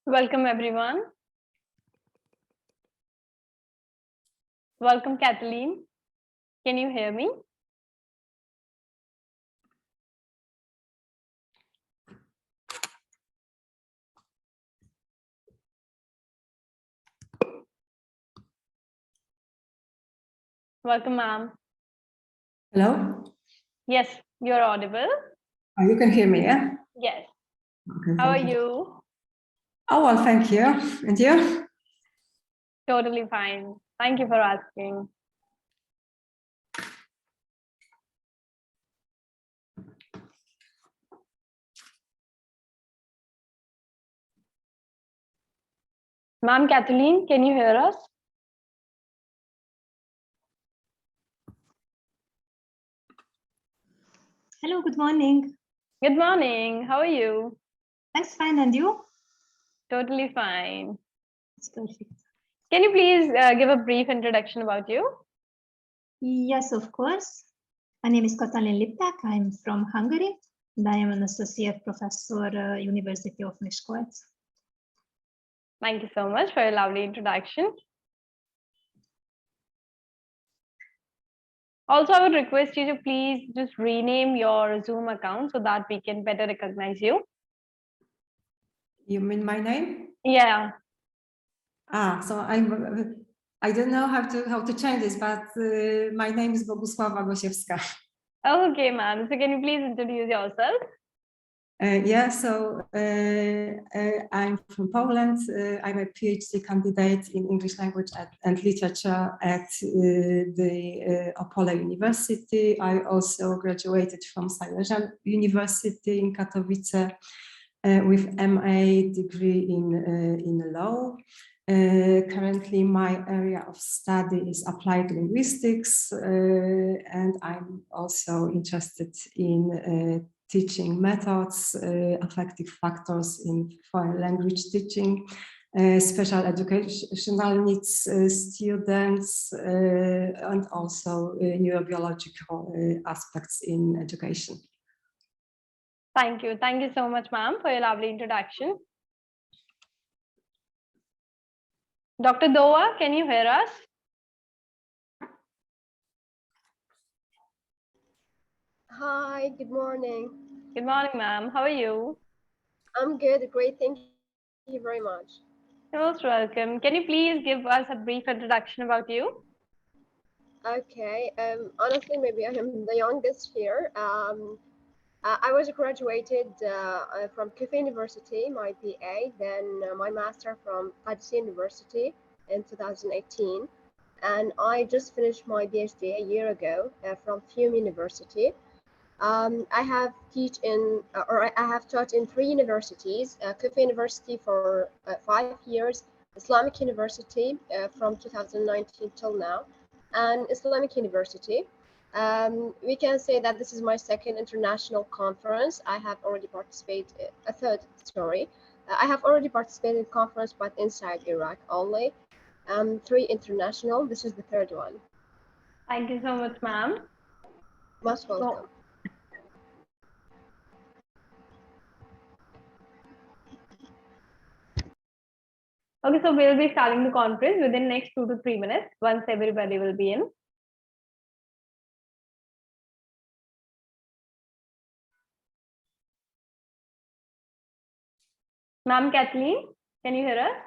Welcome everyone. Welcome Kathleen. Can you hear me? Welcome ma'am. Hello? Yes, you're audible. Oh, you can hear me, yeah? Yes. Okay, How are you? Oh, well, thank you. And you? Totally fine. Thank you for asking. Ma'am Kathleen, can you hear us? Hello, good morning. Good morning. How are you? Thanks, fine. And you? Totally fine. It's perfect. Can you please give a brief introduction about you? Yes, of course. My name is Katalin Lipták. I'm from Hungary, and I am an associate professor, University of Miskolc. Thank you so much for your lovely introduction. Also, I would request you to please just rename your Zoom account so that we can better recognize you. You mean my name? Yeah. So I don't know how to change this, but my name is Bogusława Gosiewska. Okay, ma'am. So can you please introduce yourself? I'm from Poland. I'm a PhD candidate in English language and literature at the Opole University. I also graduated from Salient University in Katowice with MA degree in law. Currently, my area of study is applied linguistics, and I'm also interested in teaching methods, affective factors in foreign language teaching, special educational needs students, and also neurobiological aspects in education. Thank you. Thank you so much, ma'am, for your lovely introduction. Dr. Doa, can you hear us? Hi, good morning. Good morning, ma'am. How are you? I'm good, great, thank you very much. You're most welcome. Can you please give us a brief introduction about you? Okay, honestly, maybe I am the youngest here. I was graduated from Kufa University, my BA, then my master from Qadsi University in 2018. And I just finished my PhD a year ago from Fiume University. I have taught in 3 universities: Kufa University for 5 years, Islamic University from 2019 till now, and Islamic University. We can say that this is my second international conference. I have already participated, I have already participated in conference, but inside Iraq only. 3 international. This is the third one. Thank you so much, ma'am. Most welcome. Okay, so we'll be starting the conference within next 2 to 3 minutes once everybody will be in. Ma'am Kathleen, can you hear us?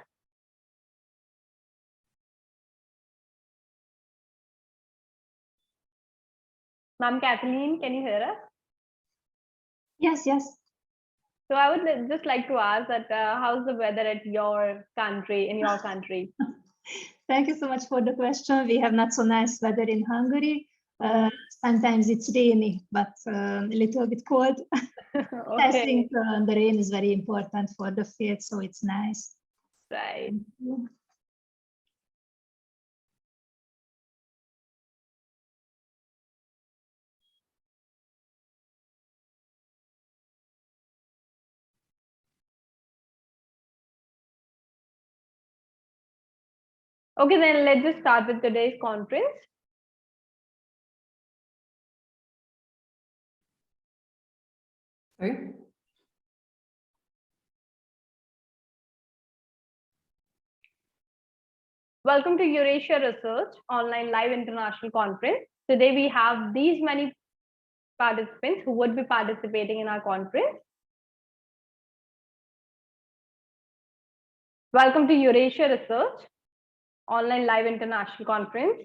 Ma'am Kathleen, can you hear us? Yes, yes. So I would just like to ask that how's the weather at your country, in your country? Thank you so much for the question. We have not so nice weather in Hungary. Sometimes it's rainy, but a little bit cold. Okay. I think the rain is very important for the field, so it's nice. Right. Okay, then let's just start with today's conference. Sorry? Welcome to Eurasia Research online live international conference. Today we have these many participants who would be participating in our conference. Welcome to Eurasia Research online live international conference.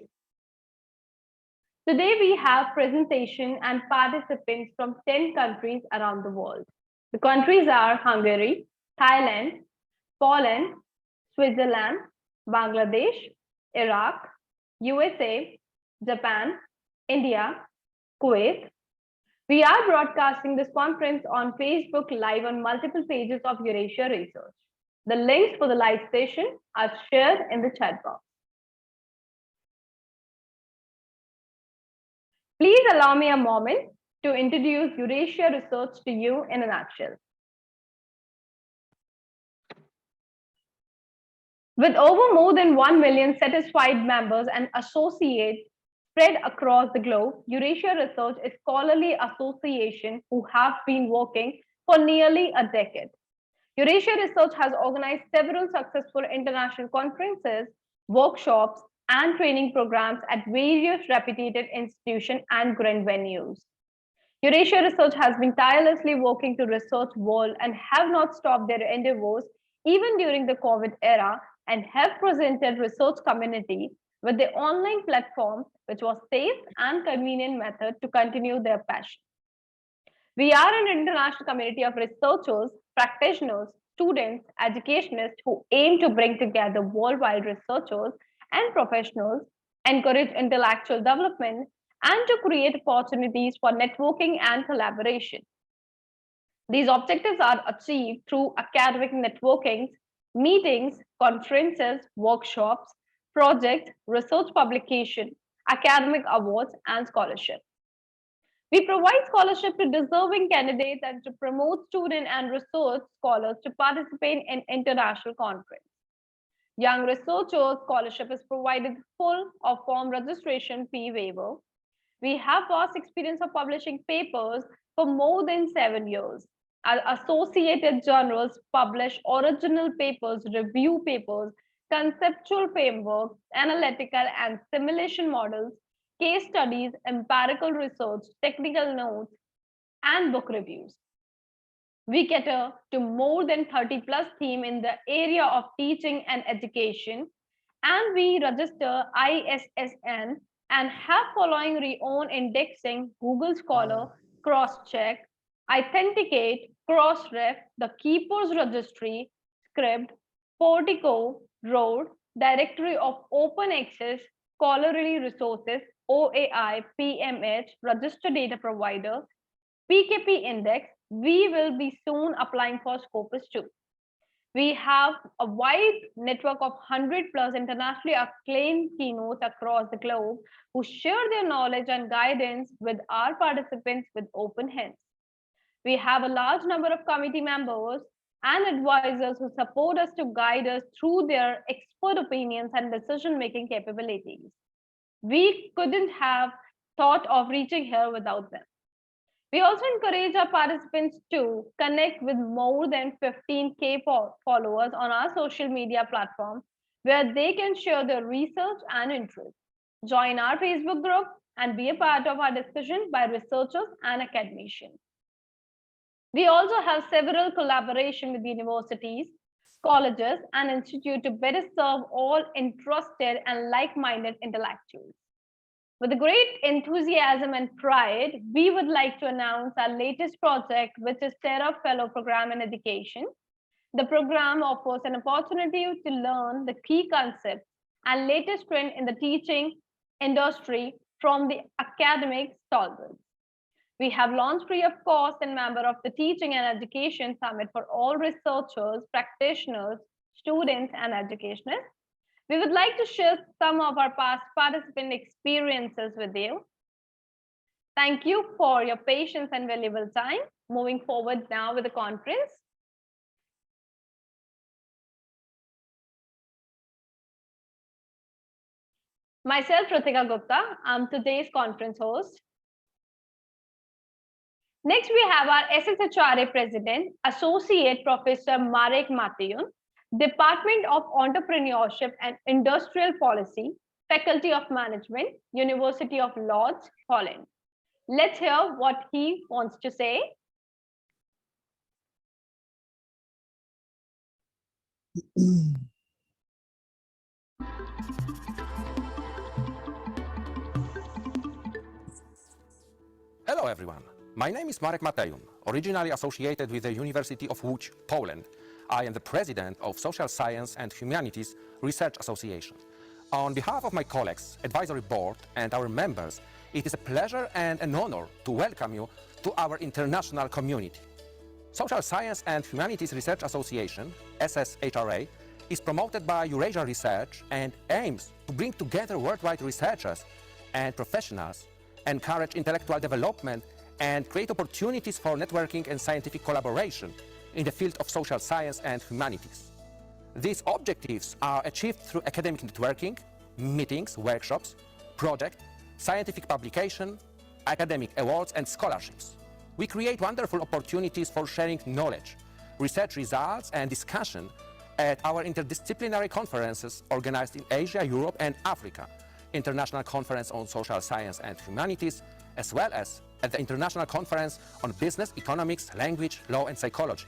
Today we have presentation and participants from 10 countries around the world. The countries are Hungary, Thailand, Poland, Switzerland, Bangladesh, Iraq, USA, Japan, India, Kuwait. We are broadcasting this conference on Facebook Live on multiple pages of Eurasia Research. The links for the live session are shared in the chat box. Please allow me a moment to introduce Eurasia Research to you in a nutshell. With over more than 1 million satisfied members and associates spread across the globe, Eurasia Research is a scholarly association who have been working for nearly a decade. Eurasia Research has organized several successful international conferences, workshops, and training programs at various reputed institutions and grand venues. Eurasia Research has been tirelessly working to research world and have not stopped their endeavors even during the COVID era, and have presented research community with the online platform, which was safe and convenient method to continue their passion. We are an international community of researchers, practitioners, students, educationists who aim to bring together worldwide researchers and professionals, encourage intellectual development, and to create opportunities for networking and collaboration. These objectives are achieved through academic networking, meetings, conferences, workshops, projects, research publication, academic awards, and scholarship. We provide scholarship to deserving candidates and to promote student and research scholars to participate in international conference. Young researchers scholarship is provided full of form registration fee waiver. We have vast experience of publishing papers for more than 7 years. Our associated journals publish original papers, review papers, conceptual framework, analytical and simulation models, case studies, empirical research, technical notes, and book reviews. We cater to more than 30 plus themes in the area of teaching and education, and we register ISSN and have following re-own indexing Google Scholar, cross-check, authenticate, cross-ref, the Keepers Registry, Script, Portico, Road, Directory of Open Access, Scholarly Resources, OAI, PMH, Register Data Provider, PKP Index. We will be soon applying for Scopus too. We have a wide network of 100 plus internationally acclaimed keynotes across the globe who share their knowledge and guidance with our participants with open hands. We have a large number of committee members and advisors who support us to guide us through their expert opinions and decision-making capabilities. We couldn't have thought of reaching here without them. We also encourage our participants to connect with more than 15K followers on our social media platform where they can share their research and interests. Join our Facebook group and be a part of our discussion by researchers and academicians. We also have several collaborations with universities, colleges, and institutes to better serve all interested and like-minded intellectuals. With great enthusiasm and pride, we would like to announce our latest project, which is Terra Fellow Program in Education. The program offers an opportunity to learn the key concepts and latest trend in the teaching industry from the academic stalwarts. We have launched free of cost and member of the Teaching and Education Summit for all researchers, practitioners, students, and educationists. We would like to share some of our past participant experiences with you. Thank you for your patience and valuable time. Moving forward now with the conference. Myself, Ritika Gupta, I'm today's conference host. Next, we have our SSHRA President, Associate Professor Marek Matejun, Department of Entrepreneurship and Industrial Policy, Faculty of Management, University of Lodz, Holland. Let's hear what he wants to say. Hello everyone, my name is Marek Matejun, originally associated with the University of Łódź, Poland. I am the president of Social Science and Humanities Research Association. On behalf of my colleagues, advisory board and our members, it is a pleasure and an honor to welcome you to our international community. Social Science and Humanities Research Association, SSHRA, is promoted by Eurasia Research and aims to bring together worldwide researchers and professionals, encourage intellectual development, and create opportunities for networking and scientific collaboration in the field of social science and humanities. These objectives are achieved through academic networking, meetings, workshops, projects, scientific publication, academic awards, and scholarships. We create wonderful opportunities for sharing knowledge, research results, and discussion at our interdisciplinary conferences organized in Asia, Europe, and Africa, International Conference on Social Science and Humanities, as well as at the International Conference on Business, Economics, Language, Law, and Psychology.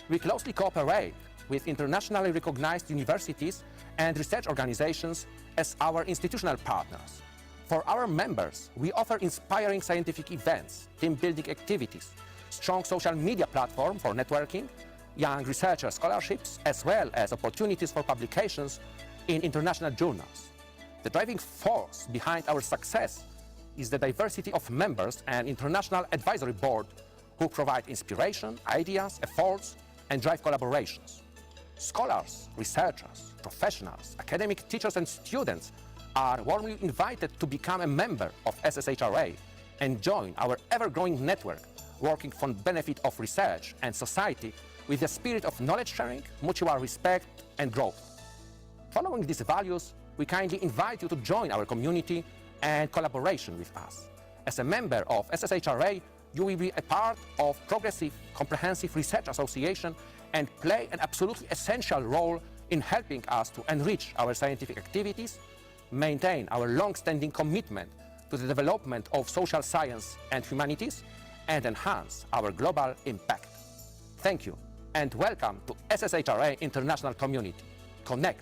We closely cooperate with internationally recognized universities and research organizations as our institutional partners. For our members, we offer inspiring scientific events, team-building activities, strong social media platform for networking, young researcher scholarships, as well as opportunities for publications in international journals. The driving force behind our success is the diversity of members and international advisory board who provide inspiration, ideas, efforts, and drive collaborations. Scholars, researchers, professionals, academic teachers, and students are warmly invited to become a member of SSHRA and join our ever-growing network working for the benefit of research and society with the spirit of knowledge sharing, mutual respect, and growth. Following these values, we kindly invite you to join our community and collaboration with us. As a member of SSHRA, you will be a part of progressive, comprehensive research association and play an absolutely essential role in helping us to enrich our scientific activities, maintain our long-standing commitment to the development of social science and humanities, and enhance our global impact. Thank you, and welcome to SSHRA International Community. Connect,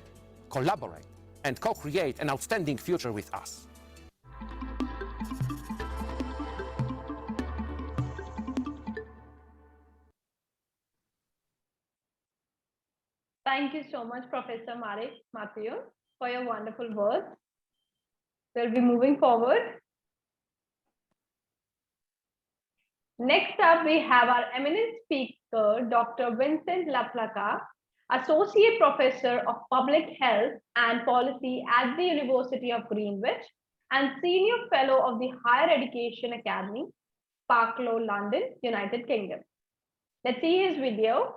collaborate, and co-create an outstanding future with us. Thank you so much, Professor Marek Matejun, for your wonderful words. We'll be moving forward. Next up, we have our eminent speaker, Dr. Vincent Laplaca, Associate Professor of Public Health and Policy at the University of Greenwich and Senior Fellow of the Higher Education Academy, Parklow, London, United Kingdom. Let's see his video.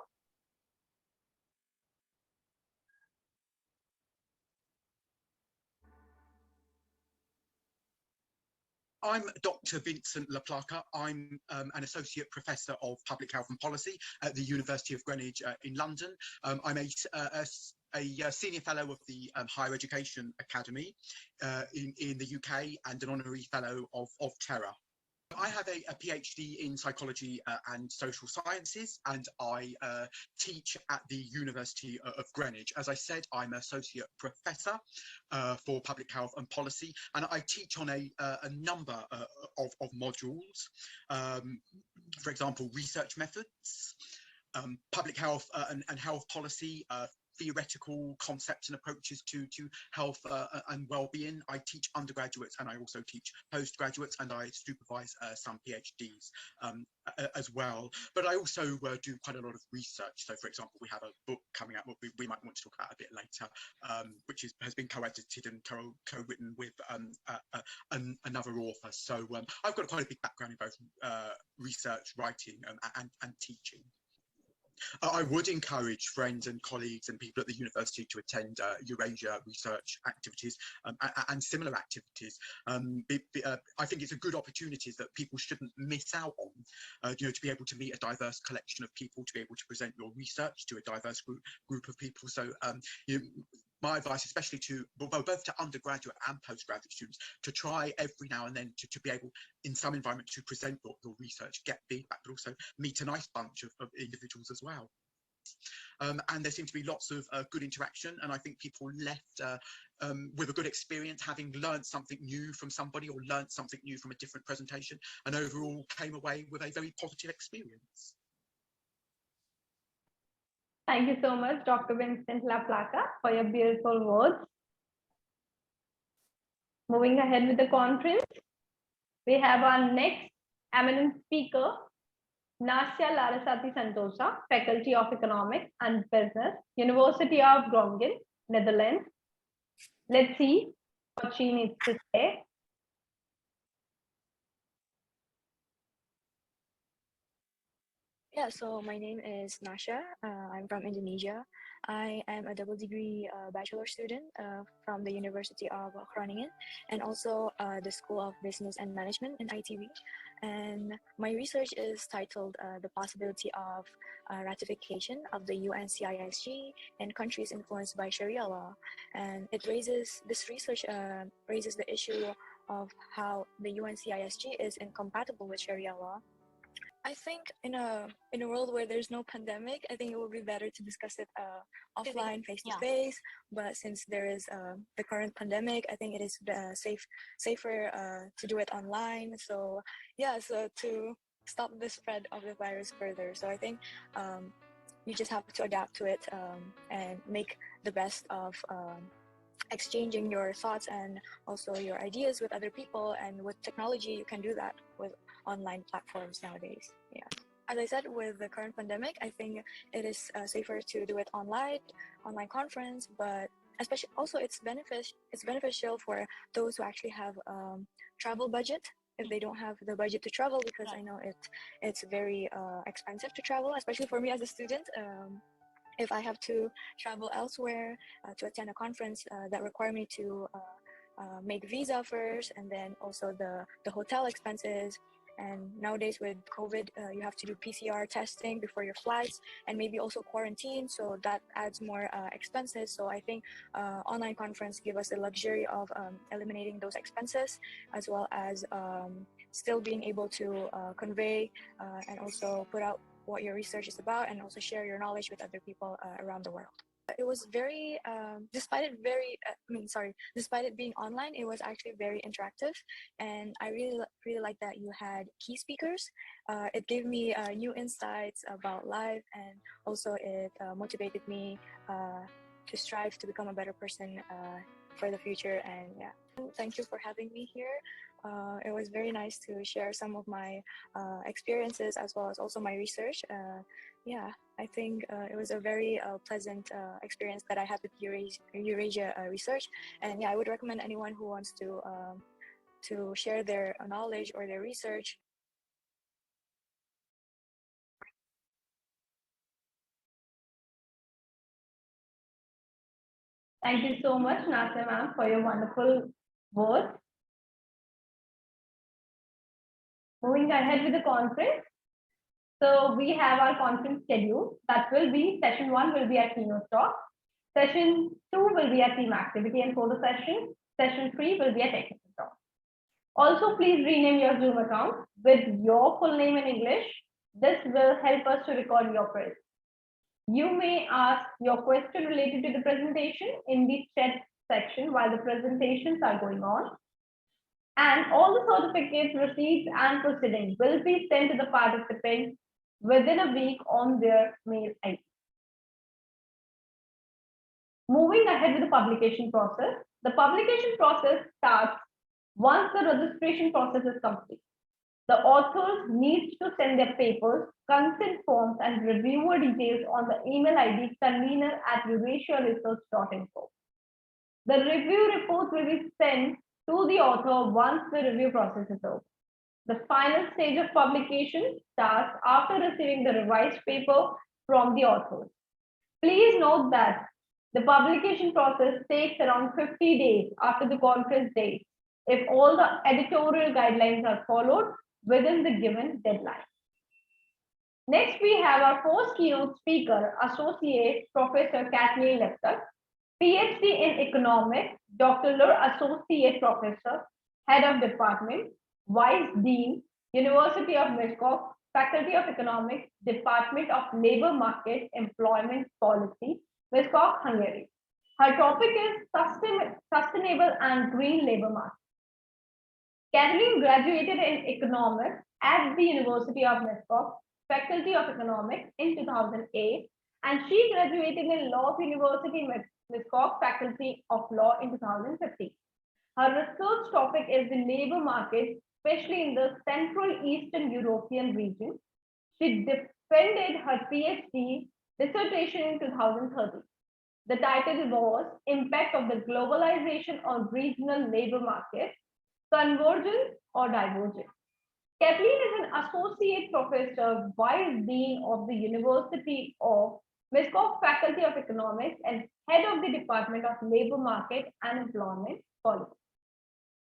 I'm Dr. Vincent Laplaca. I'm an Associate Professor of Public Health and Policy at the University of Greenwich in London. I'm a Senior Fellow of the Higher Education Academy in the UK and an Honorary Fellow of Terra. I have a PhD in psychology and social sciences, and I teach at the University of Greenwich. As I said, I'm an associate professor for public health and policy, and I teach on a number of modules. For example, research methods, public health and health policy, theoretical concepts and approaches to health and well-being. I teach undergraduates and I also teach postgraduates, and I supervise some PhDs as well. But I also do quite a lot of research. So, for example, we have a book coming out we might want to talk about a bit later, which has been co-edited and co-written with another author. So I've got quite a big background in both research, writing, and teaching. I would encourage friends and colleagues and people at the university to attend Eurasia Research activities and similar activities. I think it's a good opportunity that people shouldn't miss out on, to be able to meet a diverse collection of people, to be able to present your research to a diverse group of people. So my advice, especially to both to undergraduate and postgraduate students, to try every now and then to be able, in some environment, to present your research, get feedback, but also meet a nice bunch of individuals as well. And there seemed to be lots of good interaction, and I think people left with a good experience, having learned something new from somebody or learned something new from a different presentation, and overall came away with a very positive experience. Thank you so much, Dr. Vincent Laplaca, for your beautiful words. Moving ahead with the conference, we have our next eminent speaker, Nasya Larasati Santosa, Faculty of Economics and Business, University of Groningen, Netherlands. Let's see what she needs to say. Yeah, so my name is Nasha. I'm from Indonesia. I am a double degree bachelor student from the University of Groningen and also the School of Business and Management in ITB. And my research is titled The Possibility of Ratification of the UNCISG in Countries Influenced by Sharia Law. And this research raises the issue of how the UNCISG is incompatible with Sharia law. I think in a world where there's no pandemic, I think it would be better to discuss it offline, face to face. But since there is the current pandemic, I think it is safer to do it online. So yeah, so to stop the spread of the virus further. So I think you just have to adapt to it and make the best of exchanging your thoughts and also your ideas with other people. And with technology, you can do that with online platforms nowadays. Yeah, as I said, with the current pandemic, I think it is safer to do it online conference, but especially also it's beneficial for those who actually have travel budget if they don't have the budget to travel, because I know it's very expensive to travel, especially for me as a student. If I have to travel elsewhere to attend a conference that require me to make visa first, and then also the hotel expenses. And nowadays with COVID, you have to do PCR testing before your flights and maybe also quarantine. So that adds more expenses. So I think online conference give us the luxury of eliminating those expenses, as well as still being able to convey and also put out what your research is about, and also share your knowledge with other people around the world. It was very, despite it being online, it was actually very interactive, and I really like that you had key speakers. It gave me new insights about life, and also it motivated me to strive to become a better person for the future. And yeah, thank you for having me here. It was very nice to share some of my experiences as well as also my research. Yeah, I think it was a very pleasant experience that I had with Eurasia Research. And yeah, I would recommend anyone who wants to share their knowledge or their research. Thank you so much, Nasya ma'am, for your wonderful words. Moving ahead with the conference. So we have our conference schedule. That will be session 1 will be our keynote talk. Session 2 will be a team activity and photo session. Session 3 will be a technical talk. Also, please rename your Zoom account with your full name in English. This will help us to record your quiz. You may ask your question related to the presentation in the chat section while the presentations are going on. And all the certificates, receipts, and proceedings will be sent to the participants within a week on their mail ID. Moving ahead with the publication process. The publication process starts once the registration process is complete. The authors need to send their papers, consent forms, and reviewer details on the email ID convener@eurasiaresearch.info. The review report will be sent to the author once the review process is over. The final stage of publication starts after receiving the revised paper from the authors. Please note that the publication process takes around 50 days after the conference date if all the editorial guidelines are followed within the given deadline. Next, we have our first keynote speaker, Associate Professor Kathleen Lepter, PhD in Economics, Doctoral Associate Professor, Head of Department, Vice Dean, University of Miskolc, Faculty of Economics, Department of Labor Market Employment Policy, Miskolc, Hungary. Her topic is Sustainable and Green Labor Market. Kathleen graduated in Economics at the University of Miskolc, Faculty of Economics in 2008, and she graduated in Law of University Miskolc, Faculty of Law in 2015. Her research topic is the labor market, especially in the Central Eastern European region. She defended her PhD dissertation in 2013. The title was Impact of the Globalization on Regional Labor Markets, Convergence or Divergence. Kathleen is an associate professor, vice dean of the University of Miskolc Faculty of Economics and head of the Department of Labor Market and Employment Policy.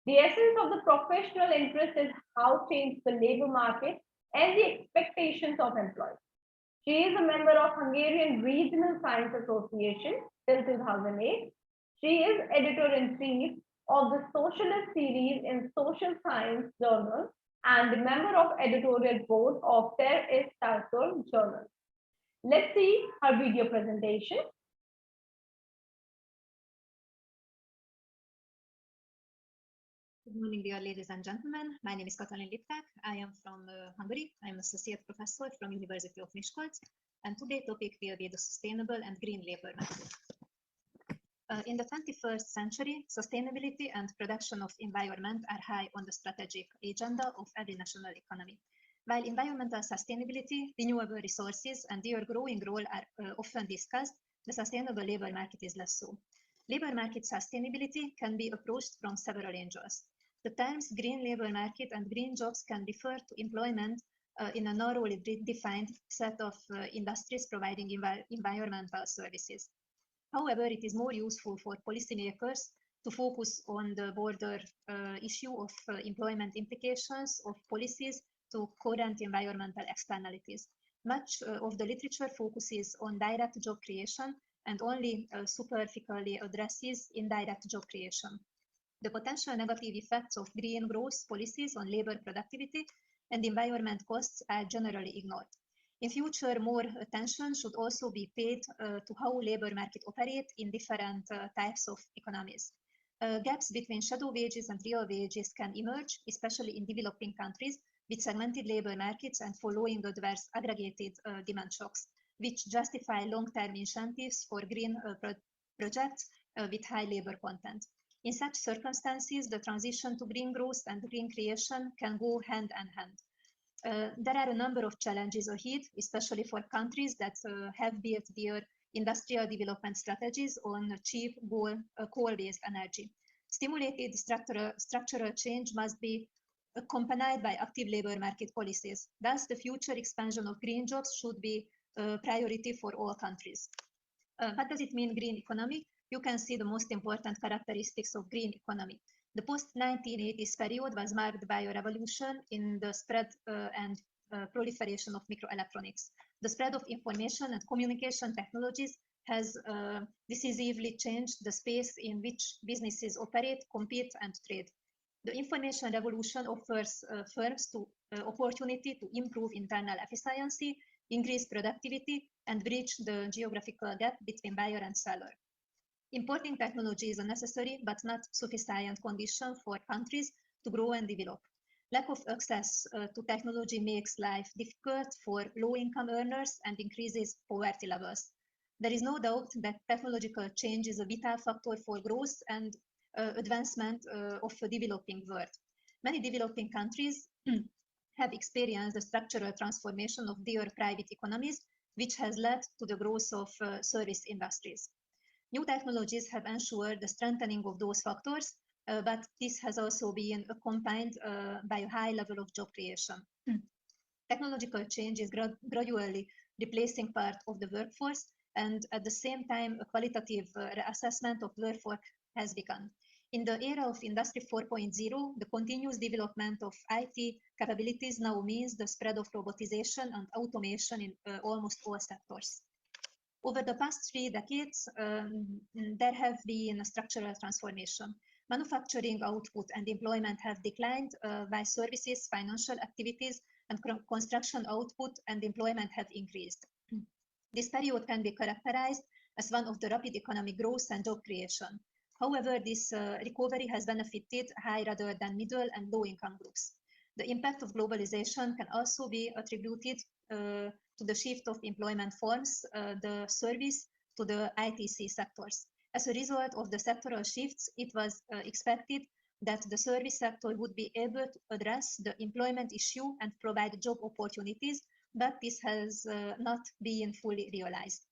The essence of the professional interest is how change the labor market and the expectations of employees. She is a member of Hungarian Regional Science Association till 2008. She is editor-in-chief of the Socialist series in Social Science Journal and a member of editorial board of Der Staatsorg Journal. Let's see her video presentation. Good morning, dear ladies and gentlemen. My name is Katalin Lipták. I am from Hungary. I am associate professor from University of Miskolc, and today's topic will be the sustainable and green labor market. In the 21st century, sustainability and production of environment are high on the strategic agenda of every national economy. While environmental sustainability, renewable resources, and their growing role are often discussed, the sustainable labor market is less so. Labor market sustainability can be approached from several angles. The terms green labor market and green jobs can refer to employment in a narrowly defined set of industries providing environmental services. However, it is more useful for policymakers to focus on the broader issue of employment implications of policies to current environmental externalities. Much of the literature focuses on direct job creation and only superficially addresses indirect job creation. The potential negative effects of green growth policies on labor productivity and environment costs are generally ignored. In future, more attention should also be paid to how labor market operate in different types of economies. Gaps between shadow wages and real wages can emerge, especially in developing countries with segmented labor markets and following adverse aggregated demand shocks, which justify long-term incentives for green projects with high labor content. In such circumstances, the transition to green growth and green creation can go hand in hand. There are a number of challenges ahead, especially for countries that have built their industrial development strategies on cheap coal-based energy. Stimulated structural change must be accompanied by active labor market policies. Thus, the future expansion of green jobs should be a priority for all countries. What does it mean, green economy? You can see the most important characteristics of green economy. The post-1980s period was marked by a revolution in the spread and proliferation of microelectronics. The spread of information and communication technologies has decisively changed the space in which businesses operate, compete, and trade. The information revolution offers firms the opportunity to improve internal efficiency, increase productivity, and bridge the geographical gap between buyer and seller. Importing technology is a necessary but not sufficient condition for countries to grow and develop. Lack of access to technology makes life difficult for low-income earners and increases poverty levels. There is no doubt that technological change is a vital factor for growth and advancement of a developing world. Many developing countries have experienced the structural transformation of their private economies, which has led to the growth of service industries. New technologies have ensured the strengthening of those factors, but this has also been accompanied by a high level of job creation. Technological change is gradually replacing part of the workforce, and at the same time, a qualitative reassessment of workforce has begun. In the era of Industry 4.0, the continuous development of IT capabilities now means the spread of robotization and automation in almost all sectors. Over the past 3 decades, there have been a structural transformation. Manufacturing output and employment have declined, while services, financial activities, and construction output and employment have increased. This period can be characterized as one of the rapid economic growth and job creation. However, this recovery has benefited high rather than middle and low income groups. The impact of globalization can also be attributed to the shift of employment forms, the service to the ITC sectors. As a result of the sectoral shifts, it was expected that the service sector would be able to address the employment issue and provide job opportunities, but this has not been fully realized.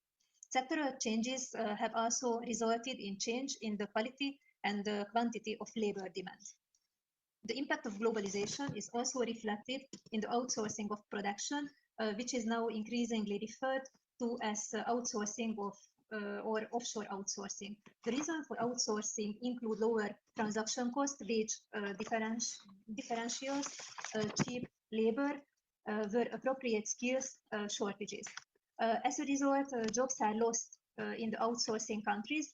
Sectoral changes have also resulted in change in the quality and the quantity of labor demand. The impact of globalization is also reflected in the outsourcing of production, which is now increasingly referred to as outsourcing of or offshore outsourcing. The reason for outsourcing include lower transaction cost, wage differentials, cheap labor, where appropriate skills shortages. As a result, jobs are lost in the outsourcing countries,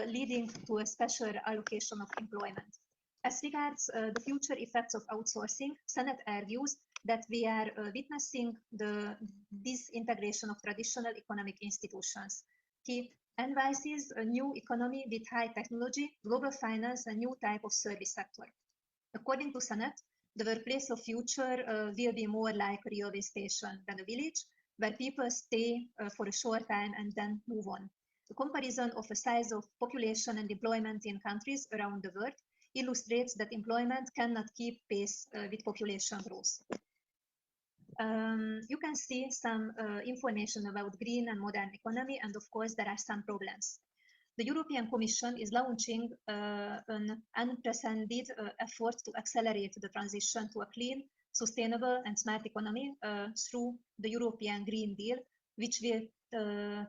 leading to a special allocation of employment. As regards the future effects of outsourcing, Senate argues that we are witnessing the disintegration of traditional economic institutions. He advises a new economy with high technology, global finance, and new type of service sector. According to Senate, the workplace of future will be more like a railway station than a village, where people stay for a short time and then move on. The comparison of the size of population and employment in countries around the world illustrates that employment cannot keep pace with population growth. You can see some information about green and modern economy, and of course there are some problems. The European Commission is launching an unprecedented effort to accelerate the transition to a clean, sustainable and smart economy through the European Green Deal, which will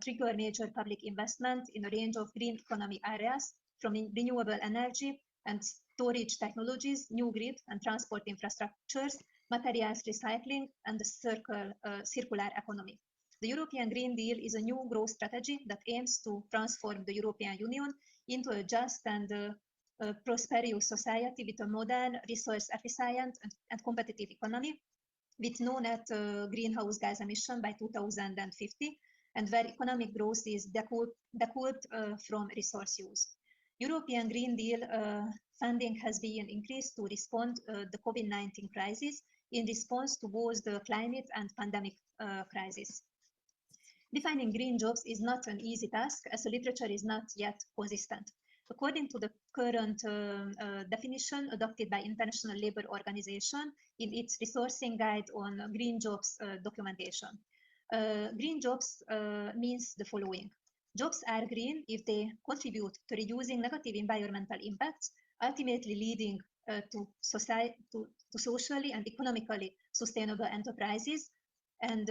trigger major public investment in a range of green economy areas, from renewable energy and storage technologies, new grid and transport infrastructures, materials recycling, and the circular economy. The European Green Deal is a new growth strategy that aims to transform the European Union into a just and prosperous society with a modern, resource-efficient and competitive economy, with no net greenhouse gas emission by 2050, and where economic growth is decoupled from resource use. European Green Deal funding has been increased to respond to the COVID-19 crisis in response to both the climate and pandemic crisis. Defining green jobs is not an easy task, as the literature is not yet consistent. According to the current definition adopted by International Labour Organization in its resourcing guide on green jobs documentation. Green jobs means the following. Jobs are green if they contribute to reducing negative environmental impacts, ultimately leading to socially and economically sustainable enterprises and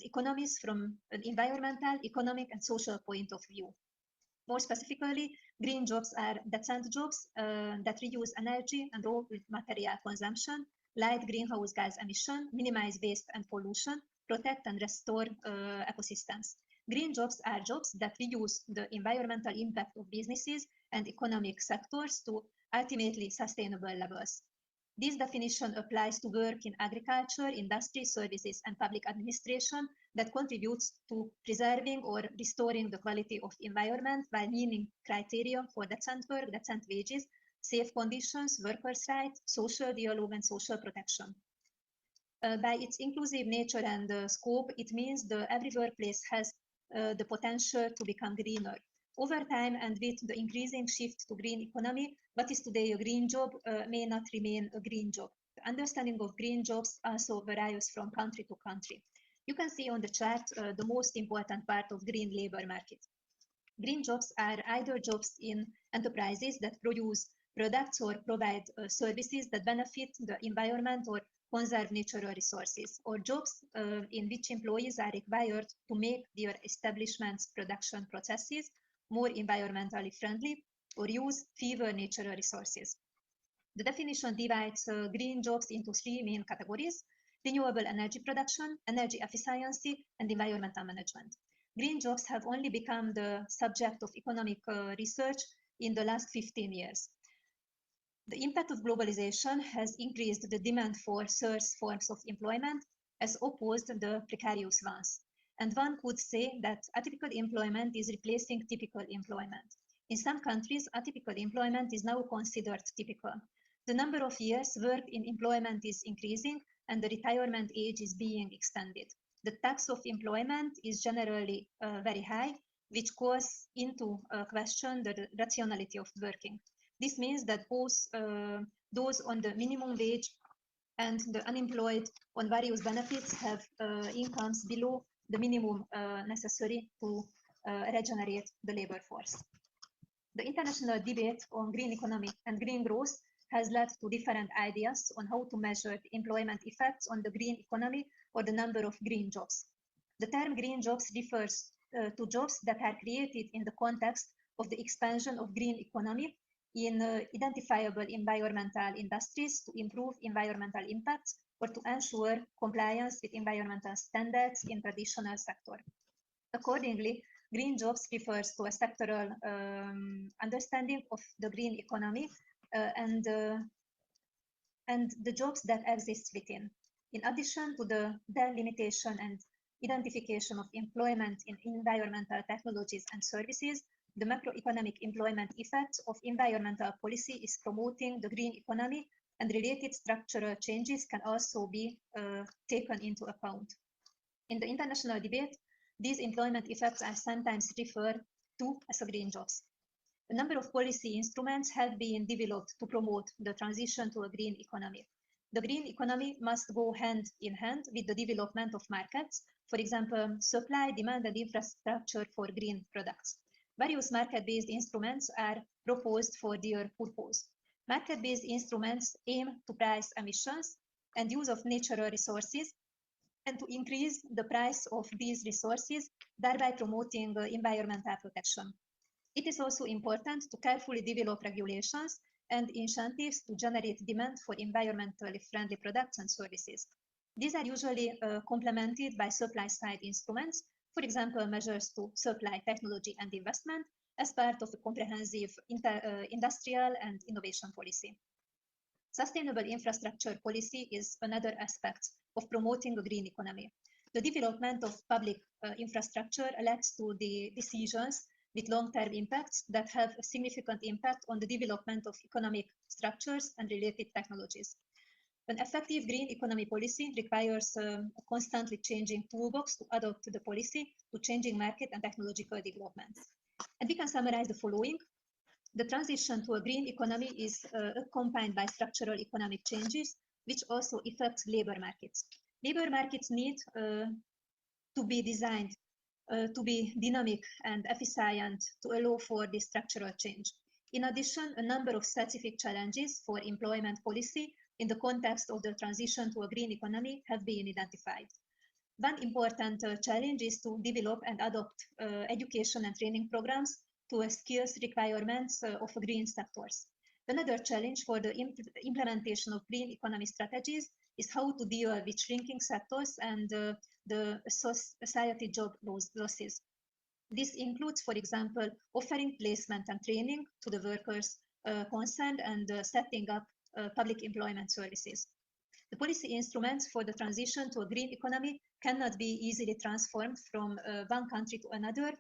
economies from an environmental, economic and social point of view. More specifically, green jobs are decent jobs that reduce energy and raw material consumption, light greenhouse gas emission, minimize waste and pollution, protect and restore ecosystems. Green jobs are jobs that reduce the environmental impact of businesses and economic sectors to ultimately sustainable levels. This definition applies to work in agriculture, industry, services, and public administration that contributes to preserving or restoring the quality of environment by meeting criteria for decent work, decent wages, safe conditions, workers' rights, social dialogue, and social protection. By its inclusive nature and scope, it means that every workplace has the potential to become greener. Over time and with the increasing shift to green economy, what is today a green job may not remain a green job. The understanding of green jobs also varies from country to country. You can see on the chart the most important part of green labor market. Green jobs are either jobs in enterprises that produce products or provide services that benefit the environment or conserve natural resources, or jobs in which employees are required to make their establishment's production processes more environmentally friendly or use fewer natural resources. The definition divides green jobs into three main categories: renewable energy production, energy efficiency, and environmental management. Green jobs have only become the subject of economic research in the last 15 years. The impact of globalization has increased the demand for scarce forms of employment as opposed to the precarious ones. And one could say that atypical employment is replacing typical employment. In some countries, atypical employment is now considered typical. The number of years worked in employment is increasing and the retirement age is being extended. The tax of employment is generally very high, which calls into question the rationality of working. This means that both those on the minimum wage and the unemployed on various benefits have incomes below the minimum necessary to regenerate the labor force. The international debate on green economy and green growth has led to different ideas on how to measure the employment effects on the green economy or the number of green jobs. The term green jobs refers to jobs that are created in the context of the expansion of green economy in identifiable environmental industries to improve environmental impacts or to ensure compliance with environmental standards in traditional sector. Accordingly, green jobs refers to a sectoral understanding of the green economy and the jobs that exist within. In addition to the delimitation and identification of employment in environmental technologies and services, the macroeconomic employment effects of environmental policy is promoting the green economy, and related structural changes can also be taken into account. In the international debate, these employment effects are sometimes referred to as green jobs. A number of policy instruments have been developed to promote the transition to a green economy. The green economy must go hand in hand with the development of markets, for example, supply, demand, and infrastructure for green products. Various market-based instruments are proposed for their purpose. Market-based instruments aim to price emissions and use of natural resources and to increase the price of these resources, thereby promoting environmental protection. It is also important to carefully develop regulations and incentives to generate demand for environmentally friendly products and services. These are usually complemented by supply-side instruments, for example, measures to supply technology and investment as part of a comprehensive industrial and innovation policy. Sustainable infrastructure policy is another aspect of promoting a green economy. The development of public infrastructure leads to the decisions with long-term impacts that have a significant impact on the development of economic structures and related technologies. An effective green economy policy requires a constantly changing toolbox to adapt the policy to changing market and technological developments. And we can summarize the following. The transition to a green economy is accompanied by structural economic changes, which also affect labor markets. Labor markets need to be designed to be dynamic and efficient to allow for this structural change. In addition, a number of specific challenges for employment policy in the context of the transition to a green economy have been identified. One important challenge is to develop and adopt education and training programs to skills requirements of green sectors. Another challenge for the implementation of green economy strategies is how to deal with shrinking sectors and the society job losses. This includes, for example, offering placement and training to the workers concerned and setting up public employment services. The policy instruments for the transition to a green economy cannot be easily transformed from one country to another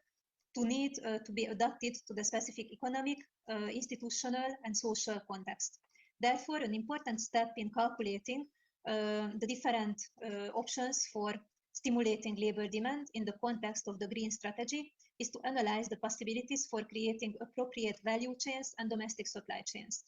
to need to be adapted to the specific economic, institutional, and social context. Therefore, an important step in calculating the different options for stimulating labor demand in the context of the green strategy is to analyze the possibilities for creating appropriate value chains and domestic supply chains.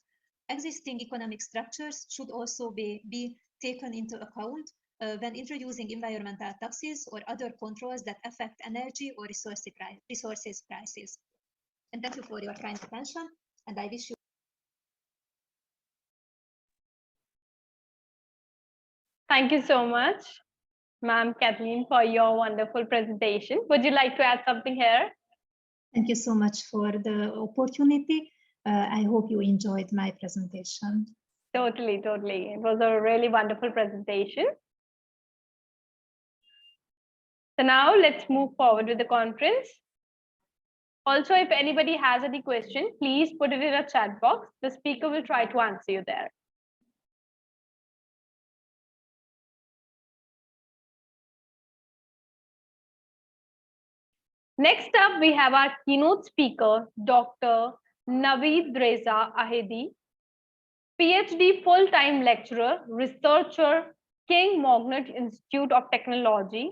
Existing economic structures should also be taken into account when introducing environmental taxes or other controls that affect energy or resources prices. And thank you for your kind attention, and I wish you Thank you so much, Ma'am Kathleen, for your wonderful presentation. Would you like to add something here? Thank you so much for the opportunity. I hope you enjoyed my presentation. Totally, totally. It was a really wonderful presentation. So now let's move forward with the conference. Also, if anybody has any question, please put it in a chat box. The speaker will try to answer you there. Next up, we have our keynote speaker, Dr. Naveed Reza Ahedi, PhD full-time lecturer, researcher, King Magnet Institute of Technology,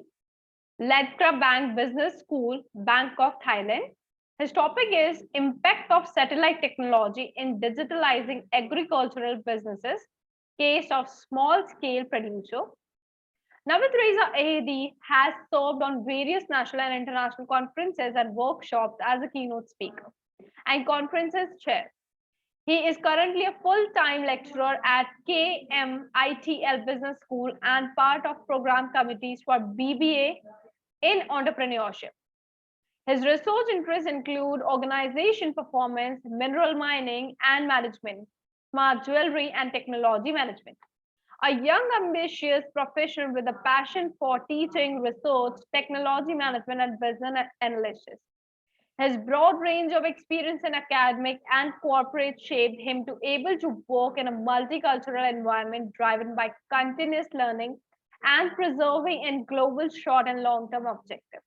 Ladkra Bank Business School, Bangkok, Thailand. His topic is Impact of Satellite Technology in Digitalizing Agricultural Businesses, Case of Small-Scale Producer. Naveed Reza Ahedi has served on various national and international conferences and workshops as a keynote speaker and conferences chair. He is currently a full-time lecturer at KMITL Business School and part of program committees for BBA in entrepreneurship. His research interests include organization performance, mineral mining and management, smart jewelry and technology management. A young, ambitious professional with a passion for teaching, research, technology management, and business analysis. His broad range of experience in academic and corporate shaped him to able to work in a multicultural environment driven by continuous learning and preserving in global short and long-term objectives.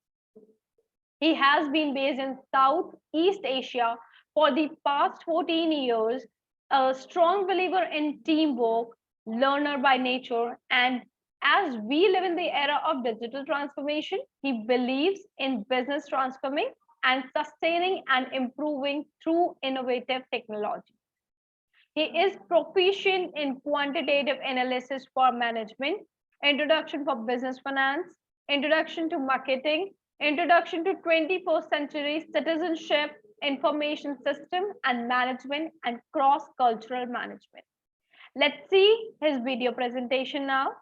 He has been based in Southeast Asia for the past 14 years, a strong believer in teamwork, learner by nature, and as we live in the era of digital transformation, he believes in business transforming and sustaining and improving through innovative technology. He is proficient in quantitative analysis for management, introduction for business finance, introduction to marketing, introduction to 21st century citizenship, information system and management, and cross-cultural management. Let's see his video presentation now.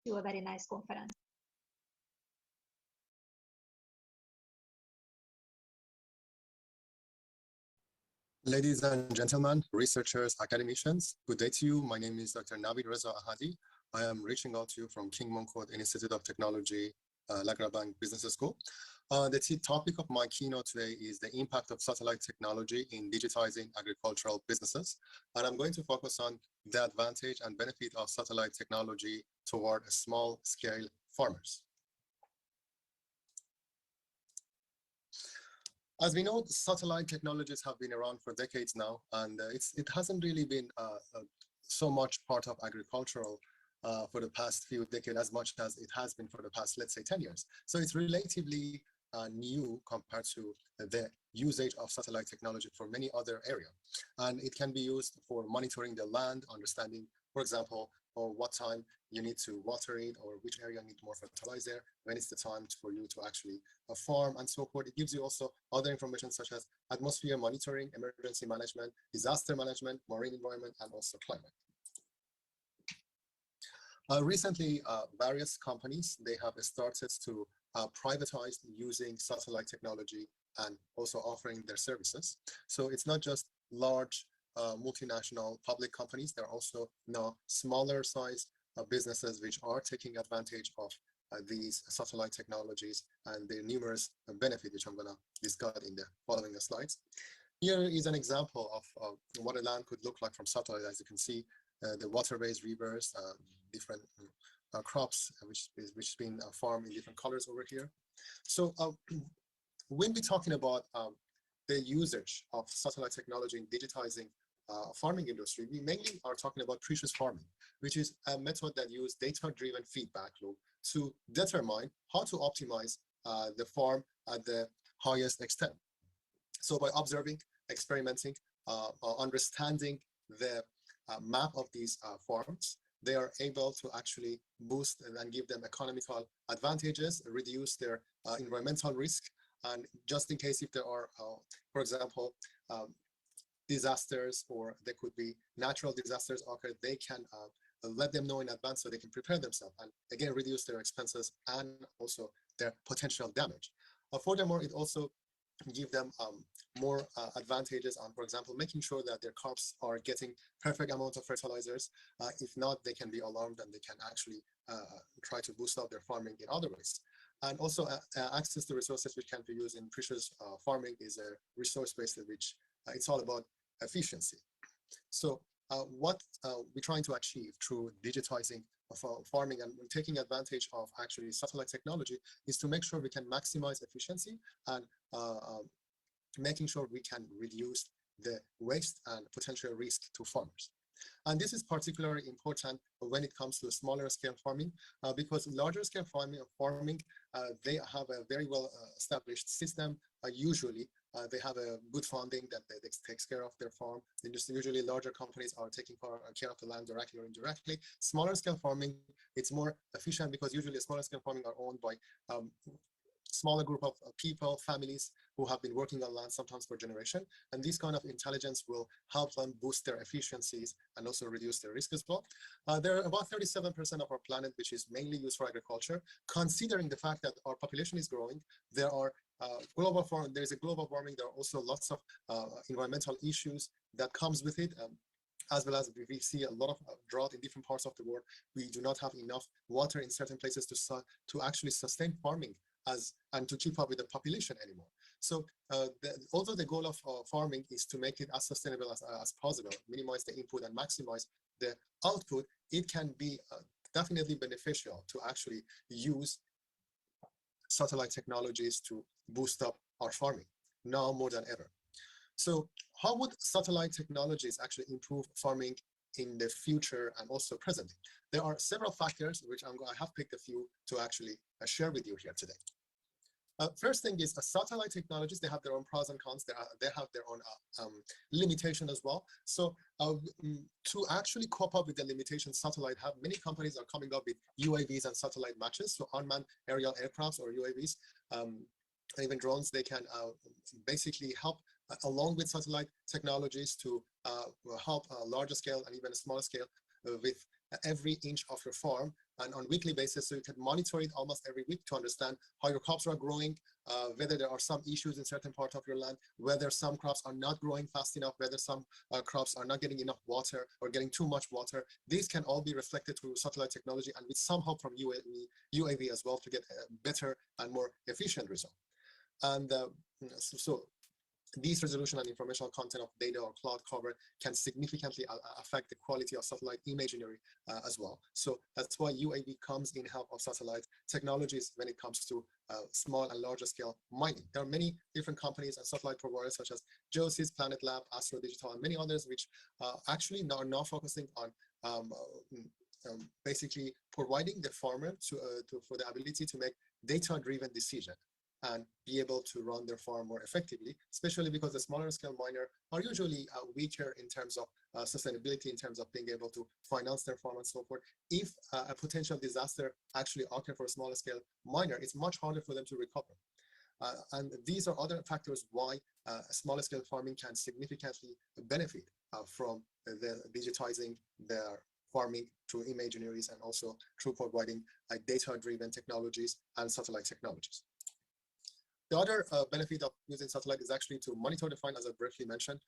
To a very nice conference. Ladies and gentlemen, researchers, academicians, good day to you. My name is Dr. Naveed Reza Ahadi. I am reaching out to you from King Mongkut Institute of Technology, Ladkra Bank Business School. The topic of my keynote today is the impact of satellite technology in digitizing agricultural businesses. And I'm going to focus on the advantage and benefit of satellite technology toward small-scale farmers. As we know, satellite technologies have been around for decades now, and it hasn't really been so much part of agricultural for the past few decades as much as it has been for the past, let's say, 10 years. So it's relatively new compared to the usage of satellite technology for many other areas. And it can be used for monitoring the land, understanding, for example, or what time you need to water it, or which area needs more fertilizer, when it's the time for you to actually farm and so forth. It gives you also other information such as atmosphere monitoring, emergency management, disaster management, marine environment, and also climate. Recently, various companies, they have started to privatize using satellite technology and also offering their services. So it's not just large multinational public companies, there are also now smaller sized businesses which are taking advantage of these satellite technologies and their numerous benefits, which I'm going to discuss in the following slides. Here is an example of what a land could look like from satellite. As you can see, the waterways, rivers, different crops, which is being farmed in different colors over here. So when we're talking about the usage of satellite technology in digitizing farming industry, we mainly are talking about precision farming, which is a method that uses data-driven feedback loop to determine how to optimize the farm at the highest extent. So by observing, experimenting, understanding the map of these farms, they are able to actually boost and give them economical advantages, reduce their environmental risk, and just in case if there are, for example, disasters, or there could be natural disasters occur, they can let them know in advance so they can prepare themselves and again reduce their expenses and also their potential damage. Furthermore, it also give them more advantages on, for example, making sure that their crops are getting perfect amount of fertilizers. If not, they can be alarmed and they can actually try to boost up their farming in other ways. And also access to resources which can be used in precious farming is a resource based, which it's all about efficiency. So what we're trying to achieve through digitizing of farming and taking advantage of actually satellite technology is to make sure we can maximize efficiency and making sure we can reduce the waste and potential risk to farmers. And this is particularly important when it comes to smaller scale farming, because larger scale farming they have a very well established system. Usually they have a good funding that takes care of their farm. Usually larger companies are taking care of the land directly or indirectly. Smaller scale farming, it's more efficient because usually smaller scale farming are owned by smaller group of people, families who have been working on land sometimes for generation. And this kind of intelligence will help them boost their efficiencies and also reduce their risk as well. There are about 37% of our planet which is mainly used for agriculture. Considering the fact that our population is growing, there are there's a global warming, there are also lots of environmental issues that comes with it. As well as we see a lot of drought in different parts of the world. We do not have enough water in certain places to actually sustain farming and to keep up with the population anymore. So although the goal of farming is to make it as sustainable as possible, minimize the input and maximize the output, it can be definitely beneficial to actually use satellite technologies to boost up our farming now more than ever. So how would satellite technologies actually improve farming in the future and also presently? There are several factors which I have picked a few to actually share with you here today. First thing is satellite technologies, they have their own pros and cons. They have their own limitation as well. So to actually cope up with the limitations satellite have, many companies are coming up with UAVs and satellite matches. So unmanned aerial aircrafts or UAVs, and even drones, they can basically help along with satellite technologies to help larger scale and even a smaller scale with every inch of your farm and on weekly basis, so you can monitor it almost every week to understand how your crops are growing, whether there are some issues in certain parts of your land, whether some crops are not growing fast enough, whether some crops are not getting enough water or getting too much water. These can all be reflected through satellite technology and with some help from UAV as well to get a better and more efficient result. And so these resolution and informational content of data or cloud cover can significantly affect the quality of satellite imagery as well. So that's why UAV comes in help of satellite technologies when it comes to small and larger scale mining. There are many different companies and satellite providers such as Geosys, Planet Lab, Astro Digital, and many others which actually are now focusing on basically providing the farmer for the ability to make data-driven decision and be able to run their farm more effectively, especially because the smaller scale miner are usually weaker in terms of sustainability, in terms of being able to finance their farm and so forth. If a potential disaster actually occurs for a smaller scale miner, it's much harder for them to recover. And these are other factors why smaller scale farming can significantly benefit from the digitizing their farming through imageries and also through providing data-driven technologies and satellite technologies. The other benefit of using satellite is actually to monitor the find, as I briefly mentioned.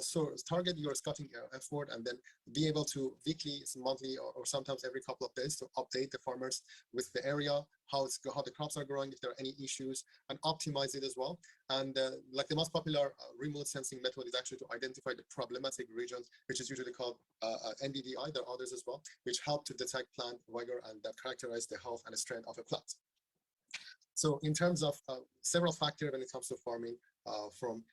So target your scouting effort and then be able to weekly, monthly, or sometimes every couple of days to update the farmers with the area, how the crops are growing, if there are any issues, and optimize it as well. And like the most popular remote sensing method is actually to identify the problematic regions, which is usually called NDVI. There are others as well, which help to detect plant vigor and that characterize the health and the strength of a plant. So in terms of several factors when it comes to farming, from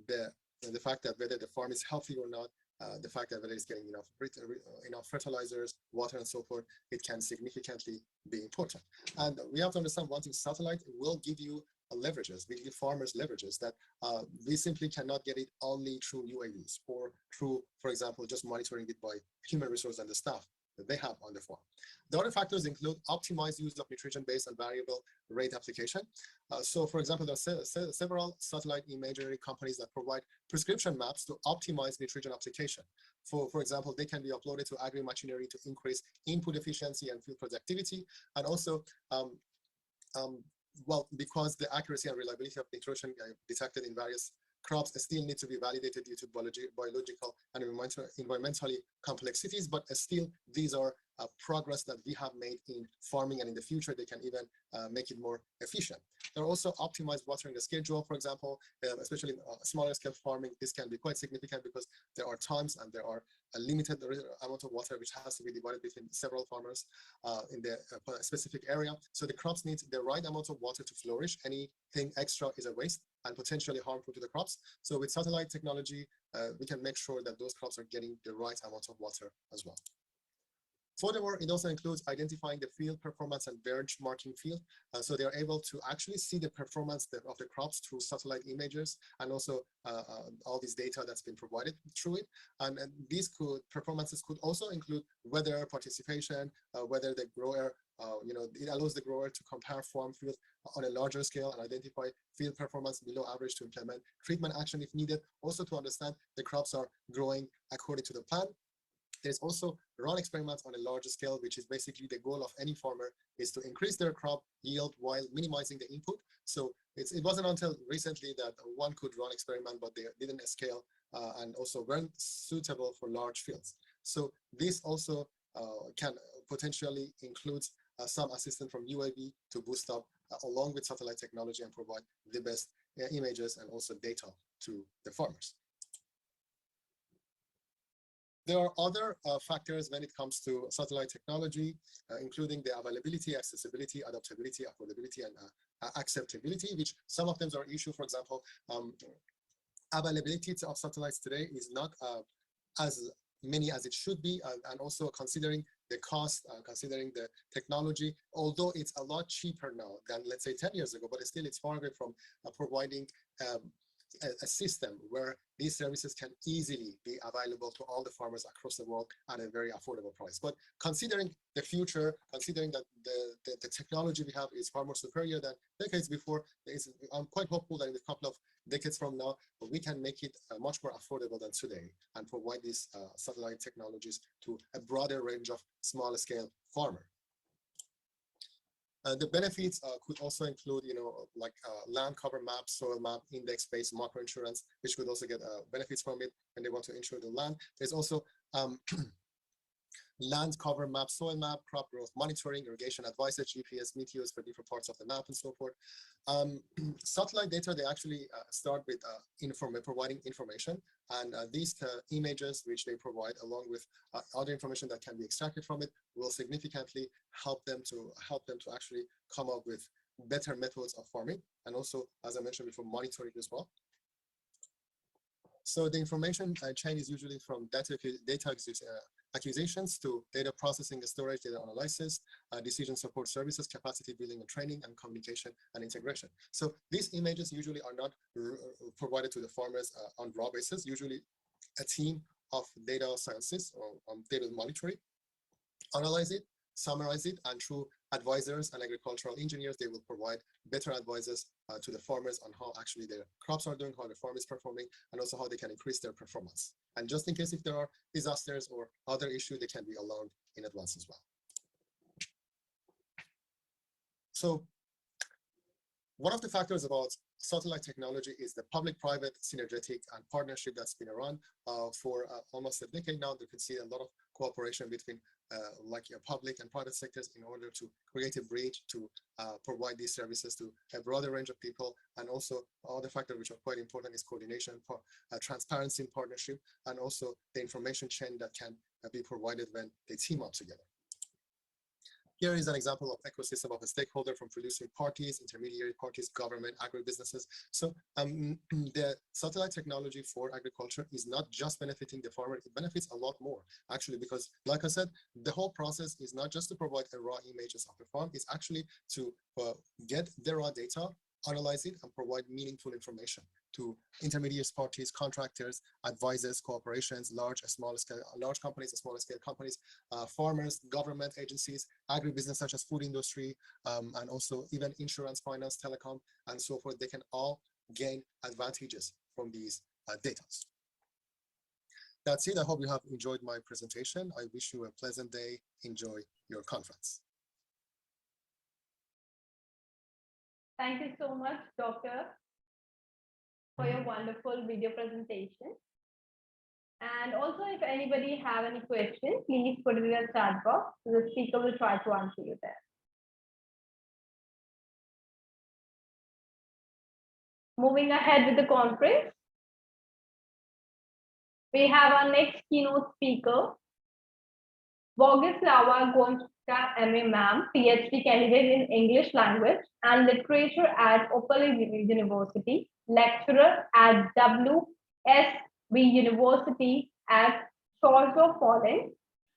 the fact that whether the farm is healthy or not, the fact that whether it's getting enough fertilizers, water, and so forth, it can significantly be important. And we have to understand one thing: satellite will give you leverages, will give farmers leverages that we simply cannot get it only through UAVs or through, for example, just monitoring it by human resource and the staff. they have on the farm. The other factors include optimized use of nutrition based on variable rate application. So for example, there are several satellite imagery companies that provide prescription maps to optimize nutrition application. For example, they can be uploaded to agri-machinery to increase input efficiency and field productivity, and also well, because the accuracy and reliability of nutrition detected in various crops still need to be validated due to biological and environmentally complexities, but still these are progress that we have made in farming, and in the future they can even make it more efficient. There are also optimized watering schedule, for example, especially in smaller scale farming. This can be quite significant because there are times and there are a limited amount of water which has to be divided between several farmers in the specific area. So the crops need the right amount of water to flourish. Anything extra is a waste and potentially harmful to the crops. So with satellite technology, we can make sure that those crops are getting the right amount of water as well. Furthermore, it also includes identifying the field performance and benchmarking field. So they are able to actually see the performance of the crops through satellite images, and also all this data that's been provided through it. And these performances could also include weather participation, whether the grower, it allows the grower to compare farm field on a larger scale and identify field performance below average to implement treatment action if needed. Also to understand the crops are growing according to the plan. There's also run experiments on a larger scale, which is basically the goal of any farmer is to increase their crop yield while minimizing the input. So it wasn't until recently that one could run experiment, but they didn't scale and also weren't suitable for large fields. So this also can potentially include some assistance from UAV to boost up along with satellite technology and provide the best images and also data to the farmers. There are other factors when it comes to satellite technology, including the availability, accessibility, adaptability, affordability, and acceptability, which some of them are issue. For example, availability of satellites today is not as many as it should be, and also considering the cost, considering the technology, although it's a lot cheaper now than, let's say, 10 years ago, but still it's far away from providing a system where these services can easily be available to all the farmers across the world at a very affordable price. But considering the future, considering that the technology we have is far more superior than decades before, I'm quite hopeful that in a couple of decades from now, we can make it much more affordable than today and provide these satellite technologies to a broader range of small-scale farmers. The benefits could also include, like land cover map, soil map, index-based microinsurance, which could also get benefits from it when they want to insure the land. There's also land cover map, soil map, crop growth monitoring, irrigation advice, GPS, meteors for different parts of the map, and so forth. Satellite data, they actually start with providing information, and these images which they provide, along with other information that can be extracted from it, will significantly help them to actually come up with better methods of farming, and also, as I mentioned before, monitoring as well. So the information chain is usually from data acquisitions to data processing, storage, data analysis, decision support services, capacity building and training, and communication and integration. So these images usually are not provided to the farmers on raw basis. Usually a team of data scientists or data monitoring analyze it, summarize it, and through advisors and agricultural engineers, they will provide better advices to the farmers on how actually their crops are doing, how the farm is performing, and also how they can increase their performance. And just in case if there are disasters or other issues, they can be alarmed in advance as well. So one of the factors about satellite technology is the public-private synergetic and partnership that's been around for almost a decade now. You can see a lot of cooperation between public and private sectors in order to create a bridge to provide these services to a broader range of people. And also other factors which are quite important is coordination, transparency in partnership, and also the information chain that can be provided when they team up together. Here is an example of ecosystem of a stakeholder from producing parties, intermediary parties, government, agribusinesses. So the satellite technology for agriculture is not just benefiting the farmer, it benefits a lot more, actually, because like I said, the whole process is not just to provide a raw images of the farm, it's actually to get the raw data, analyze it, and provide meaningful information to intermediate parties, contractors, advisors, corporations, large companies, smaller scale companies, farmers, government agencies, agribusiness such as food industry, and also even insurance, finance, telecom, and so forth. They can all gain advantages from these data. That's it. I hope you have enjoyed my presentation. I wish you a pleasant day. Enjoy your conference. Thank you so much, Doctor, for your wonderful video presentation. And also, if anybody have any questions, please put it in the chat box. The speaker will try to answer you there. Moving ahead with the conference, we have our next keynote speaker, Boguslava Gonchka MA Ma'am, PhD candidate in English language and literature at Opel University, lecturer at WSB University at Warsaw, Poland.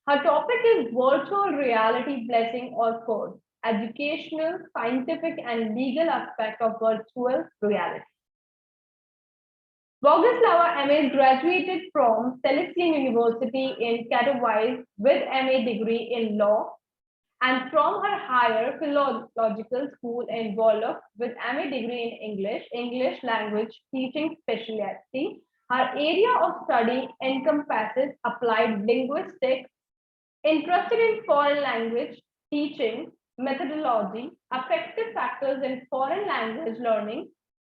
Her topic is virtual reality blessing or code, educational, scientific, and legal aspect of virtual reality. Boguslava MA graduated from Salient University in Katowice with MA degree in law and from her higher philological school in Wolof with MA degree in English language teaching specialty. Her area of study encompasses applied linguistics, interested in foreign language teaching methodology, affective factors in foreign language learning,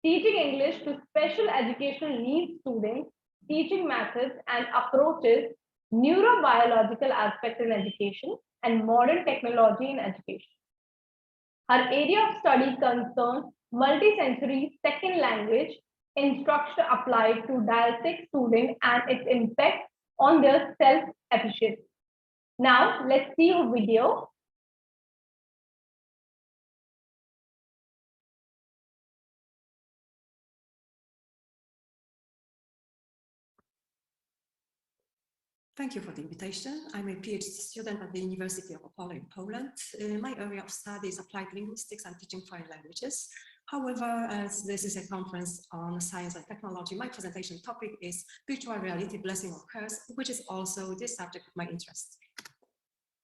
teaching English to special educational needs students, teaching methods and approaches, neurobiological aspects in education, and modern technology in education. Her area of study concerns multisensory second language instruction applied to dyslexic students and its impact on their self-efficiency. Now, let's see a video. Thank you for the invitation. I'm a PhD student at the University of Opel in Poland. My area of study is applied linguistics and teaching foreign languages. However, as this is a conference on science and technology, my presentation topic is virtual reality, blessing or curse, which is also the subject of my interest.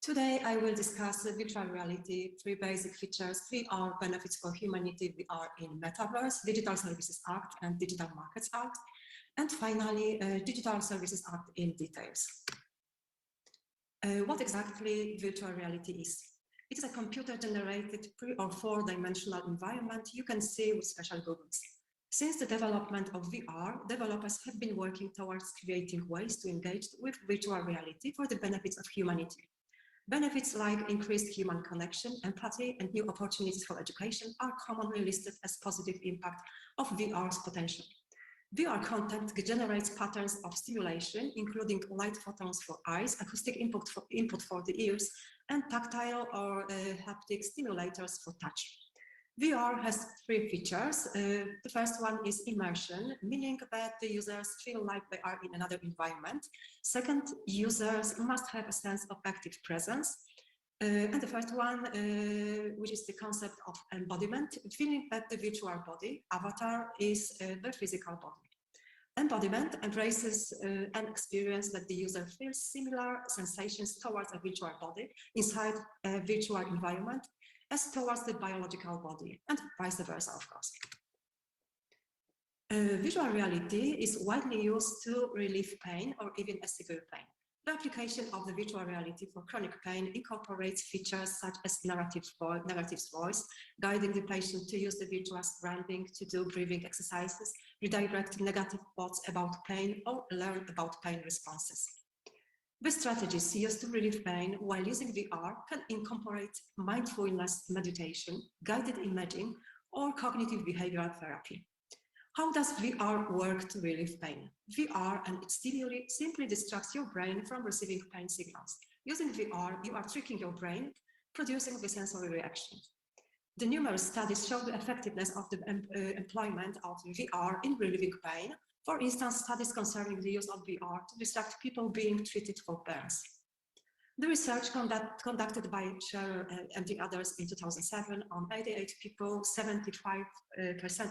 Today, I will discuss the virtual reality, 3 basic features, VR benefits for humanity, VR in Metaverse, Digital Services Act and Digital Markets Act, and finally, Digital Services Act in details. What exactly virtual reality is? It is a computer-generated 3- or 4-dimensional environment you can see with special goggles. Since the development of VR, developers have been working towards creating ways to engage with virtual reality for the benefits of humanity. Benefits like increased human connection, empathy, and new opportunities for education are commonly listed as positive impact of VR's potential. VR content generates patterns of stimulation, including light photons for eyes, acoustic input for the ears, and tactile or haptic stimulators for touch. VR has 3 features. The first one is immersion, meaning that the users feel like they are in another environment. Second, users must have a sense of active presence. And the first one, which is the concept of embodiment, feeling that the virtual body, avatar, is the physical body. Embodiment embraces an experience that the user feels similar sensations towards a virtual body inside a virtual environment as towards the biological body, and vice versa, of course. Visual reality is widely used to relieve pain or even a severe pain. The application of the virtual reality for chronic pain incorporates features such as narrative voice, guiding the patient to use the virtual surrounding to do breathing exercises, redirect negative thoughts about pain, or learn about pain responses. The strategies used to relieve pain while using VR can incorporate mindfulness meditation, guided imaging, or cognitive behavioral therapy. How does VR work to relieve pain? VR and its stimuli simply distracts your brain from receiving pain signals. Using VR, you are tricking your brain, producing the sensory reaction. The numerous studies show the effectiveness of the employment of VR in relieving pain. For instance, studies concerning the use of VR to distract people being treated for burns. The research conducted by Scherer and the others in 2007 on 88 people, 75%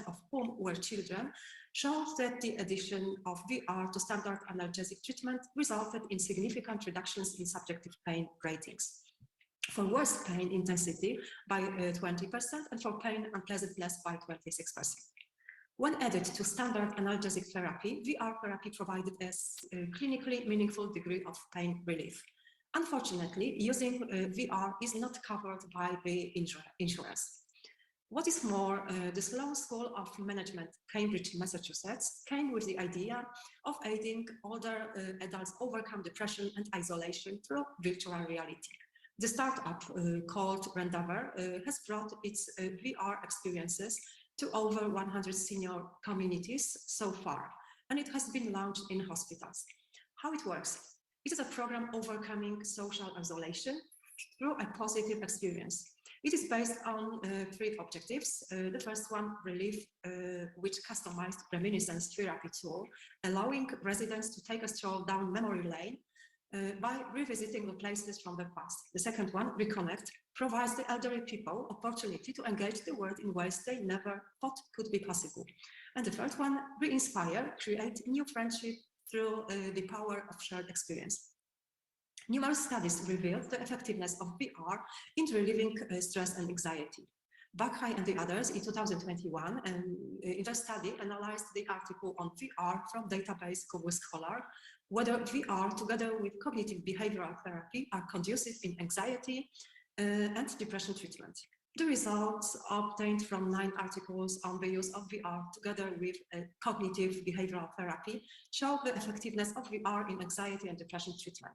of whom were children, showed that the addition of VR to standard analgesic treatment resulted in significant reductions in subjective pain ratings. For worse pain intensity by 20% and for pain unpleasantness by 26%. When added to standard analgesic therapy, VR therapy provided a clinically meaningful degree of pain relief. Unfortunately, using VR is not covered by the insurance. What is more, the Sloan School of Management, Cambridge, Massachusetts, came with the idea of aiding older adults overcome depression and isolation through virtual reality. The startup called Rendeavor has brought its VR experiences to over 100 senior communities so far, and it has been launched in hospitals. How it works? It is a program overcoming social isolation through a positive experience. It is based on 3 objectives. The first one, relief, which customized reminiscence therapy tool, allowing residents to take a stroll down memory lane by revisiting the places from the past. The second one, reconnect, provides the elderly people opportunity to engage the world in ways they never thought could be possible. And the third one, re-inspire, create new friendship through the power of shared experience. Numerous studies revealed the effectiveness of VR in relieving stress and anxiety. Bakhai and the others in 2021 in their study analyzed the article on VR from database Google Scholar, whether VR together with cognitive behavioral therapy are conducive in anxiety and depression treatment. The results obtained from 9 articles on the use of VR together with cognitive behavioral therapy show the effectiveness of VR in anxiety and depression treatment.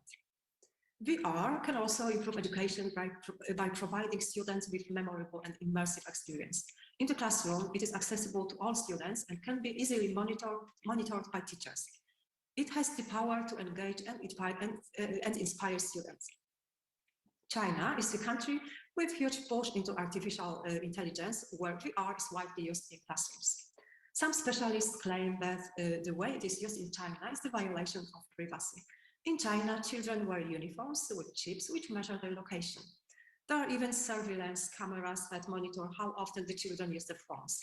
VR can also improve education by providing students with memorable and immersive experience. In the classroom, it is accessible to all students and can be easily monitored by teachers. It has the power to engage and inspire students. China is a country with huge push into artificial intelligence, where VR is widely used in classrooms. Some specialists claim that the way it is used in China is the violation of privacy. In China, children wear uniforms with chips which measure their location. There are even surveillance cameras that monitor how often the children use the phones.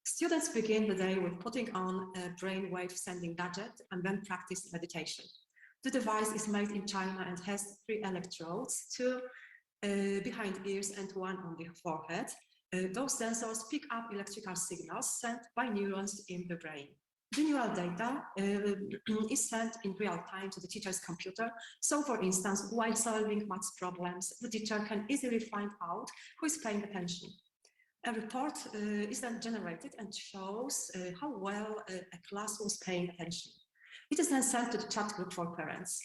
Students begin the day with putting on a brainwave sending gadget and then practice meditation. The device is made in China and has 3 electrodes, 2 behind ears and 1 on the forehead. Those sensors pick up electrical signals sent by neurons in the brain. The neural data is sent in real time to the teacher's computer. So for instance, while solving maths problems, the teacher can easily find out who is paying attention. A report is then generated and shows how well a class was paying attention. It is then sent to the chat group for parents.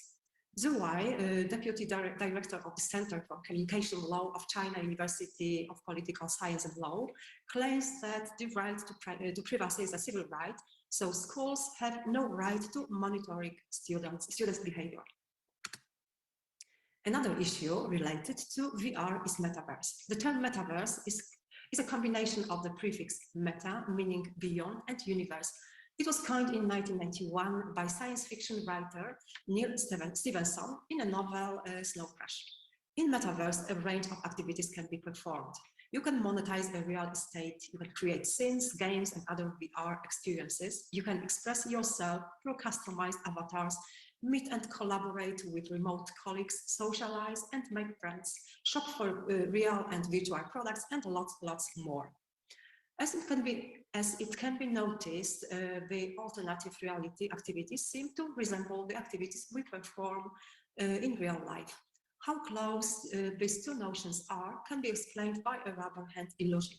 Zhu Wai, Deputy Director of the Center for Communication Law of China University of Political Science and Law, claims that the right to privacy is a civil right, so schools have no right to monitoring students' behavior. Another issue related to VR is metaverse. The term metaverse is a combination of the prefix meta, meaning beyond, and universe. It was coined in 1991 by science fiction writer Neil Stevenson in a novel Snow Crash. In metaverse, a range of activities can be performed. You can monetize a real estate, you can create scenes, games, and other VR experiences. You can express yourself through customized avatars, meet and collaborate with remote colleagues, socialize and make friends, shop for real and virtual products, and lots more. As it can be noticed, the alternative reality activities seem to resemble the activities we perform in real life. How close these 2 notions are can be explained by a rubber hand illusion.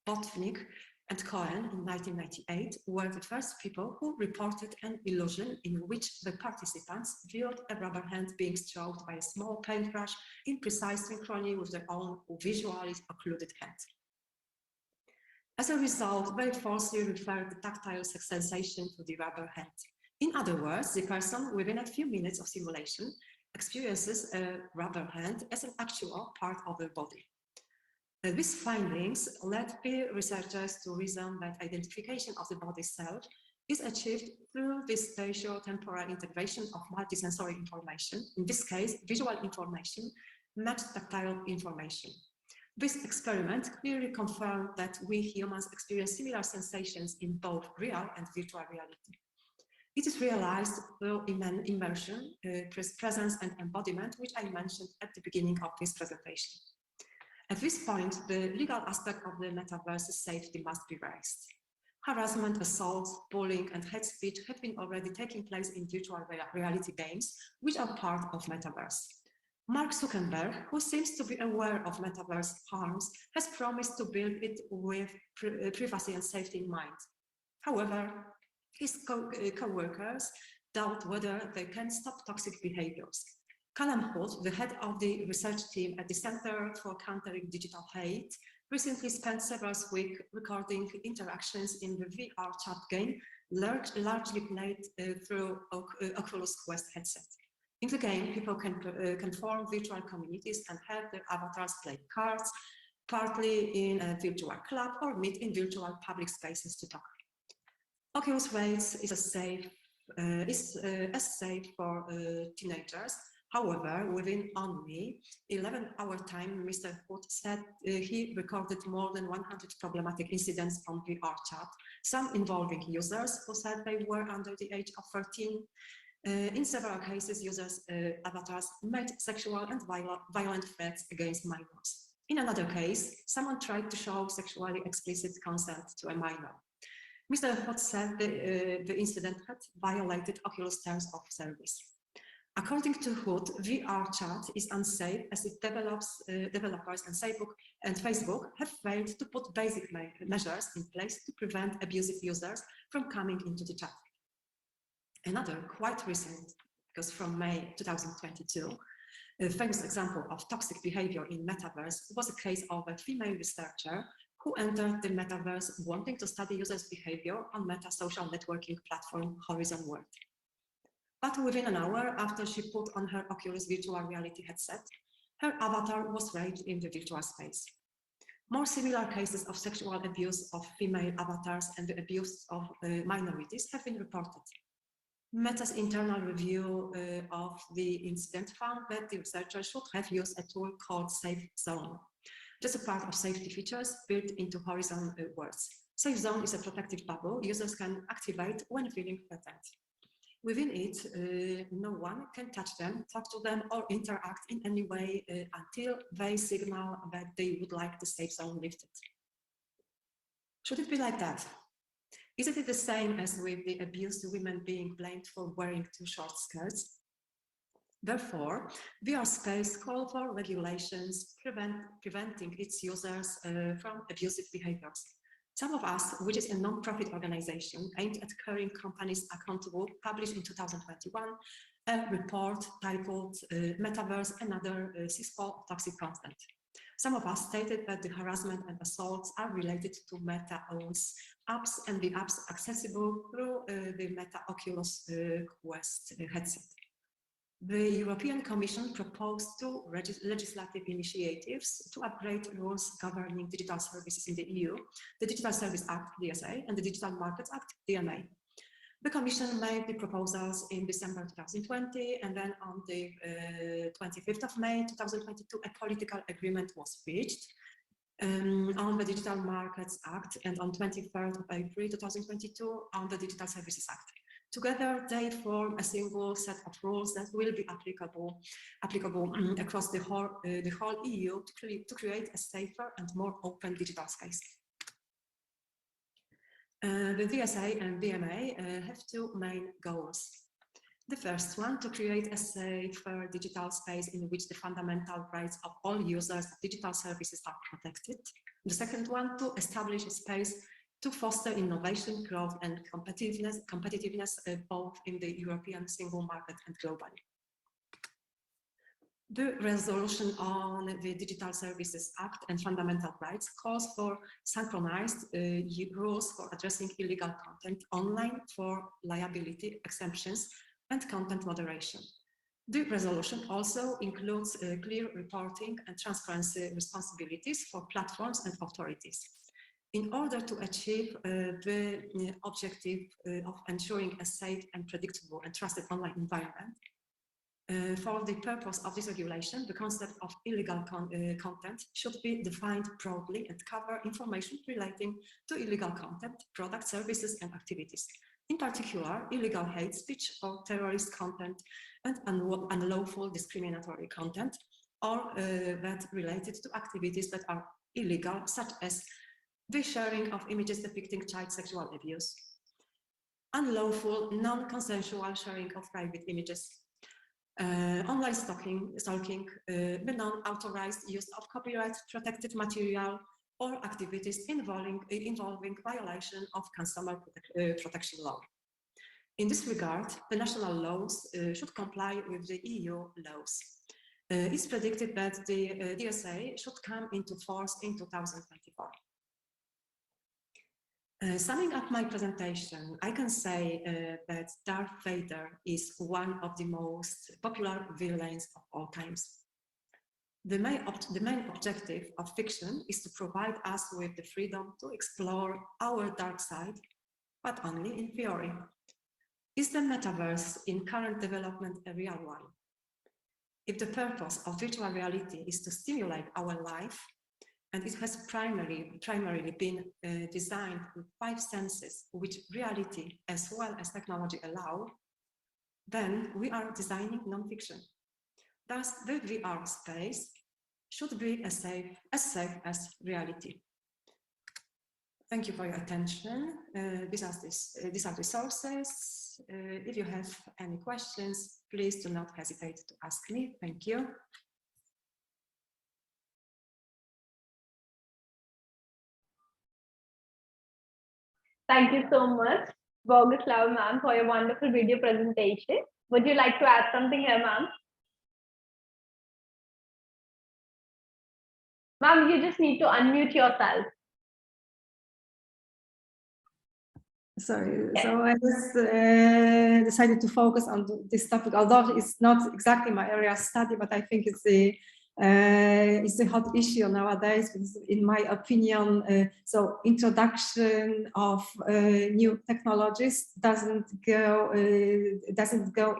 Botvinnik and Cohen in 1998 were the first people who reported an illusion in which the participants viewed a rubber hand being stroked by a small paintbrush in precise synchrony with their own visually occluded hand. As a result, they falsely referred the tactile sensation to the rubber hand. In other words, the person within a few minutes of simulation experiences a rubber hand as an actual part of their body. These findings led the researchers to reason that identification of the body self is achieved through this spatio-temporal integration of multisensory information, in this case, visual information, matched tactile information. This experiment clearly confirmed that we humans experience similar sensations in both real and virtual reality. It is realized through immersion, presence and embodiment, which I mentioned at the beginning of this presentation. At this point, the legal aspect of the metaverse's safety must be raised. Harassment, assault, bullying, and hate speech have been already taking place in virtual reality games, which are part of metaverse. Mark Zuckerberg, who seems to be aware of metaverse harms, has promised to build it with privacy and safety in mind. However, his co-workers doubt whether they can stop toxic behaviors. Callum Hood, the head of the research team at the Center for Countering Digital Hate, recently spent several weeks recording interactions in the VR chat game, largely played through Oculus Quest headset. In the game, people can form virtual communities and have their avatars play cards, partly in a virtual club or meet in virtual public spaces to talk. Oculus Race is as safe for teenagers. However, within only 11-hour time, Mr. Hood said he recorded more than 100 problematic incidents on VR chat, some involving users who said they were under the age of 13. In several cases, users' avatars made sexual and violent threats against minors. In another case, someone tried to show sexually explicit consent to a minor. Mr. Hood said the incident had violated Oculus terms of service. According to Hood, VR chat is unsafe as it developers and Facebook have failed to put basic measures in place to prevent abusive users from coming into the chat. Another quite recent, because from May 2022, a famous example of toxic behavior in metaverse was a case of a female researcher who entered the metaverse wanting to study users' behavior on meta social networking platform Horizon World. But within an hour after she put on her Oculus virtual reality headset, her avatar was raped in the virtual space. More similar cases of sexual abuse of female avatars and the abuse of minorities have been reported. Meta's internal review of the incident found that the researchers should have used a tool called Safe Zone. This is a part of safety features built into Horizon Worlds. Safe Zone is a protective bubble users can activate when feeling threatened. Within it, no one can touch them, talk to them, or interact in any way until they signal that they would like the safe zone lifted. Should it be like that? Isn't it the same as with the abused women being blamed for wearing too short skirts? Therefore, VR space calls for regulations preventing its users from abusive behaviors. Some of Us, which is a non-profit organization aimed at carrying companies accountable, published in 2021 a report titled Metaverse and Other Seasfall of Toxic Content. Some of Us stated that the harassment and assaults are related to Meta owns apps and the apps accessible through the Meta Oculus Quest headset. The European Commission proposed two legislative initiatives to upgrade rules governing digital services in the EU, the Digital Service Act, DSA, and the Digital Markets Act, DMA. The Commission made the proposals in December 2020, and then on the 25th of May 2022, a political agreement was reached on the Digital Markets Act, and on 23rd of April 2022 on the Digital Services Act. Together, they form a single set of rules that will be applicable across the whole EU to create a safer and more open digital space. The DSA and DMA have two main goals. The first one, to create a safer digital space in which the fundamental rights of all users of digital services are protected. The second one, to establish a space to foster innovation, growth, and competitiveness both in the European single market and globally. The resolution on the Digital Services Act and Fundamental Rights calls for synchronized rules for addressing illegal content online, for liability exemptions and content moderation. The resolution also includes clear reporting and transparency responsibilities for platforms and authorities. In order to achieve the objective of ensuring a safe and predictable and trusted online environment, for the purpose of this regulation, the concept of illegal content should be defined broadly and cover information relating to illegal content, products, services, and activities. In particular, illegal hate speech or terrorist content and unlawful discriminatory content, or that related to activities that are illegal, such as the sharing of images depicting child sexual abuse, unlawful, non-consensual sharing of private images, online stalking, the non-authorized use of copyright-protected material, or activities involving violation of consumer protection law. In this regard, the national laws should comply with the EU laws. It's predicted that the DSA should come into force in 2024. Summing up my presentation, I can say that Darth Vader is one of the most popular villains of all times. The main objective of fiction is to provide us with the freedom to explore our dark side, but only in theory. Is the metaverse in current development a real one? If the purpose of virtual reality is to stimulate our life, and it has primarily been designed with 5 senses, which reality as well as technology allow, then we are designing non-fiction. Thus, the VR space should be as safe as reality. Thank you for your attention. These are the sources. If you have any questions, please do not hesitate to ask me. Thank you. Thank you so much, Boguslav ma'am, for your wonderful video presentation. Would you like to add something here, ma'am? Ma'am, you just need to unmute yourself. Sorry, so I just decided to focus on this topic, although it's not exactly my area of study, but I think it's a hot issue nowadays, because in my opinion, so introduction of new technologies doesn't go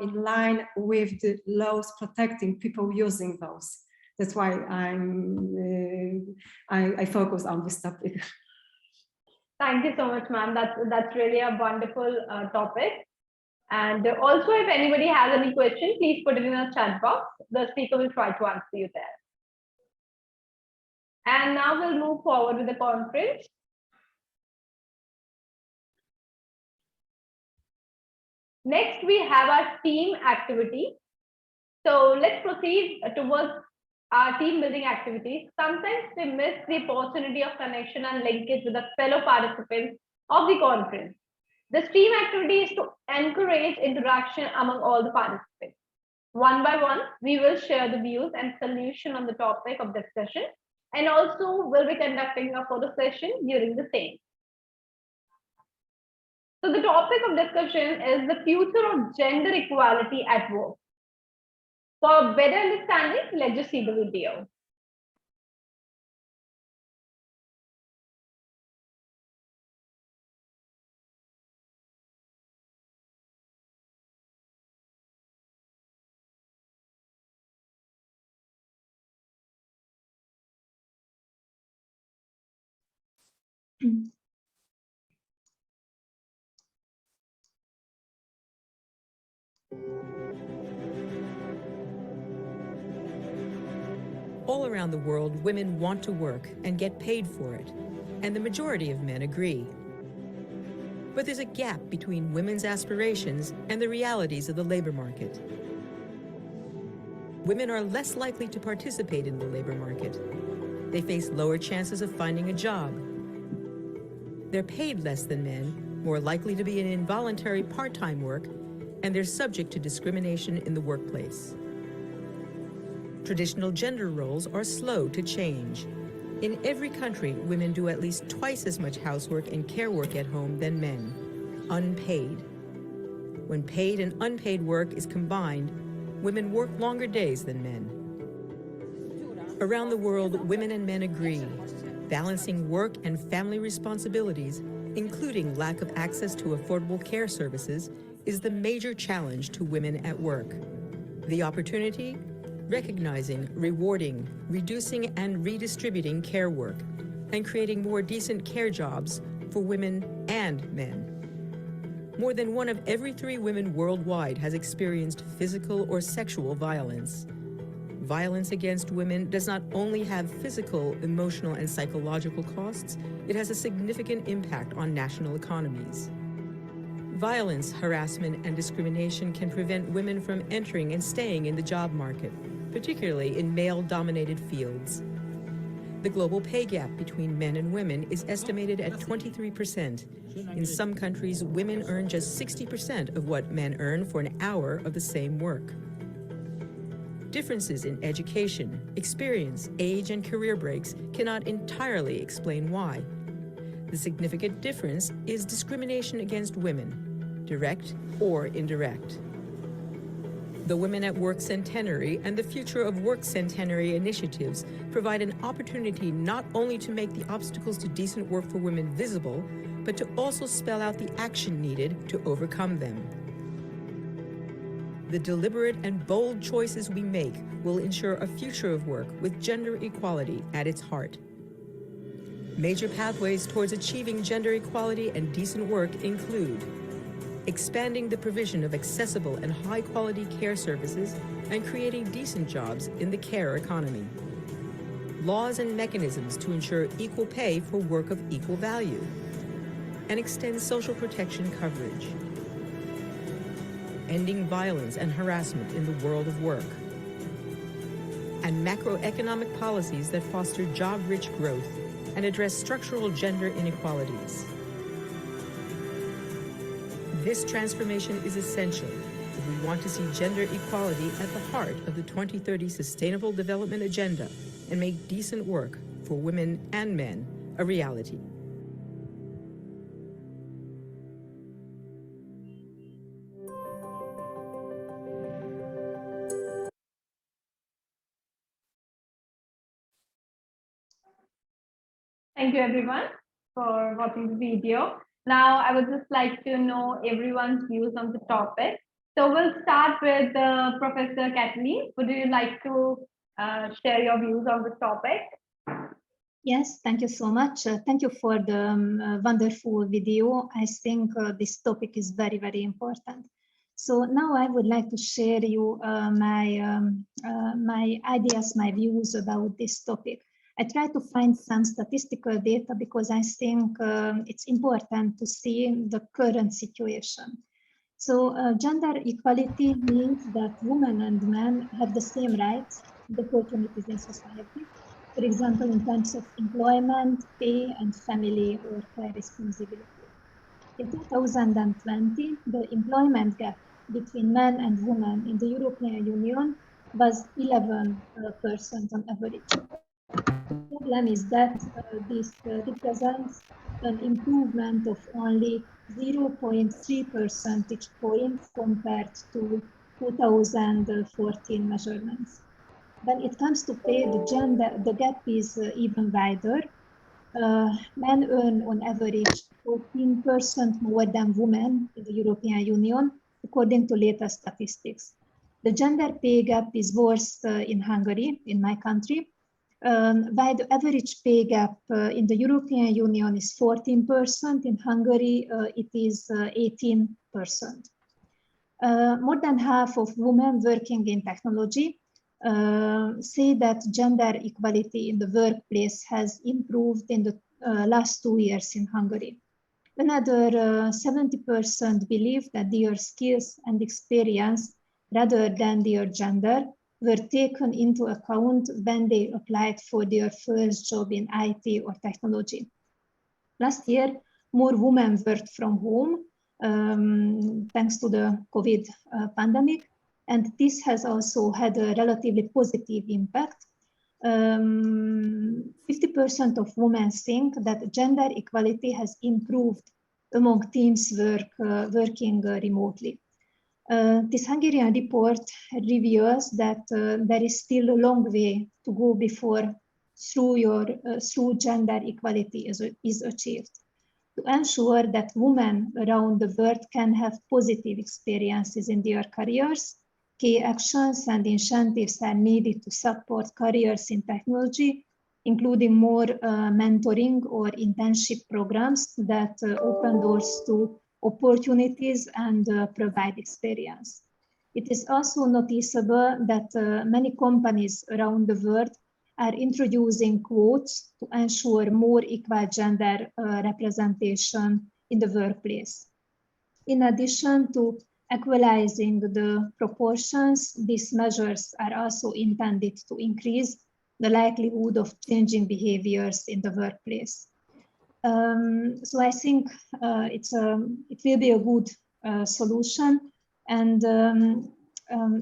in line with the laws protecting people using those. That's why I focus on this topic. Thank you so much, ma'am. That's really a wonderful topic. And also, if anybody has any question, please put it in the chat box. The speaker will try to answer you there. And now we'll move forward with the conference. Next, we have our team activity. So let's proceed towards our team building activities. Sometimes we miss the opportunity of connection and linkage with the fellow participants of the conference. This team activity is to encourage interaction among all the participants. One by one, we will share the views and solution on the topic of discussion, and also will be conducting a photo session during the same. So the topic of discussion is the future of gender equality at work. For better understanding, let's just see the video. All around the world, women want to work and get paid for it, and the majority of men agree. But there's a gap between women's aspirations and the realities of the labor market. Women are less likely to participate in the labor market. They face lower chances of finding a job. They're paid less than men, more likely to be in involuntary part-time work, and they're subject to discrimination in the workplace. Traditional gender roles are slow to change. In every country, women do at least twice as much housework and care work at home than men, unpaid. When paid and unpaid work is combined, women work longer days than men. Around the world, women and men agree. Balancing work and family responsibilities, including lack of access to affordable care services, is the major challenge to women at work. The opportunity? Recognizing, rewarding, reducing, and redistributing care work, and creating more decent care jobs for women and men. More than 1 of every 3 women worldwide has experienced physical or sexual violence. Violence against women does not only have physical, emotional, and psychological costs, it has a significant impact on national economies. Violence, harassment, and discrimination can prevent women from entering and staying in the job market, particularly in male-dominated fields. The global pay gap between men and women is estimated at 23%. In some countries, women earn just 60% of what men earn for an hour of the same work. Differences in education, experience, age, and career breaks cannot entirely explain why. The significant difference is discrimination against women, direct or indirect. The Women at Work Centenary and the Future of Work Centenary initiatives provide an opportunity not only to make the obstacles to decent work for women visible, but to also spell out the action needed to overcome them. The deliberate and bold choices we make will ensure a future of work with gender equality at its heart. Major pathways towards achieving gender equality and decent work include expanding the provision of accessible and high-quality care services and creating decent jobs in the care economy. Laws and mechanisms to ensure equal pay for work of equal value. And extend social protection coverage. Ending violence and harassment in the world of work. And macroeconomic policies that foster job-rich growth and address structural gender inequalities. This transformation is essential if we want to see gender equality at the heart of the 2030 Sustainable Development Agenda and make decent work for women and men a reality. Thank you everyone for watching the video. Now I would just like to know everyone's views on the topic. So we'll start with Professor Kathleen. Would you like to share your views on the topic? Yes, thank you so much. Thank you for the wonderful video. I think this topic is very, very important. So now I would like to share you my ideas, my views about this topic. I try to find some statistical data because I think it's important to see the current situation. So gender equality means that women and men have the same rights and opportunities in society. For example, in terms of employment, pay, and family or care responsibility. In 2020, the employment gap between men and women in the European Union was 11% on average. The problem is that this represents an improvement of only 0.3 percentage points compared to 2014 measurements. When it comes to pay, the gap is even wider. Men earn on average 14% more than women in the European Union, according to latest statistics. The gender pay gap is worse in Hungary, in my country, while the average pay gap in the European Union is 14%, in Hungary it is 18%. More than half of women working in technology say that gender equality in the workplace has improved in the last 2 years in Hungary. Another 70% believe that their skills and experience, rather than their gender, were taken into account when they applied for their first job in IT or technology. Last year, more women worked from home thanks to the COVID pandemic, and this has also had a relatively positive impact. 50% of women think that gender equality has improved among teams working remotely. This Hungarian report reveals that there is still a long way to go before through gender equality is achieved. To ensure that women around the world can have positive experiences in their careers, key actions and incentives are needed to support careers in technology, including more mentoring or internship programs that open doors to opportunities and provide experience. It is also noticeable that many companies around the world are introducing quotas to ensure more equal gender representation in the workplace. In addition to equalizing the proportions, these measures are also intended to increase the likelihood of changing behaviors in the workplace. So I think it will be a good solution, and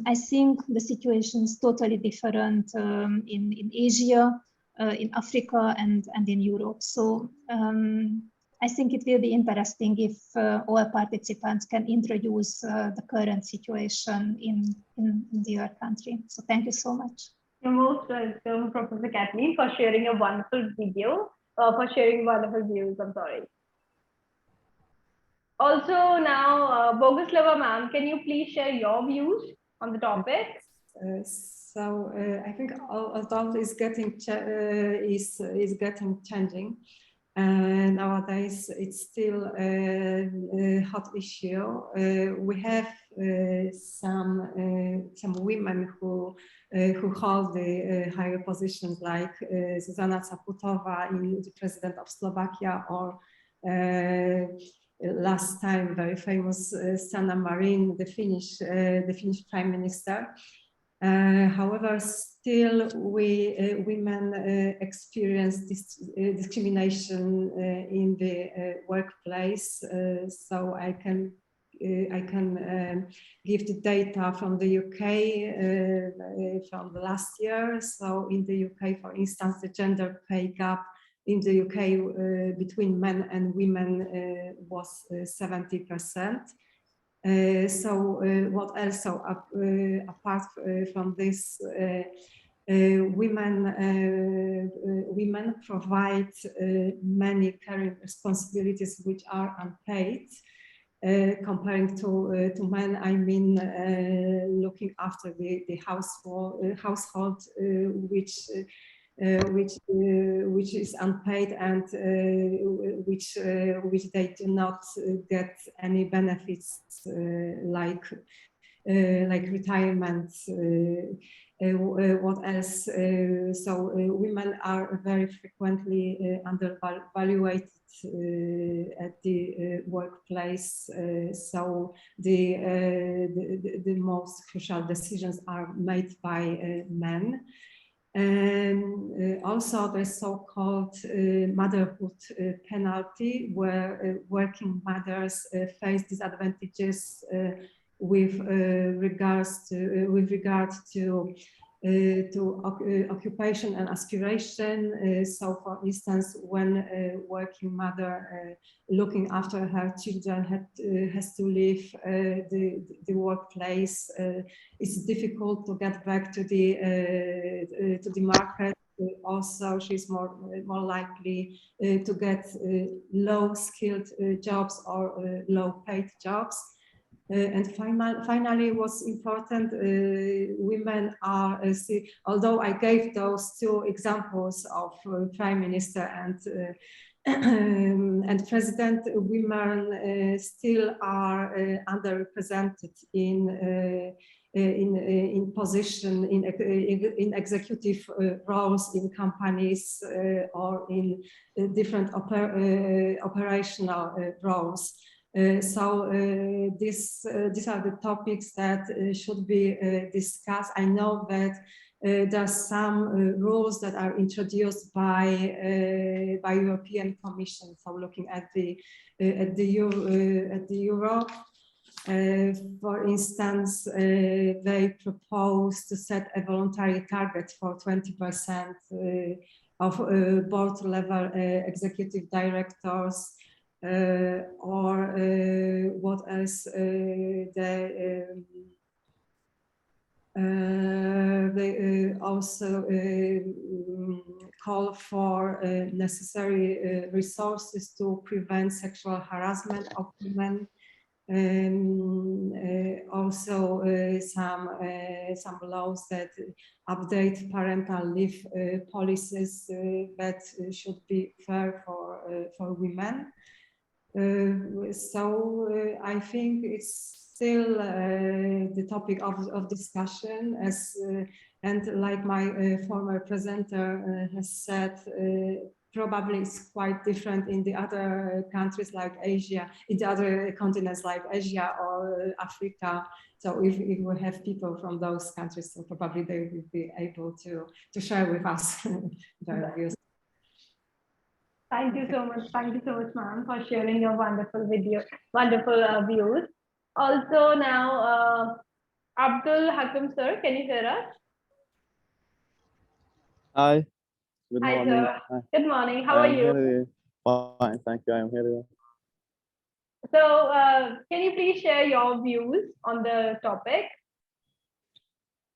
I think the situation is totally different in Asia, in Africa, and in Europe. So I think it will be interesting if all participants can introduce the current situation in their country. So thank you so much. You're most welcome, Professor Kathleen, for sharing a wonderful video, for sharing wonderful views. I'm sorry. Also now, Boguslava ma'am, can you please share your views on the topic? So I think although is getting changing, nowadays it's still a hot issue. We have some women who hold the higher positions, like Zuzana Czaputova, the president of Slovakia, or last time very famous Sanna Marin, the Finnish prime minister. However, still women experience this discrimination in the workplace. So I can give the data from the UK from the last year. So in the UK, for instance, the gender pay gap in the UK between men and women was 70%. So what else? So apart from this, women provide many caring responsibilities which are unpaid. Comparing to men, I mean looking after the household, which is unpaid, and which they do not get any benefits like retirement. What else? So women are very frequently undervalued at the workplace. So the most crucial decisions are made by men. And also the so-called motherhood penalty, where working mothers face disadvantages with regard to occupation and aspiration. So, for instance, when a working mother looking after her children has to leave the workplace, it's difficult to get back to the market. Also, she's more likely to get low-skilled jobs or low-paid jobs. And finally, what's important, women are, although I gave those two examples of prime minister and president, women still are underrepresented in position in executive roles in companies or in different operational roles. So these are the topics that should be discussed. I know that there are some rules that are introduced by European Commission. So looking at the Europe, for instance, they propose to set a voluntary target for 20% of board level executive directors. Or what else? They also call for necessary resources to prevent sexual harassment of women. Also some laws that update parental leave policies that should be fair for women. I think it's still the topic of discussion and like my former presenter has said, probably it's quite different in the other countries like Asia, in the other continents like Asia or Africa. So if we have people from those countries, so probably they will be able to share with us their views. Thank you so much. Thank you so much, ma'am, for sharing your wonderful views. Also now, Abdul Hakim sir, can you hear us? Hi, good Hi, morning. sir. Hi. Good morning. How I are am you? here. Fine, thank you. I am here. So, can you please share your views on the topic?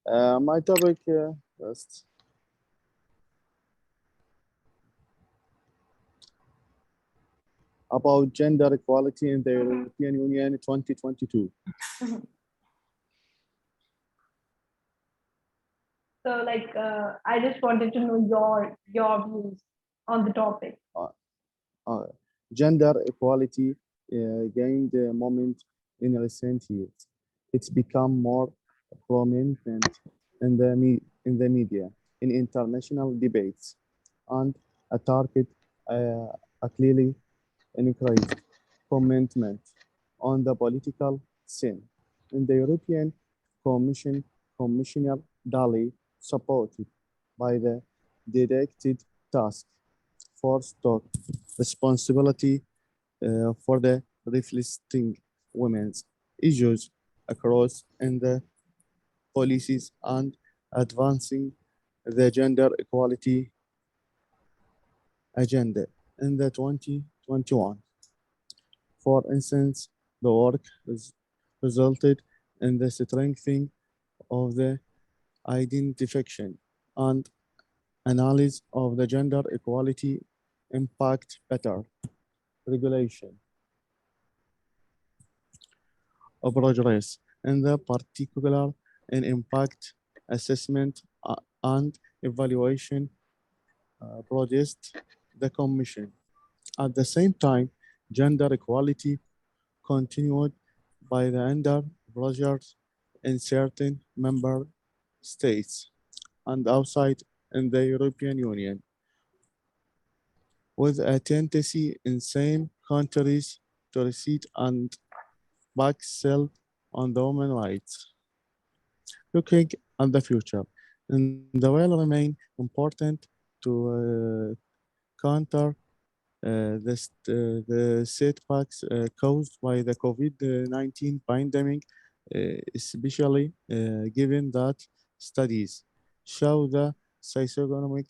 My topic is about gender equality in the European Union 2022. So, like, I just wanted to know your views on the topic. Gender equality gained moment in recent years. It's become more prominent in the media, in international debates, and a target a clearly encouraged commitment on the political scene. In the European Commission, Commissioner Dalli, supported by the dedicated task force, took responsibility for the reflecting women's issues across in the policies and advancing the gender equality agenda in the 2021. For instance, the work resulted in the strengthening of the identification and analysis of the gender equality impact better regulation of progress in the particular in impact assessment and evaluation produced the commission. At the same time, gender equality continued by the under pressures in certain member states and outside in the European Union, with a tendency in same countries to recede and backslide on the human rights. Looking at the future, and the will remain important to counter the setbacks caused by the COVID-19 pandemic, especially given that studies show the socioeconomic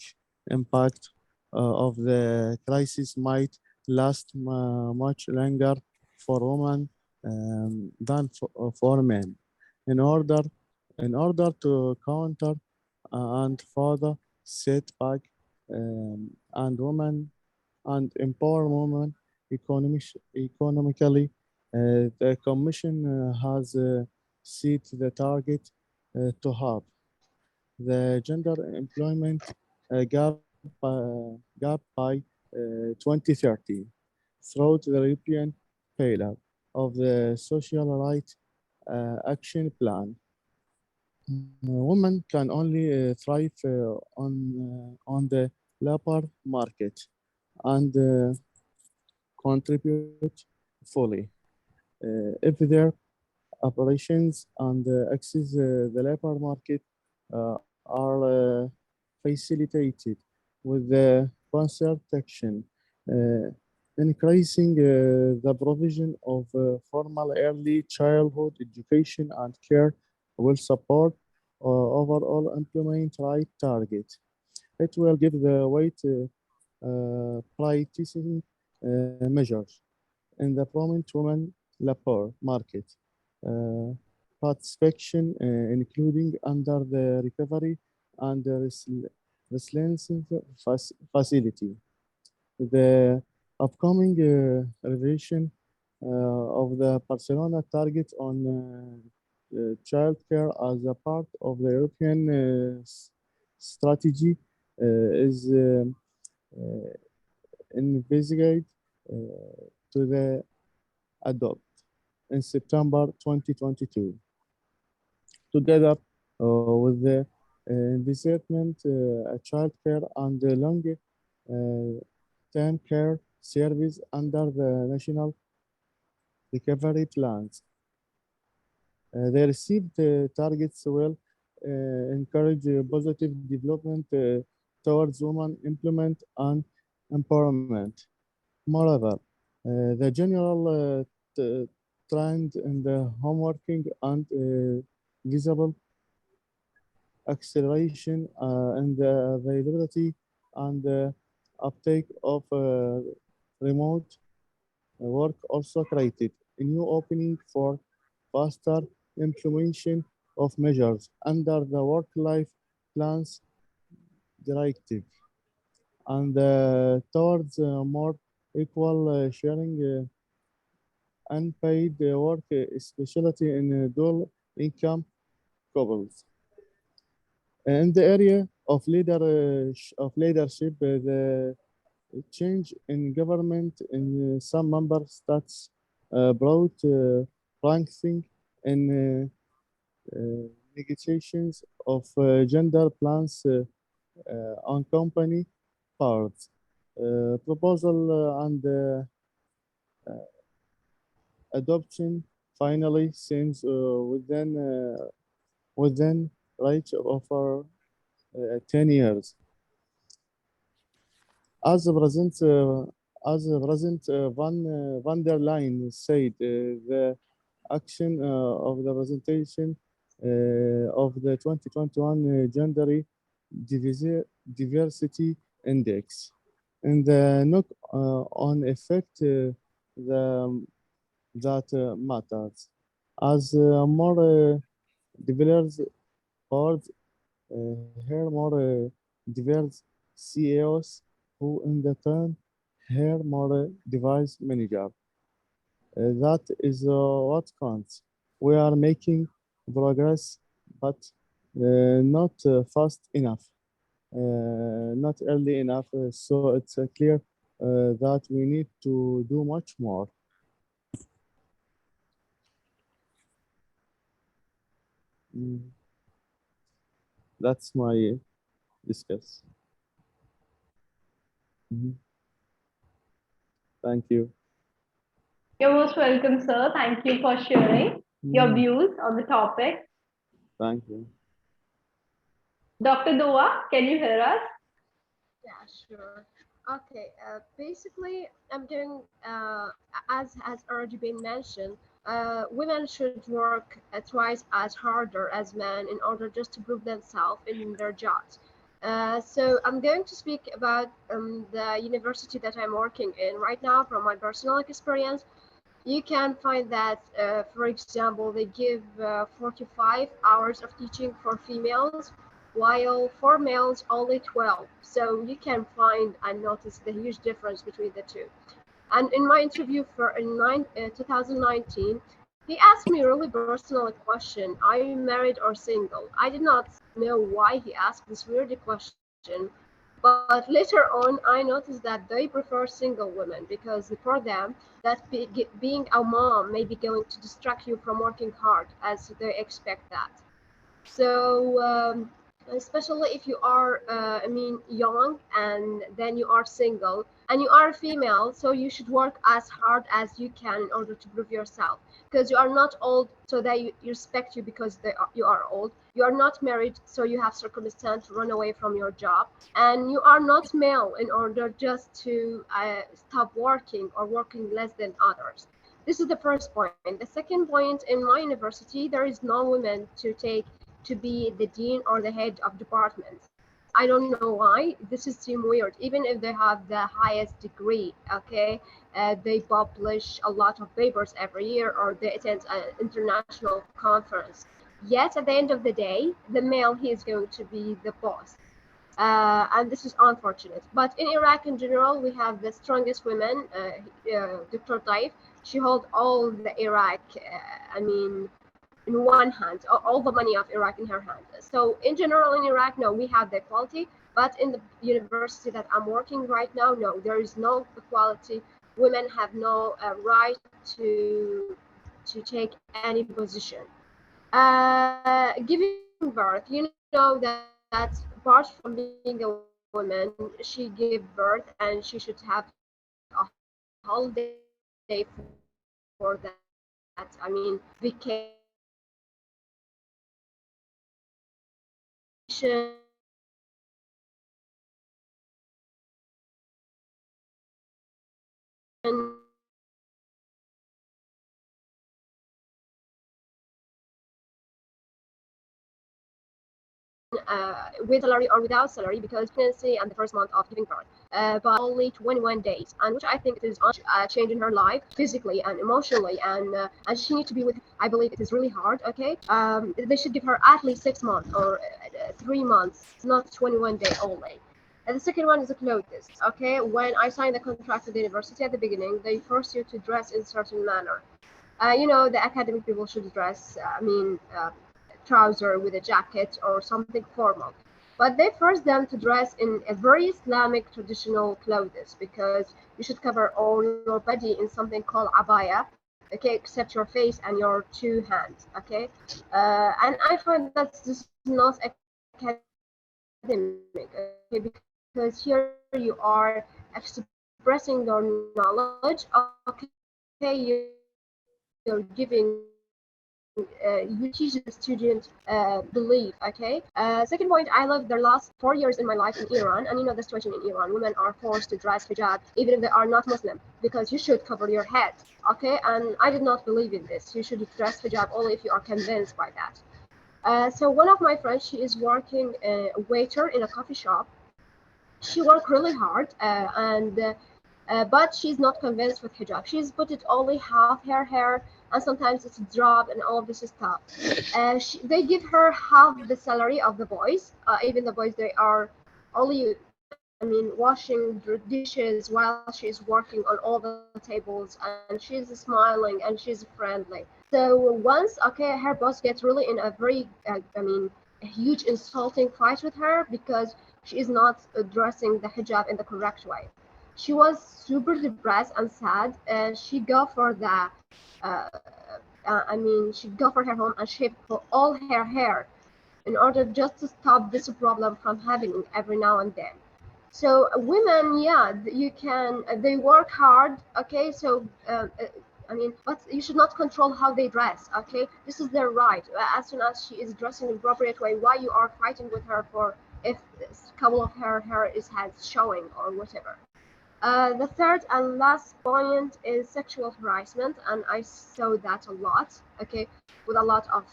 impact of the crisis might last much longer for women than for men. In order, in order to counter and further setback and women and empower women economically, the Commission has set the target to have the gender employment gap by 2030 through the European pillar of the Social Rights Action Plan. Women can only thrive on the labor market and contribute fully if their operations and access the labor market are facilitated with the concert action, increasing the provision of formal early childhood education and care will support overall employment right target. It will give the way to prioritizing measures in the prominent women labor market. participation, including under the recovery and the resilience facility. The upcoming revision of the Barcelona target on childcare as a part of the European strategy is investigate to the adopt in September 2022. Together with the investment, childcare and the long-term care service under the national recovery plans. They received targets will encourage positive development towards women employment and empowerment. Moreover, the general trend in the homeworking and visible acceleration in the availability and uptake of remote work also created a new opening for faster implementation of measures under the work-life plans directive and towards more equal sharing unpaid work, especially in dual income couples. In the area of leadership, the change in government in some member states brought strengthening in negotiations of gender plans on company parts. Proposal and adoption finally seems within reach of over 10 years. As the President van der Leyen said, the action of the presentation of the 2021 Gender Diversity Index and the knock-on effect that matters. As more diverse boards, here more diverse CEOs who in the turn here more device manager. That is what counts. We are making progress, but not fast enough, not early enough. So it's clear that we need to do much more. That's my discuss. Thank you. You're most welcome, sir. Thank you for sharing your views on the topic. Thank you. Dr. Dua, can you hear us? Yeah, sure. Okay, basically, I'm doing, as has already been mentioned, women should work twice as harder as men in order just to prove themselves in their jobs. So I'm going to speak about the university that I'm working in right now from my personal experience. You can find that, for example, they give 45 hours of teaching for females, while for males only 12. So you can find and notice the huge difference between the two. And in my interview for 2019, he asked me a really personal question: are you married or single? I did not know why he asked this weird question, but later on, I noticed that they prefer single women because for them, that being a mom may be going to distract you from working hard, as they expect that. So, especially if you are, young and then you are single and you are a female, so you should work as hard as you can in order to prove yourself. Because you are not old, so they respect you because you are old. You are not married, so you have circumstance to run away from your job. And you are not male in order just to stop working or working less than others. This is the first point. The second point, in my university, there is no woman to be the dean or the head of departments. I don't know why. This is seem weird. Even if they have the highest degree, okay, they publish a lot of papers every year, or they attend an international conference. Yet at the end of the day, the male, he is going to be the boss. And this is unfortunate. But in Iraq in general, we have the strongest women. Dr. Taif, she holds all the Iraq, in one hand, all the money of Iraq in her hand. So in general in Iraq, no, we have the equality. But in the university that I'm working right now, no, there is no equality. Women have no right to take any position. Giving birth, you know that apart from being a woman, she gave birth and she should have a holiday for that. Vacation, with salary or without salary, because pregnancy and the first month of giving birth, by only 21 days, and which I think it is a change in her life physically and emotionally, and she needs to be with. I believe it is really hard. Okay, they should give her at least 6 months or 3 months, not 21 day only. And the second one is the clothes. Okay, when I signed the contract with the university at the beginning, they force you to dress in a certain manner. You know, the academic people should dress. Trouser with a jacket or something formal. But they force them to dress in a very Islamic traditional clothes, because you should cover all your body in something called abaya, okay, except your face and your two hands, okay. And I find that this is not academic, okay, because here you are expressing your knowledge, okay, you're giving you teach the student belief, okay. Second point, I lived the last 4 years in my life in Iran, and you know the situation in Iran. Women are forced to dress hijab even if they are not Muslim, because you should cover your head, okay. And I did not believe in this. You should dress hijab only if you are convinced by that. So one of my friends, she is working a waiter in a coffee shop. She worked really hard, but she's not convinced with hijab. She's put it only half her hair, and sometimes it's dropped and all of this stuff. They give her half the salary of the boys. Even the boys, they are only, washing the dishes while she's working on all the tables, and she's smiling and she's friendly. So once, okay, her boss gets really in a very, a huge insulting fight with her because she is not dressing the hijab in the correct way. She was super depressed and sad, and she go for the, she go for her home and shave for all her hair in order just to stop this problem from happening every now and then. So women, yeah, you can, they work hard, okay, so but you should not control how they dress, okay? This is their right. As soon as she is dressing in appropriate way, why you are fighting with her for if a couple of her hair is has showing or whatever. The third and last point is sexual harassment, and I saw that a lot, okay, with a lot of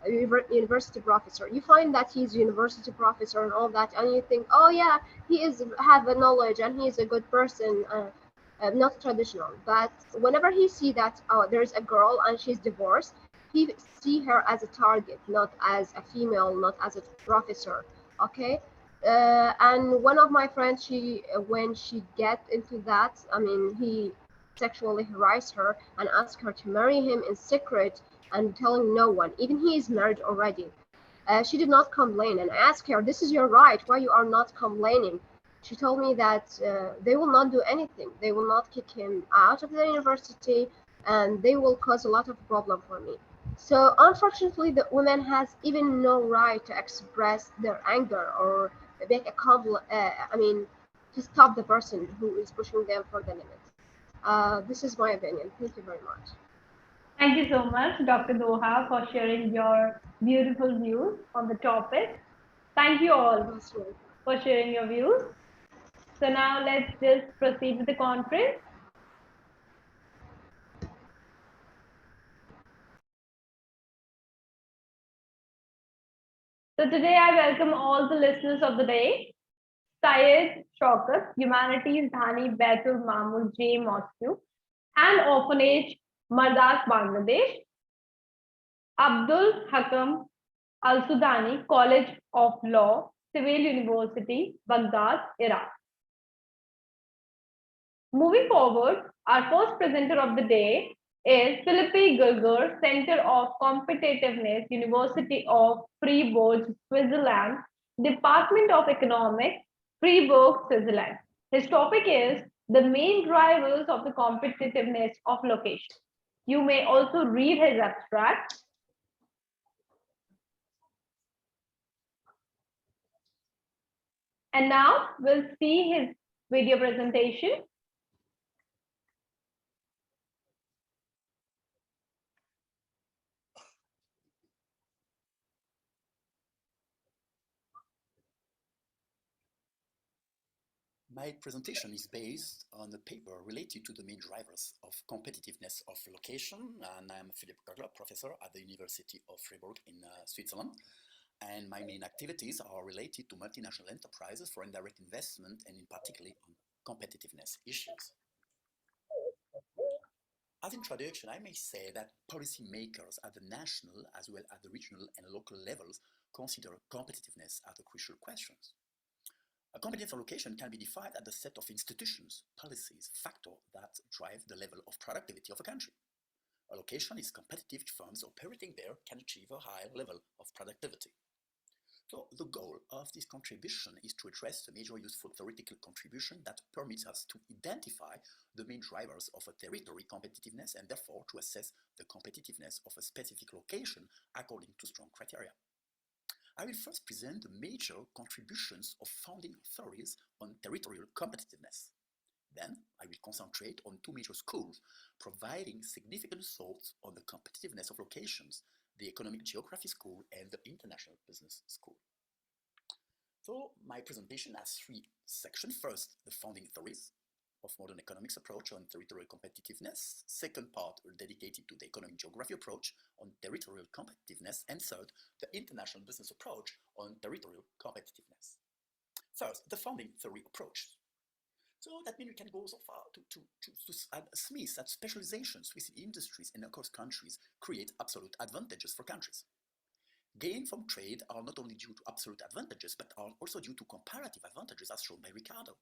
university professor. You find that he's university professor and all that, and you think, oh yeah, he is have a knowledge and he is a good person, not traditional. But whenever he see that there's a girl and she's divorced, he see her as a target, not as a female, not as a professor, okay. And one of my friends, she when she get into that, he sexually harassed her and asked her to marry him in secret and telling no one, even he is married already. She did not complain, and I asked her, this is your right, why you are not complaining? She told me that they will not do anything. They will not kick him out of the university, and they will cause a lot of problem for me. So unfortunately, the woman has even no right to express their anger or make a to stop the person who is pushing them for the limit. This is my opinion. Thank you very much. Thank you so much, Dr. Doha, for sharing your beautiful views on the topic. Thank you all for sharing your views. So now let's just proceed with the conference. So today I welcome all the listeners of the day. Syed Shaukat, Humanities Dhani Baitul Mamul J Mosque and Orphanage Mardas Bangladesh. Abdul Hakam Al Sudani, College of Law, Civil University, Baghdad, Iraq. Moving forward, our first presenter of the day is Philippe Gilger, Center of Competitiveness, University of Freiburg, Switzerland, Department of Economics, Freiburg, Switzerland. His topic is the main drivers of the competitiveness of location. You may also read his abstract. And now we'll see his video presentation. My presentation is based on a paper related to the main drivers of competitiveness of location, and I'm Philippe Gagler, professor at the University of Freiburg in Switzerland. And my main activities are related to multinational enterprises, foreign direct investment, and in particular on competitiveness issues. As introduction, I may say that policymakers at the national as well as the regional and local levels consider competitiveness as a crucial question. A competitive location can be defined as a set of institutions, policies, factors that drive the level of productivity of a country. A location is competitive if firms operating there can achieve a high level of productivity. So the goal of this contribution is to address the major useful theoretical contribution that permits us to identify the main drivers of a territory competitiveness and therefore to assess the competitiveness of a specific location according to strong criteria. I will first present the major contributions of founding theories on territorial competitiveness. Then I will concentrate on two major schools providing significant thoughts on the competitiveness of locations, the Economic Geography School and the International Business School. So my presentation has three sections. First, the founding theories of modern economics approach on territorial competitiveness. Second part dedicated to the economic geography approach on territorial competitiveness. And third, the international business approach on territorial competitiveness. First, the founding theory approach. So that means we can go so far to Smith that specializations within industries and across countries create absolute advantages for countries. Gain from trade are not only due to absolute advantages, but are also due to comparative advantages as shown by Ricardo.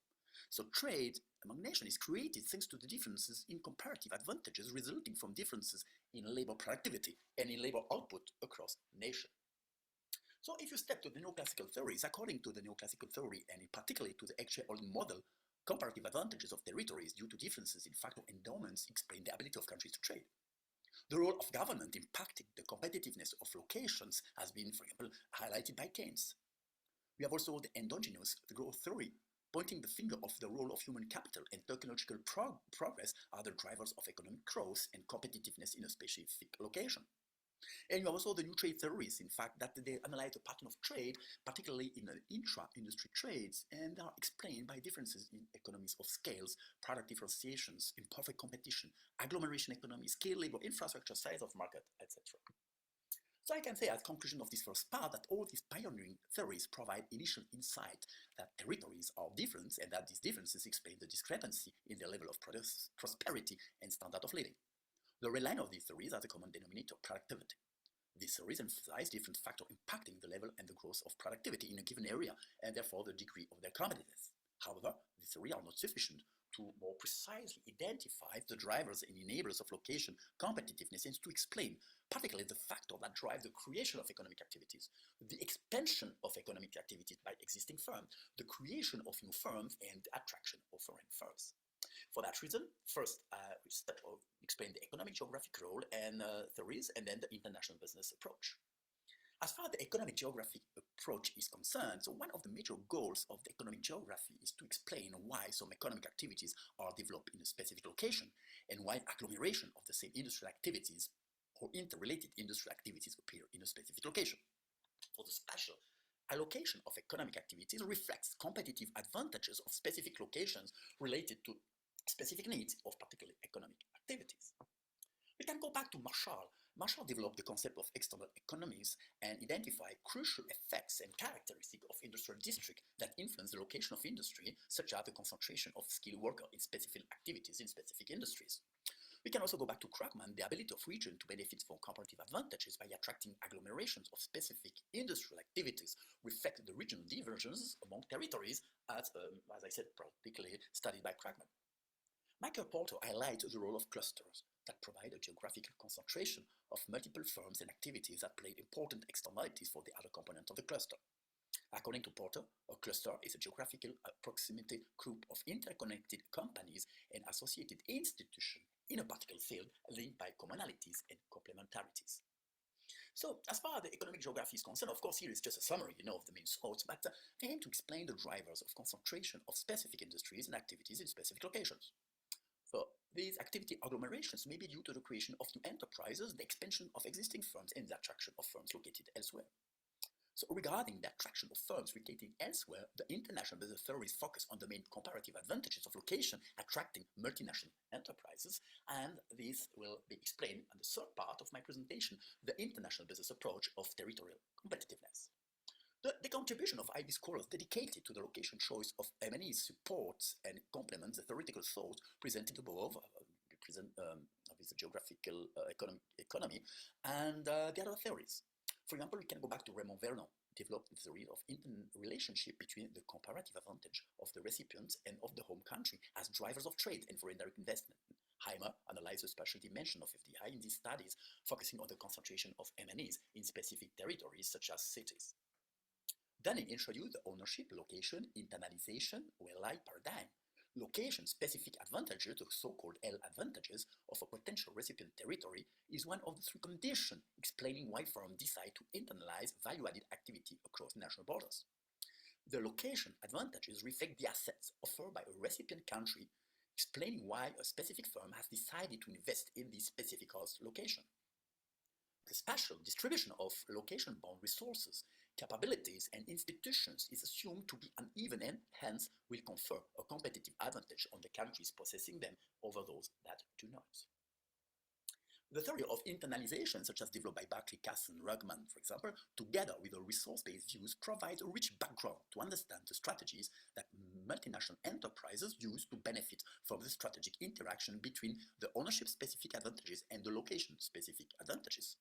So trade among nations is created thanks to the differences in comparative advantages resulting from differences in labor productivity and in labor output across nations. So if you step to the neoclassical theories, according to the neoclassical theory and in particular to the actual model, comparative advantages of territories due to differences in factor endowments explain the ability of countries to trade. The role of government impacting the competitiveness of locations has been, for example, highlighted by Keynes. We have also the endogenous growth theory, pointing the finger of the role of human capital and technological progress are the drivers of economic growth and competitiveness in a specific location. And you have also the new trade theories, in fact, that they analyze the pattern of trade, particularly in intra-industry trades, and are explained by differences in economies of scales, product differentiations, imperfect competition, agglomeration economy, scale labor, infrastructure, size of market, etc. So I can say as conclusion of this first part that all these pioneering theories provide initial insight that territories are different and that these differences explain the discrepancy in the level of prosperity and standard of living. The line of these theories are the common denominator, productivity. These theories emphasize different factors impacting the level and the growth of productivity in a given area and therefore the degree of their competitiveness. However, these theories are not sufficient to more precisely identify the drivers and enablers of location competitiveness and to explain particularly the factor that drive the creation of economic activities, the expansion of economic activities by existing firms, the creation of new firms, and the attraction of foreign firms. For that reason, first we start to explain the economic geographic role and theories, and then the international business approach. As far as the economic geographic approach is concerned, so one of the major goals of the economic geography is to explain why some economic activities are developed in a specific location and why agglomeration of the same industrial activities or interrelated industrial activities appear in a specific location. For the spatial allocation of economic activities reflects competitive advantages of specific locations related to specific needs of particular economic activities. We can go back to Marshall. Marshall developed the concept of external economies and identified crucial effects and characteristics of industrial districts that influence the location of industry, such as the concentration of skilled workers in specific activities in specific industries. We can also go back to Krugman, the ability of region to benefit from comparative advantages by attracting agglomerations of specific industrial activities reflect the regional divergences among territories, as I said, particularly studied by Krugman. Michael Porter highlights the role of clusters that provide a geographical concentration of multiple firms and activities that play important externalities for the other component of the cluster. According to Porter, a cluster is a geographical proximity group of interconnected companies and associated institutions in a particular field linked by commonalities and complementarities. So, as far as the economic geography is concerned, of course, here is just a summary, of the main thoughts, but they aim to explain the drivers of concentration of specific industries and activities in specific locations. So, these activity agglomerations may be due to the creation of new enterprises, the expansion of existing firms, and the attraction of firms located elsewhere. So, regarding the attraction of firms located elsewhere, the international business theories focus on the main comparative advantages of location attracting multinational enterprises, and this will be explained in the third part of my presentation, the international business approach of territorial competitiveness. The contribution of IB scholars dedicated to the location choice of M&E supports and complements the theoretical thought presented above, with the geographical economy and the other theories. For example, we can go back to Raymond Vernon, developed the theory of interrelationship between the comparative advantage of the recipients and of the home country as drivers of trade and foreign direct investment. Heimer analyzed the spatial dimension of FDI in these studies, focusing on the concentration of M&Es in specific territories such as cities. Then it introduced the ownership, location, internalization, well-light paradigm. Location-specific advantages, the so-called L advantages, of a potential recipient territory is one of the three conditions explaining why firms decide to internalize value-added activity across national borders. The location advantages reflect the assets offered by a recipient country, explaining why a specific firm has decided to invest in this specific host location. The spatial distribution of location-bound resources, capabilities, and institutions is assumed to be uneven and hence will confer a competitive advantage on the countries possessing them over those that do not. The theory of internalization, such as developed by Barclay, Casson, Rugman, for example, together with the resource-based views, provides a rich background to understand the strategies that multinational enterprises use to benefit from the strategic interaction between the ownership-specific advantages and the location-specific advantages.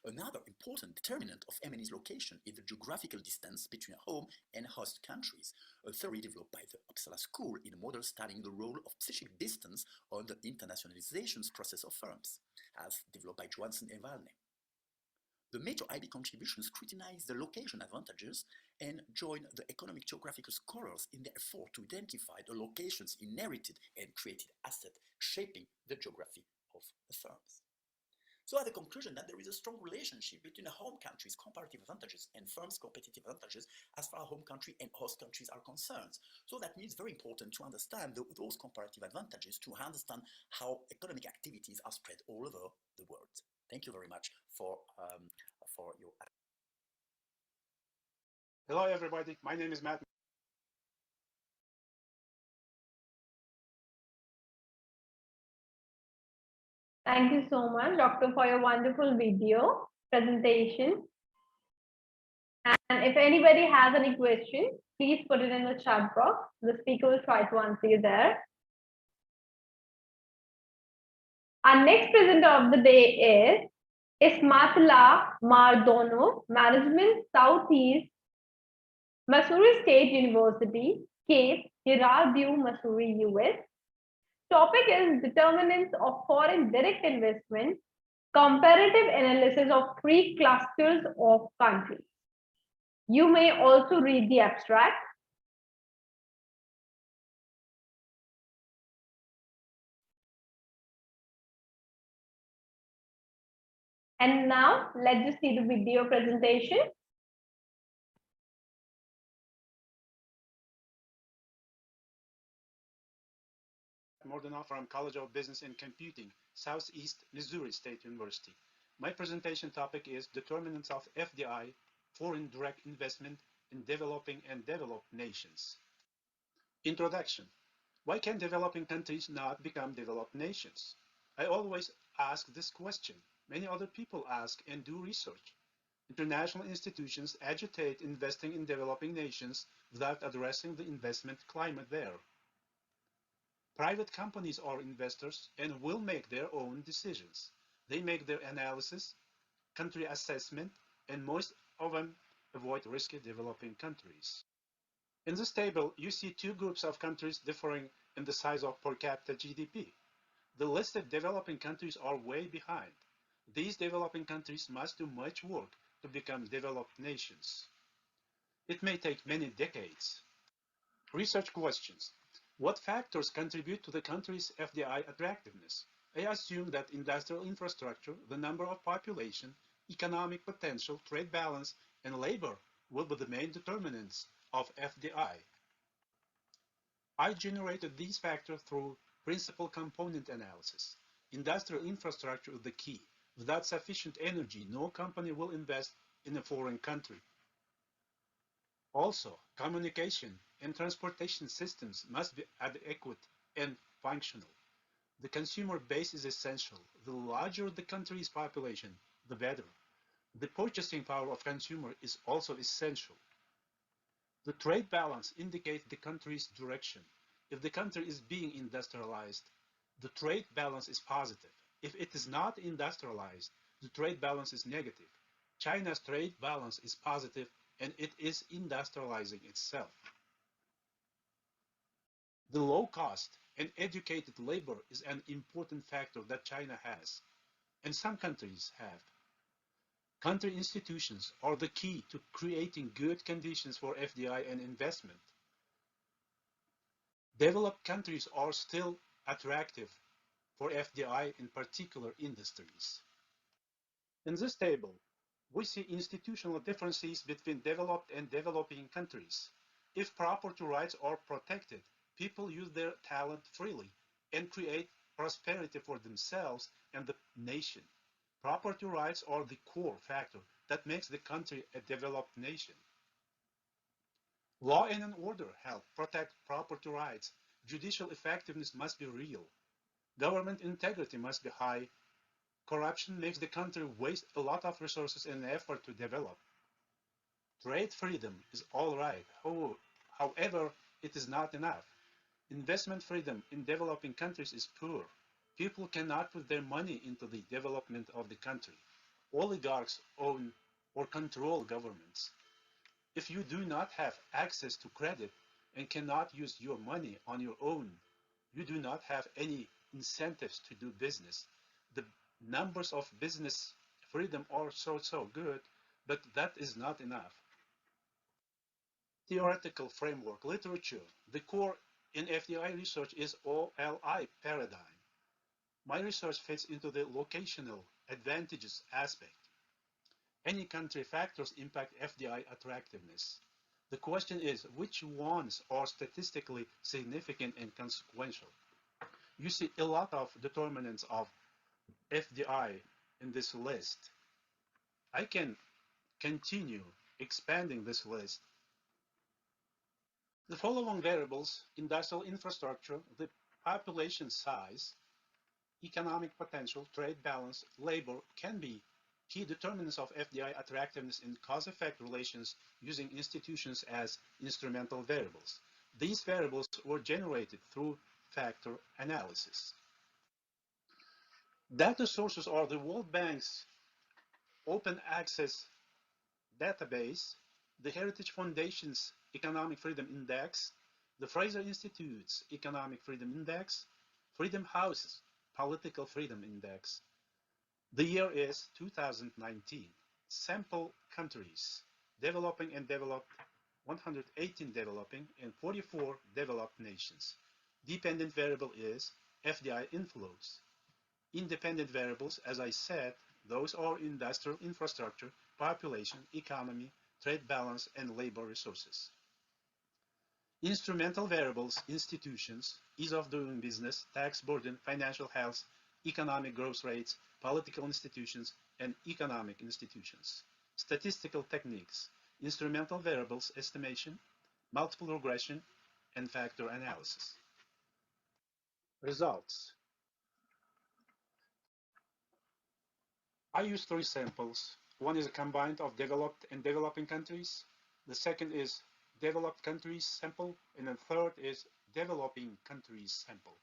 Another important determinant of M&E's location is the geographical distance between home and host countries, a theory developed by the Uppsala School in a model studying the role of psychic distance on the internationalization process of firms, as developed by Johansson and Valne. The major IB contributions scrutinize the location advantages and join the economic geographical scholars in their effort to identify the locations inherited and created assets shaping the geography of the firms. So at the conclusion that there is a strong relationship between a home country's comparative advantages and firms' competitive advantages as far as home country and host countries are concerned. So that means very important to understand those comparative advantages, to understand how economic activities are spread all over the world. Thank you very much for your attention. Hello everybody, my name is Matt. Thank you so much, Doctor, for your wonderful video presentation. And if anybody has any questions, please put it in the chat box. The speaker will try to answer you there. Our next presenter of the day is Ismatilla Mardono, Management, Southeast Missouri State University, Cape Girardeau, Missouri, US. Topic is determinants of foreign direct investment, comparative analysis of 3 clusters of countries. You may also read the abstract. And now let's just see the video presentation. Mardono from College of Business and Computing, Southeast Missouri State University. My presentation topic is determinants of FDI, foreign direct investment in developing and developed nations. Introduction. Why can developing countries not become developed nations? I always ask this question. Many other people ask and do research. International institutions agitate investing in developing nations without addressing the investment climate there. Private companies are investors and will make their own decisions. They make their analysis, country assessment, and most of them avoid risky developing countries. In this table, you see two groups of countries differing in the size of per capita GDP. The listed developing countries are way behind. These developing countries must do much work to become developed nations. It may take many decades. Research questions. What factors contribute to the country's FDI attractiveness? I assume that industrial infrastructure, the number of population, economic potential, trade balance, and labor will be the main determinants of FDI. I generated these factors through principal component analysis. Industrial infrastructure is the key. Without sufficient energy, no company will invest in a foreign country. Also, communication and transportation systems must be adequate and functional. The consumer base is essential. The larger the country's population, the better. The purchasing power of consumer is also essential. The trade balance indicates the country's direction. If the country is being industrialized, the trade balance is positive. If it is not industrialized, the trade balance is negative. China's trade balance is positive and it is industrializing itself. The low cost and educated labor is an important factor that China has, and some countries have. Country institutions are the key to creating good conditions for FDI and investment. Developed countries are still attractive for FDI in particular industries. In this table, we see institutional differences between developed and developing countries. If property rights are protected, people use their talent freely and create prosperity for themselves and the nation. Property rights are the core factor that makes the country a developed nation. Law and order help protect property rights. Judicial effectiveness must be real. Government integrity must be high. Corruption makes the country waste a lot of resources and effort to develop. Trade freedom is all right. However, it is not enough. Investment freedom in developing countries is poor. People cannot put their money into the development of the country. Oligarchs own or control governments. If you do not have access to credit and cannot use your money on your own, you do not have any incentives to do business. The numbers of business freedom are so good, but that is not enough. Theoretical framework, literature. The core in FDI research is OLI paradigm. My research fits into the locational advantages aspect. Any country factors impact FDI attractiveness. The question is, which ones are statistically significant and consequential? You see a lot of determinants of FDI in this list. I can continue expanding this list. The following variables, industrial infrastructure, the population size, economic potential, trade balance, labor, can be key determinants of FDI attractiveness in cause-effect relations using institutions as instrumental variables. These variables were generated through factor analysis. Data sources are the World Bank's open access database, the Heritage Foundation's Economic Freedom Index, the Fraser Institute's Economic Freedom Index, Freedom House's Political Freedom Index. The year is 2019. Sample countries, developing and developed, 118 developing and 44 developed nations. Dependent variable is FDI inflows. Independent variables, as I said, those are industrial infrastructure, population, economy, trade balance, and labor resources. Instrumental variables, institutions, ease of doing business, tax burden, financial health, economic growth rates, political institutions, and economic institutions. Statistical techniques, instrumental variables estimation, multiple regression, and factor analysis. Results. I use three samples. One is a combined of developed and developing countries. The second is developed countries sample, and the third is developing countries sample.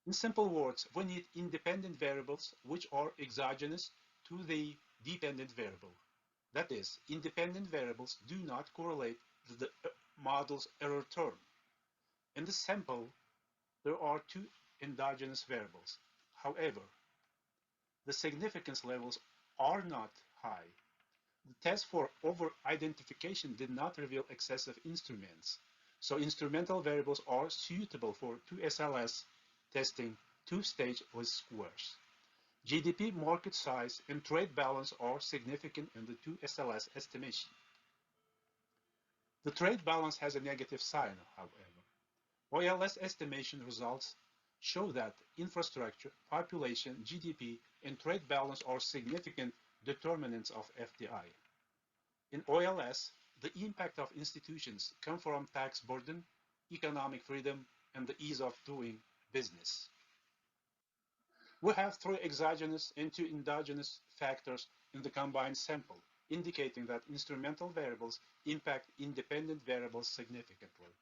In simple words, we need independent variables which are exogenous to the dependent variable. That is, independent variables do not correlate with the model's error term. In the sample, there are two endogenous variables. However, the significance levels are not high. The test for over-identification did not reveal excessive instruments, so instrumental variables are suitable for 2SLS testing two-stage least squares. GDP, market size, and trade balance are significant in the 2SLS estimation. The trade balance has a negative sign, however. OLS estimation results show that infrastructure, population, GDP, and trade balance are significant determinants of FDI. In OLS, the impact of institutions come from tax burden, economic freedom, and the ease of doing business. We have three exogenous and two endogenous factors in the combined sample, indicating that instrumental variables impact independent variables significantly.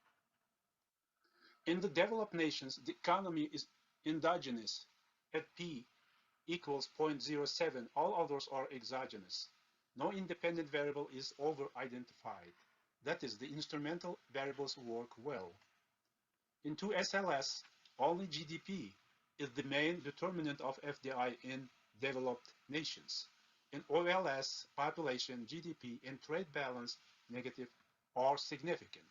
In the developed nations, the economy is endogenous at P equals 0.07. All others are exogenous. No independent variable is over-identified. That is, the instrumental variables work well. In 2SLS, only GDP is the main determinant of FDI in developed nations. In OLS, population, GDP, and trade balance negative are significant.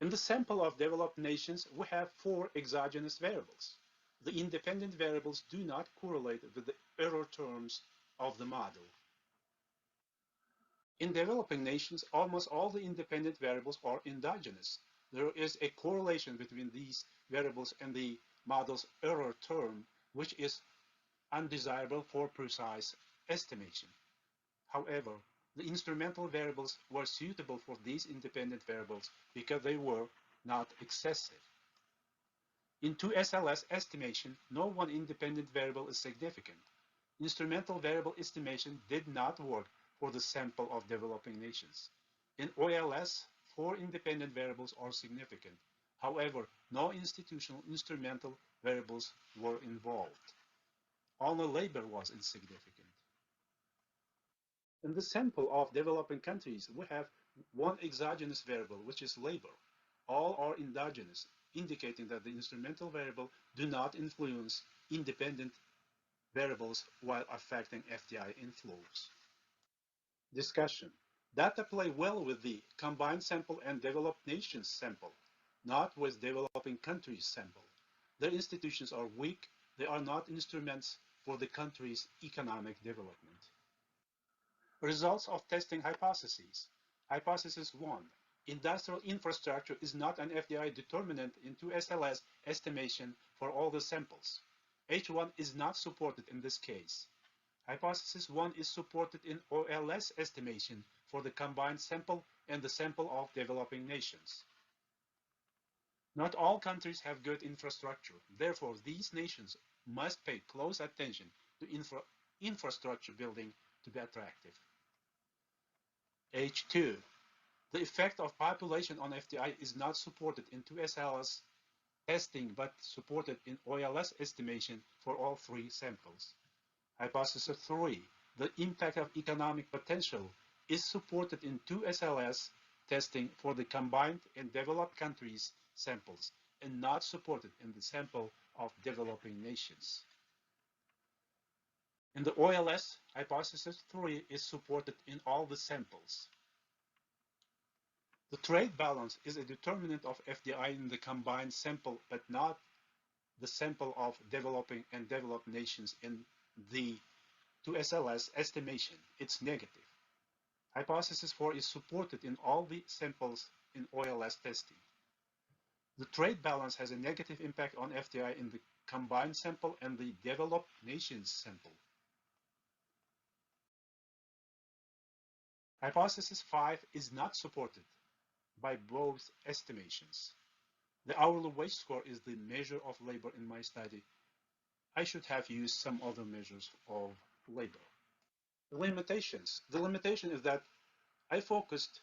In the sample of developed nations, we have four exogenous variables. The independent variables do not correlate with the error terms of the model. In developing nations, almost all the independent variables are endogenous. There is a correlation between these variables and the model's error term, which is undesirable for precise estimation. However, the instrumental variables were suitable for these independent variables because they were not excessive. In 2SLS estimation, no one independent variable is significant. Instrumental variable estimation did not work for the sample of developing nations. In OLS, four independent variables are significant. However, no institutional instrumental variables were involved. Only labor was insignificant. In the sample of developing countries, we have one exogenous variable, which is labor. All are endogenous, indicating that the instrumental variable do not influence independent variables while affecting FDI inflows. Discussion. Data play well with the combined sample and developed nations sample, not with developing countries sample. Their institutions are weak. They are not instruments for the country's economic development. Results of testing hypotheses. Hypothesis 1. Industrial infrastructure is not an FDI determinant in 2SLS estimation for all the samples. H1 is not supported in this case. Hypothesis 1 is supported in OLS estimation for the combined sample and the sample of developing nations. Not all countries have good infrastructure. Therefore, these nations must pay close attention to infrastructure building to be attractive. H2. The effect of population on FDI is not supported in 2SLS testing, but supported in OLS estimation for all three samples. Hypothesis 3. The impact of economic potential is supported in 2SLS testing for the combined and developed countries samples and not supported in the sample of developing nations. In the OLS, hypothesis 3 is supported in all the samples. The trade balance is a determinant of FDI in the combined sample, but not the sample of developing and developed nations in the 2SLS estimation. It's negative. Hypothesis 4 is supported in all the samples in OLS testing. The trade balance has a negative impact on FDI in the combined sample and the developed nations sample. Hypothesis 5 is not supported by both estimations. The hourly wage score is the measure of labor in my study. I should have used some other measures of labor. The limitations. The limitation is that I focused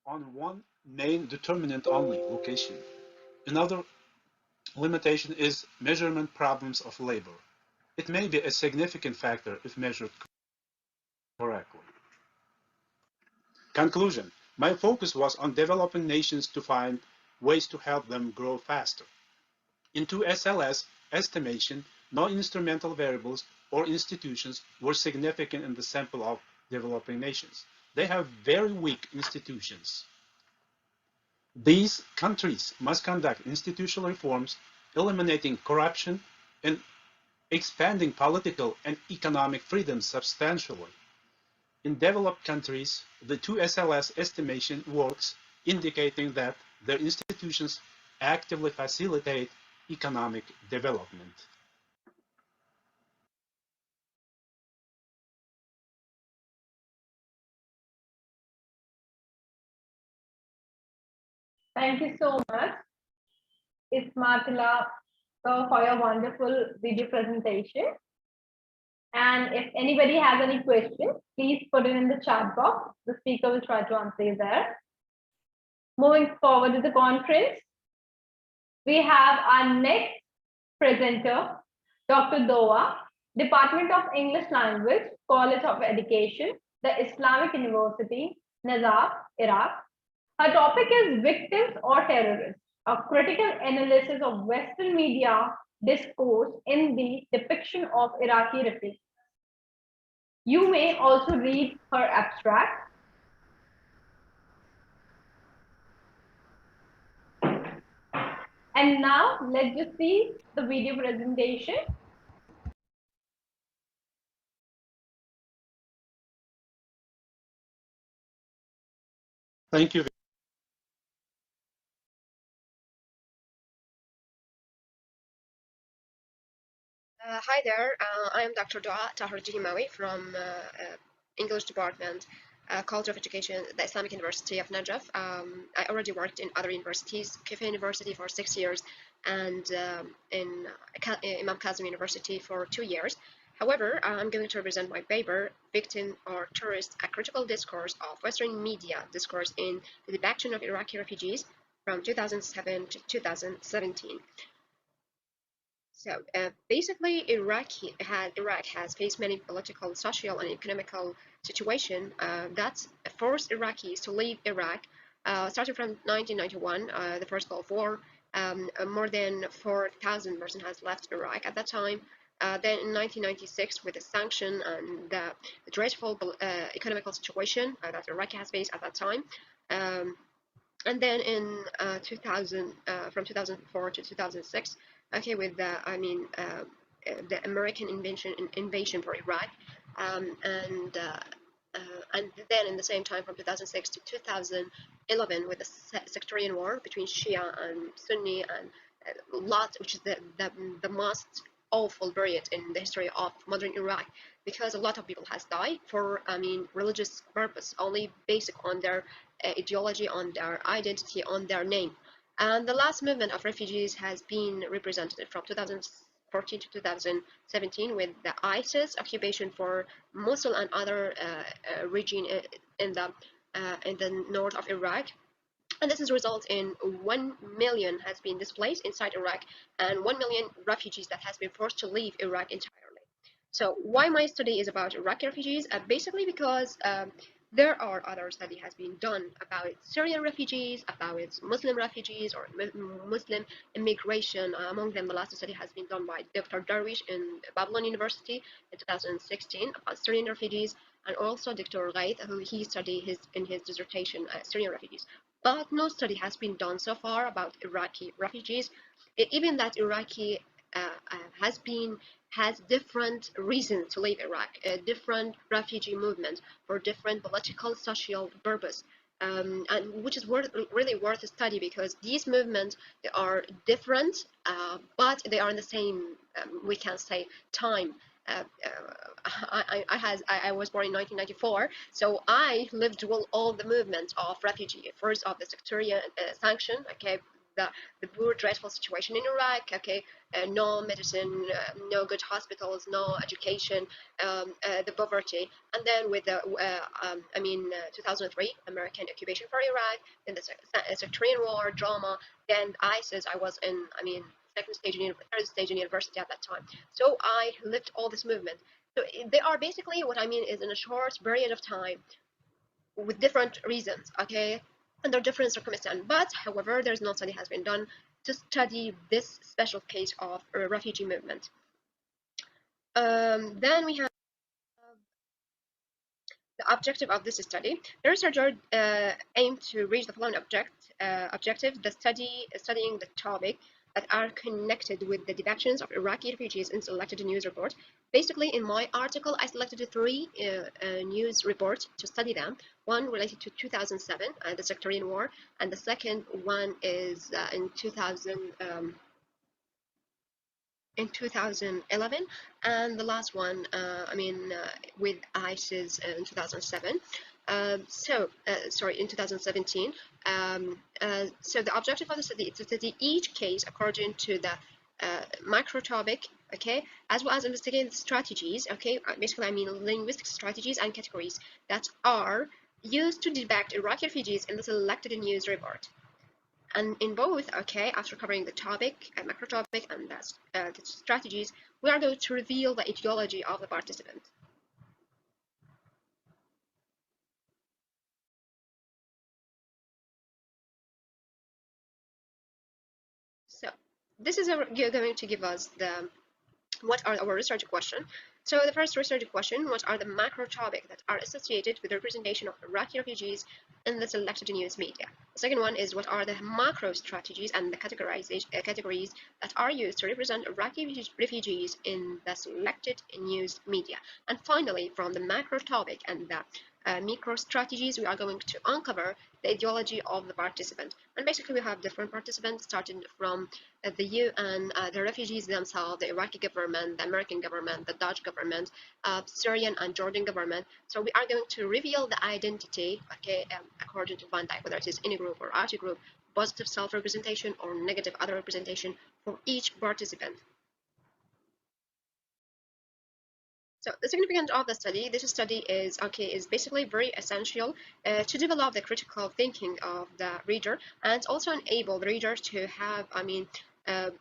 on one main determinant only, location. Another limitation is measurement problems of labor. It may be a significant factor if measured correctly. Conclusion. My focus was on developing nations to find ways to help them grow faster. In 2SLS estimation, no instrumental variables or institutions were significant in the sample of developing nations. They have very weak institutions. These countries must conduct institutional reforms, eliminating corruption and expanding political and economic freedom substantially. In developed countries, the 2SLS estimation works, indicating that their institutions actively facilitate economic development. Thank you so much, Ismatila, for your wonderful video presentation. And if anybody has any questions, please put it in the chat box. The speaker will try to answer you there. Moving forward to the conference, we have our next presenter, Dr. Doa, Department of English Language, College of Education, the Islamic University, Nazaf, Iraq. Her topic is Victims or Terrorists, a critical analysis of Western media discourse in the depiction of Iraqi refugees. You may also read her abstract. And now let's just see the video presentation. Thank you. Hi there, I am Dr. Doa Tahir Jihimawi from English Department, College of Education, the Islamic University of Najaf. I already worked in other universities, Kifa University for 6 years, and in Imam Kazim University for 2 years. However, I'm going to present my paper, Victim or Tourist, a critical discourse of Western media discourse in the depiction of Iraqi refugees from 2007 to 2017. So basically, Iraq has faced many political, social, and economical situations that forced Iraqis to leave Iraq. Starting from 1991, the first Gulf War, more than 4,000 persons has left Iraq at that time. Then in 1996, with the sanction and the dreadful economical situation that Iraq has faced at that time. And then in 2000, from 2004 to 2006, okay, with the American invasion for Iraq, and then in the same time from 2006 to 2011 with the sectarian war between Shia and Sunni, and which is the most awful period in the history of modern Iraq, because a lot of people has died for religious purpose, only based on their ideology, on their identity, on their name. And the last movement of refugees has been represented from 2014 to 2017 with the ISIS occupation for Mosul and other region in the north of Iraq. And this has resulted in 1 million has been displaced inside Iraq, and 1 million refugees that has been forced to leave Iraq entirely. So why my study is about Iraqi refugees? Basically because there are other study has been done about Syrian refugees, about Muslim refugees or Muslim immigration. Among them, the last study has been done by Dr. Darwish in Babylon University in 2016 about Syrian refugees, and also Dr. Ghaith, who he studied in his dissertation Syrian refugees. But no study has been done so far about Iraqi refugees. Even that Iraqi has different reasons to leave Iraq, different refugee movements for different political, social purpose, and which is really worth a study, because these movements, they are different, but they are in the same, we can say, time. I was born in 1994, so I lived all the movements of refugee. First of the sectarian sanction, okay, the poor, dreadful situation in Iraq. Okay, no medicine, no good hospitals, no education, the poverty, and then with the 2003 American occupation for Iraq, then the sectarian war, drama, then ISIS. I was in third stage in university at that time. So I lived all this movement. So they are basically, what I mean is, in a short period of time with different reasons, okay, under different circumstances. But however, there's no study has been done to study this special case of a refugee movement. Then we have the objective of this study. The researcher aimed to reach the following objectives: studying the topic that are connected with the defections of Iraqi refugees in selected news reports. Basically, in my article, I selected 3 news reports to study them. One related to 2007, the sectarian war, and the second one is in 2011, and the last one, with ISIS in 2007. In 2017. So the objective of the study is to study each case according to the micro topic, okay, as well as investigating strategies, okay, basically I mean linguistic strategies and categories that are used to detect Iraqi refugees in the selected news report. And in both, okay, after covering the topic, macro topic, and the strategies, we are going to reveal the ideology of the participant. So this is going to give us what are our research questions. So the first research question: what are the macro topics that are associated with the representation of Iraqi refugees in the selected news media? The second one is: what are the macro strategies and the categories that are used to represent Iraqi refugees in the selected news media? And finally, from the macro topic and the micro strategies, we are going to uncover the ideology of the participant. And basically, we have different participants, starting from the UN, the refugees themselves, the Iraqi government, the American government, the Dutch government, Syrian and Jordan government. So we are going to reveal the identity, okay, according to Van Dyke, whether it is any group or outer group, positive self-representation or negative other representation for each participant. So the significance of the study, this study is basically very essential to develop the critical thinking of the reader, and also enable the reader to have, the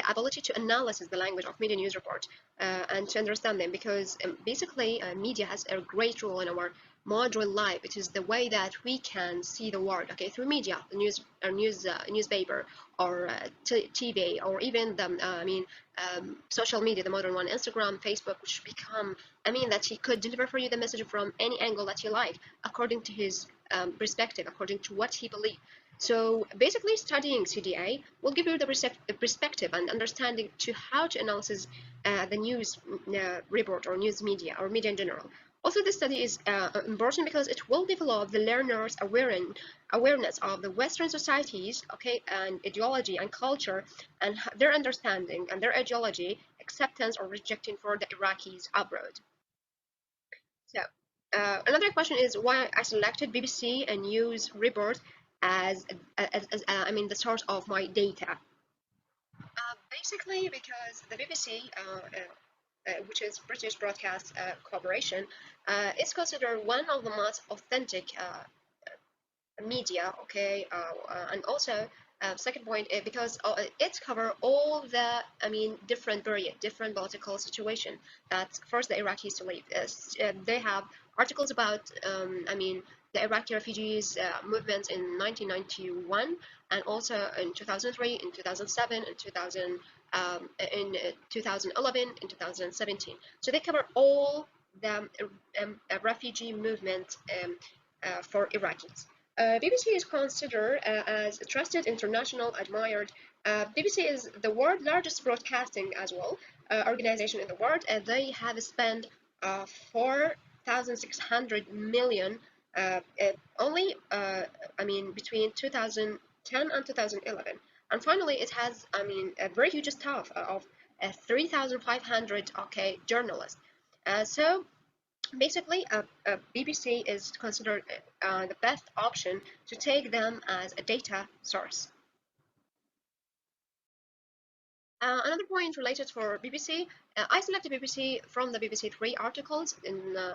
ability to analyze the language of media news reports and to understand them, because basically media has a great role in our modern life. It is the way that we can see the world, okay, through media, the newspaper, or TV, or even the social media, the modern one, Instagram, Facebook, which become, that he could deliver for you the message from any angle that you like, according to his perspective, according to what he believes. So basically, studying CDA will give you the perspective and understanding to how to analyze the news report or news media or media in general. Also, this study is important because it will develop the learner's awareness of the Western societies, okay, and ideology and culture, and their understanding and their ideology, acceptance or rejecting for the Iraqis abroad. So another question is why I selected BBC and news report as the source of my data. Basically, because the BBC, which is British Broadcast Corporation, is considered one of the most authentic media, okay, and also second point, because it covers all the, different period, different political situation that first the Iraqis to live. They have articles about, the Iraqi refugees movements in 1991, and also in 2003, in 2007, in 2011, in 2017. So they cover all the refugee movement for Iraqis. BBC is considered as a trusted, international, admired. BBC is the world's largest broadcasting as well organization in the world. They have spent 4,600 million only, between 2010 and 2011. And finally, it has, a very huge staff of 3,500 journalists. So basically, BBC is considered the best option to take them as a data source. Another point related for BBC, I selected BBC from the BBC 3 articles,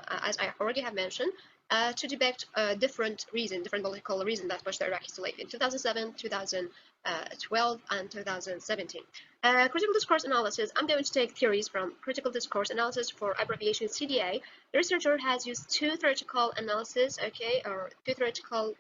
as I already have mentioned, to depict different political reasons that pushed the Iraqis to leave in 2007, 2012, and 2017. Critical discourse analysis, I'm going to take theories from critical discourse analysis for abbreviation CDA. The researcher has used two theoretical analysis, okay, or two theoretical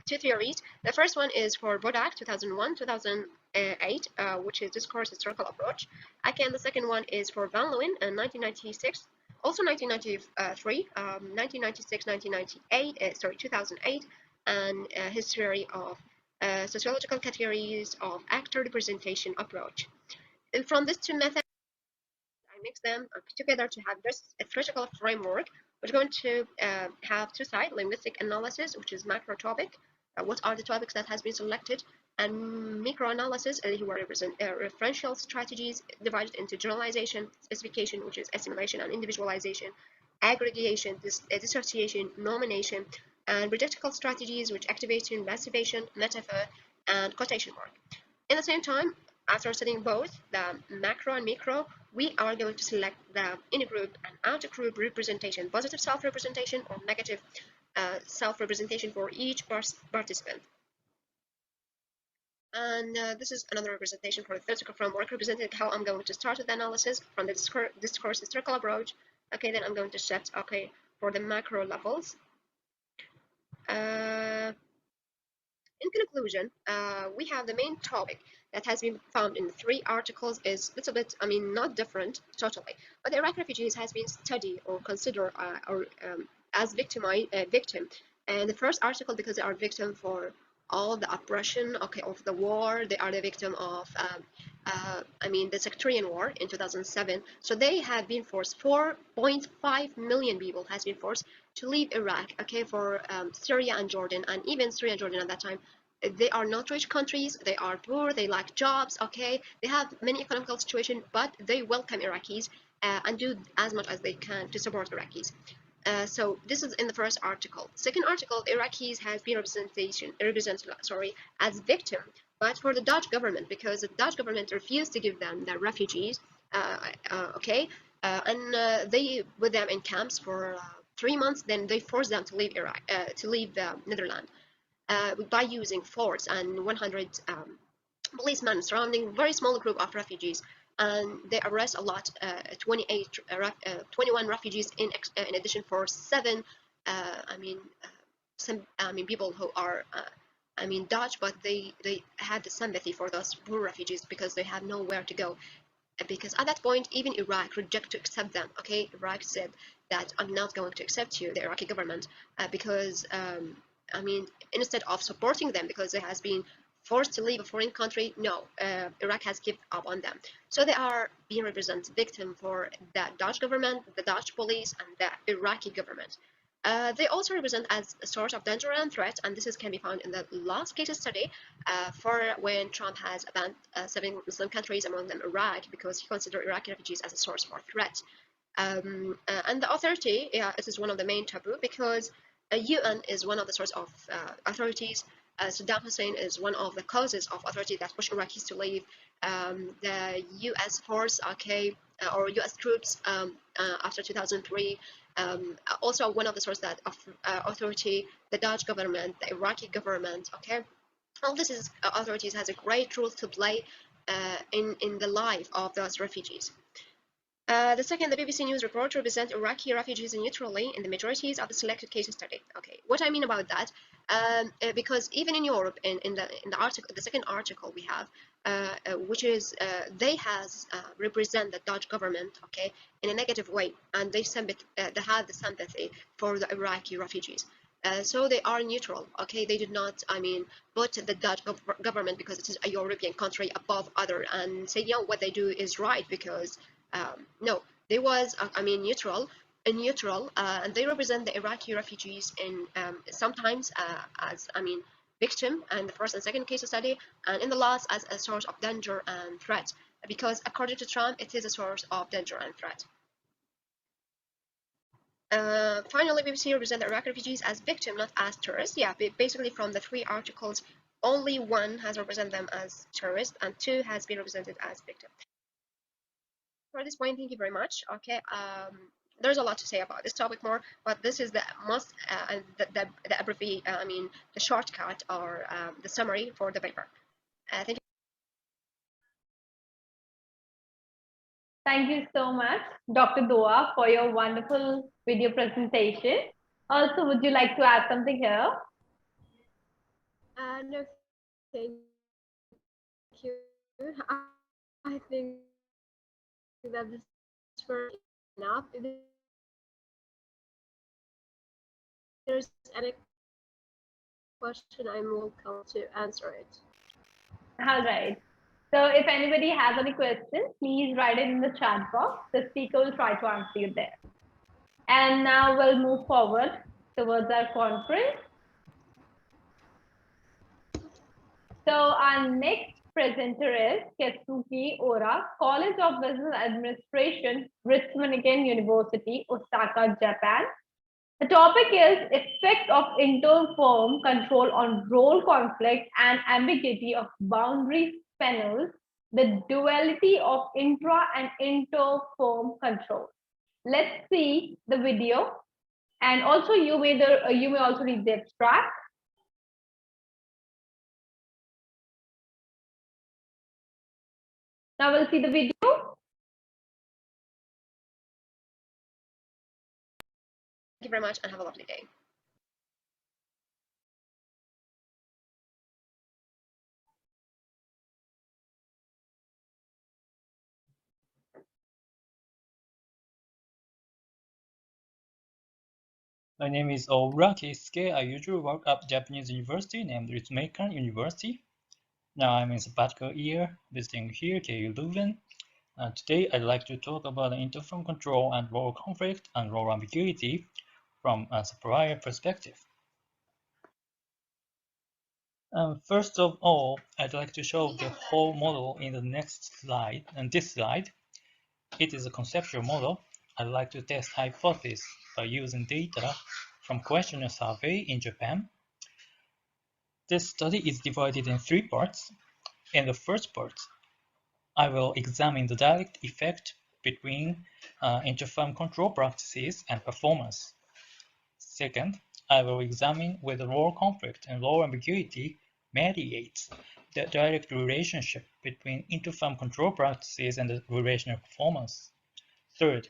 two theories. The first one is for Bodak 2001, 2008, which is discourse historical approach. Again, the second one is for Van Leeuwen in 1996, also 1993, 1996, 1998, 2008, and his theory of sociological categories of actor representation approach. And from these two methods, I mix them together to have this theoretical framework. We're going to have two sides: linguistic analysis, which is macro topic, what are the topics that has been selected, and micro-analysis, اللي هو referential strategies divided into generalization, specification, which is assimilation and individualization, aggregation, dissociation, nomination, and rhetorical strategies, which activation, massivation, metaphor, and quotation mark. In the same time, after studying both the macro and micro, we are going to select the in-group and out-group representation, positive self-representation or negative self-representation for each participant. And this is another representation for the theoretical framework, representing how I'm going to start with the analysis from the discourse historical approach. Okay, then I'm going to shift, okay, for the macro levels. In conclusion, we have the main topic that has been found in the three articles is a little bit, I mean, not different totally, but the Iraqi refugees has been studied or considered as victim. And the first article, because they are victim for all the oppression, okay, of the war, they are the victim of, I mean, the sectarian war in 2007. So they have been forced, 4.5 million people has been forced to leave Iraq, okay, for Syria and Jordan, and even Syria and Jordan at that time. They are not rich countries, they are poor, they lack jobs, okay, they have many economical situations, but they welcome Iraqis and do as much as they can to support Iraqis. So this is in the first article. Second article, the Iraqis has been represented as victim, but for the Dutch government, because the Dutch government refused to give them the refugees, okay, and they put them in camps for 3 months. Then they forced them to leave Iraq, to leave the Netherlands, by using force and 100 policemen surrounding a very small group of refugees. And they arrest a lot, 21 refugees in addition for 7, people who are, Dutch, but they had the sympathy for those poor refugees because they have nowhere to go. Because at that point, even Iraq rejected to accept them. Okay, Iraq said that I'm not going to accept you, the Iraqi government, because instead of supporting them because they has been forced to leave a foreign country, no, Iraq has given up on them. So they are being represented victim for the Dutch government, the Dutch police, and the Iraqi government. They also represent as a source of danger and threat, and this can be found in the last case study for when Trump has banned 7 Muslim countries, among them Iraq, because he considered Iraqi refugees as a source for threat. And the authority, it is one of the main taboo because UN is one of the source of authorities. Saddam Hussein is one of the causes of authority that push Iraqis to leave. The US force, okay, or US troops after 2003. Also one of the sources that of authority, the Dutch government, the Iraqi government, okay. All this is authorities has a great role to play in the life of those refugees. The second, the BBC News report represents Iraqi refugees neutrally in the majorities of the selected case study. Okay, what I mean about that, because even in Europe, in the article, the second article we have, which is they has represent the Dutch government, okay, in a negative way, and they have the sympathy for the Iraqi refugees. So they are neutral, okay. They did not, put the Dutch government because it is a European country above other, and say, yeah, what they do is right because. No, they was neutral, and they represent the Iraqi refugees in sometimes as victim in the first and second case study, and in the last as a source of danger and threat, because according to Trump, it is a source of danger and threat. Finally, BBC represent the Iraqi refugees as victim, not as tourists. Yeah, basically from the 3 articles only one has represented them as terrorists and two has been represented as victims. For this point, thank you very much. Okay, there's a lot to say about this topic more, but this is the most the abbreviate, the shortcut or the summary for the paper. Thank you. Thank you so much, Dr. Doa, for your wonderful video presentation. Also, would you like to add something here? No, thank you. I think that this is very enough. If there's any question, I'm welcome to answer it. All right. So if anybody has any questions, please write it in the chat box. The speaker will try to answer you there. And now we'll move forward towards our conference. So our next presenter is Ketsuki Ora, College of Business Administration, Ritsumeikan University, Osaka, Japan. The topic is effect of inter-firm control on role conflict and ambiguity of boundary panels, the duality of intra and inter-firm control. Let's see the video, and also you may also read the abstract. Now we'll see the video. Thank you very much and have a lovely day. My name is Oura Keisuke. I usually work at Japanese university named Ritsumeikan University. Now I'm in sabbatical year, visiting here, KU Leuven. Today I'd like to talk about the interfirm control and role conflict and role ambiguity from a supplier perspective. First of all, I'd like to show the whole model in the next slide. And this slide, it is a conceptual model. I'd like to test hypothesis by using data from questionnaire survey in Japan. This study is divided in 3 parts. In the first part, I will examine the direct effect between interfirm control practices and performance. Second, I will examine whether role conflict and role ambiguity mediates the direct relationship between interfirm control practices and the relational performance. Third,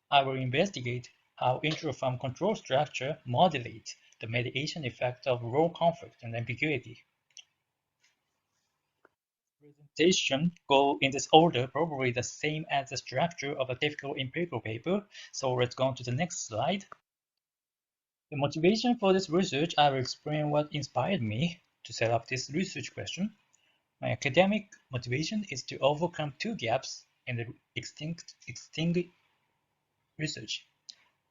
I will investigate how intra-firm control structure modulates the mediation effect of role conflict and ambiguity. Presentation go in this order, probably the same as the structure of a typical empirical paper. So let's go on to the next slide. The motivation for this research, I will explain what inspired me to set up this research question. My academic motivation is to overcome 2 gaps in the extinct research.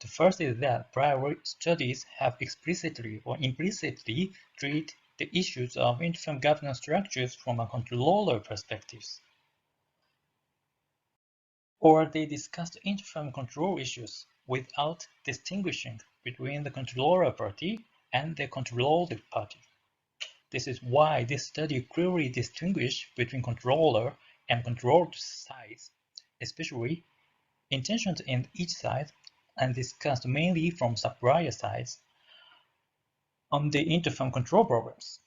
The first is that prior studies have explicitly or implicitly treated the issues of interfirm governance structures from a controller perspective. Or they discussed interfirm control issues without distinguishing between the controller party and the controlled party. This is why this study clearly distinguishes between controller and controlled sides, especially intentions in each side, and discussed mainly from supplier sides on the interfirm control problems.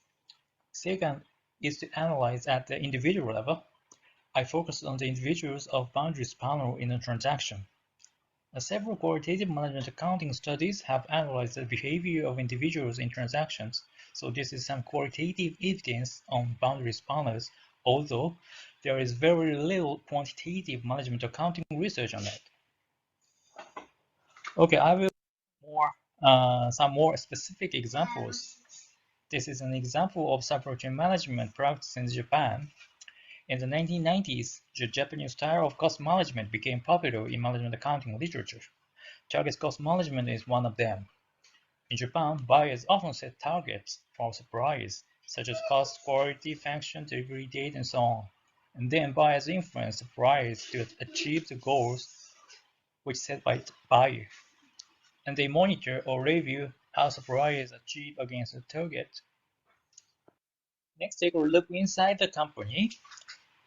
Second is to analyze at the individual level. I focused on the individuals of boundaries panel in a transaction. Several qualitative management accounting studies have analyzed the behavior of individuals in transactions, so this is some qualitative evidence on boundaries panels, although there is very little quantitative management accounting research on that. Okay, I will some more specific examples. This is an example of supply chain management practice in Japan. In the 1990s, the Japanese style of cost management became popular in management accounting literature. Target cost management is one of them. In Japan, buyers often set targets for suppliers, such as cost, quality, function, delivery date, and so on. And then buyers influence suppliers to achieve the goals which set by the buyer. And they monitor or review how suppliers achieve against the target. Next, take a look inside the company.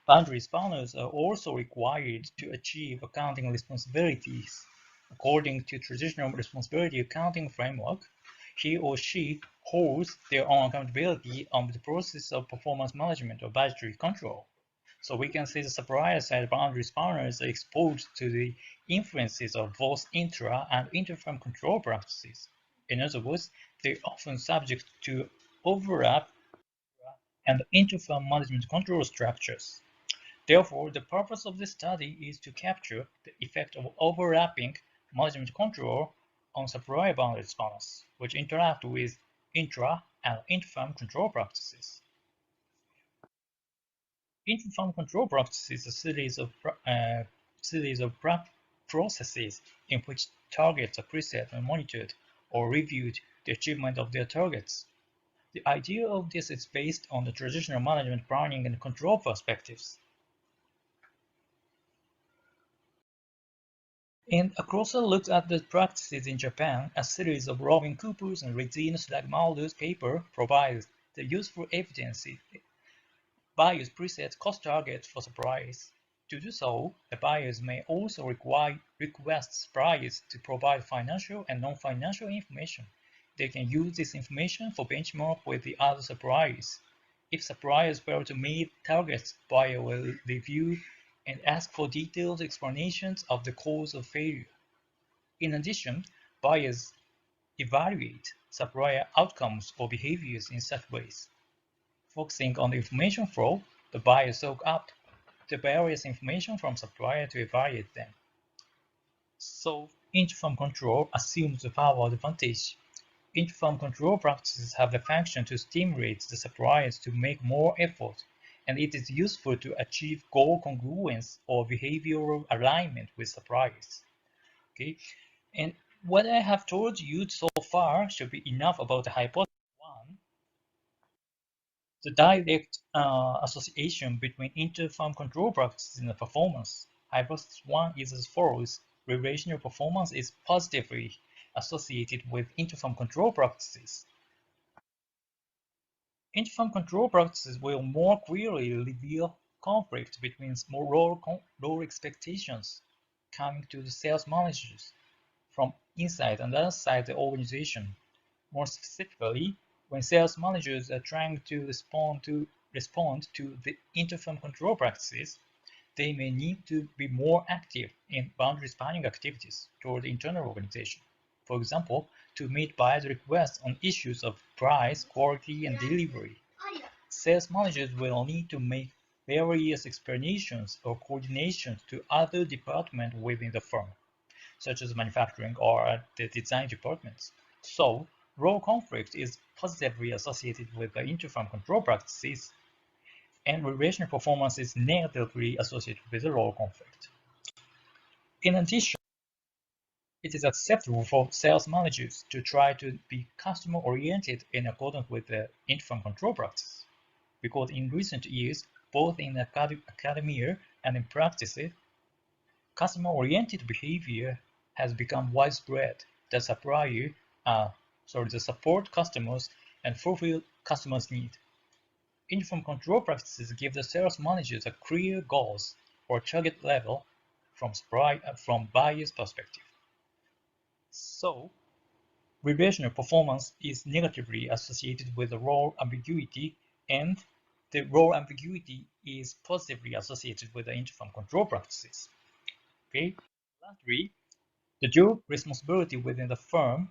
Boundary spanners are also required to achieve accounting responsibilities. According to traditional responsibility accounting framework, he or she holds their own accountability on the process of performance management or budgetary control. So we can see the supplier side boundary spanners are exposed to the influences of both intra and interfirm control practices. In other words, they're often subject to overlap and interfirm management control structures. Therefore, the purpose of this study is to capture the effect of overlapping management control on supplier boundary spanners, which interact with intra and interfirm control practices. Interfirm control practices is a series of processes in which targets are preset and monitored or reviewed the achievement of their targets. The idea of this is based on the traditional management planning and control perspectives. And a closer look at the practices in Japan, a series of Robin Cooper's and Regina Slagmulder's paper provides the useful evidence. Buyers preset cost targets for suppliers. To do so, the buyers may also request suppliers to provide financial and non-financial information. They can use this information for benchmark with the other suppliers. If suppliers fail to meet targets, buyer will review and ask for detailed explanations of the cause of failure. In addition, buyers evaluate supplier outcomes or behaviors in such ways. Focusing on the information flow, the buyer soak up the various information from supplier to evaluate them. So, interfirm control assumes the power advantage. Interfirm control practices have the function to stimulate the suppliers to make more effort, and it is useful to achieve goal congruence or behavioral alignment with suppliers. Okay, and what I have told you so far should be enough about the hypothesis 1. The direct association between inter-firm control practices and performance. Hypothesis 1 is as follows. Relational performance is positively associated with inter-firm control practices. Inter-firm control practices will more clearly reveal conflict between role expectations coming to the sales managers from inside and outside the organization. More specifically, when sales managers are trying to respond to the inter-firm control practices, they may need to be more active in boundary spanning activities toward the internal organization. For example, to meet buyers' requests on issues of price, quality, and delivery. Sales managers will need to make various explanations or coordinations to other departments within the firm, such as manufacturing or the design departments. So, role conflict is positively associated with the inter-firm control practices, and relational performance is negatively associated with the role conflict. In addition, it is acceptable for sales managers to try to be customer-oriented in accordance with the inter-firm control practice, because in recent years, both in academia and in practice, customer-oriented behavior has become widespread. The support customers and fulfill customers' needs. Inter-firm control practices give the sales managers a clear goals or target level from buyer's perspective. So, relational performance is negatively associated with the role ambiguity, and the role ambiguity is positively associated with the inter-firm control practices. Okay. Lastly, the dual responsibility within the firm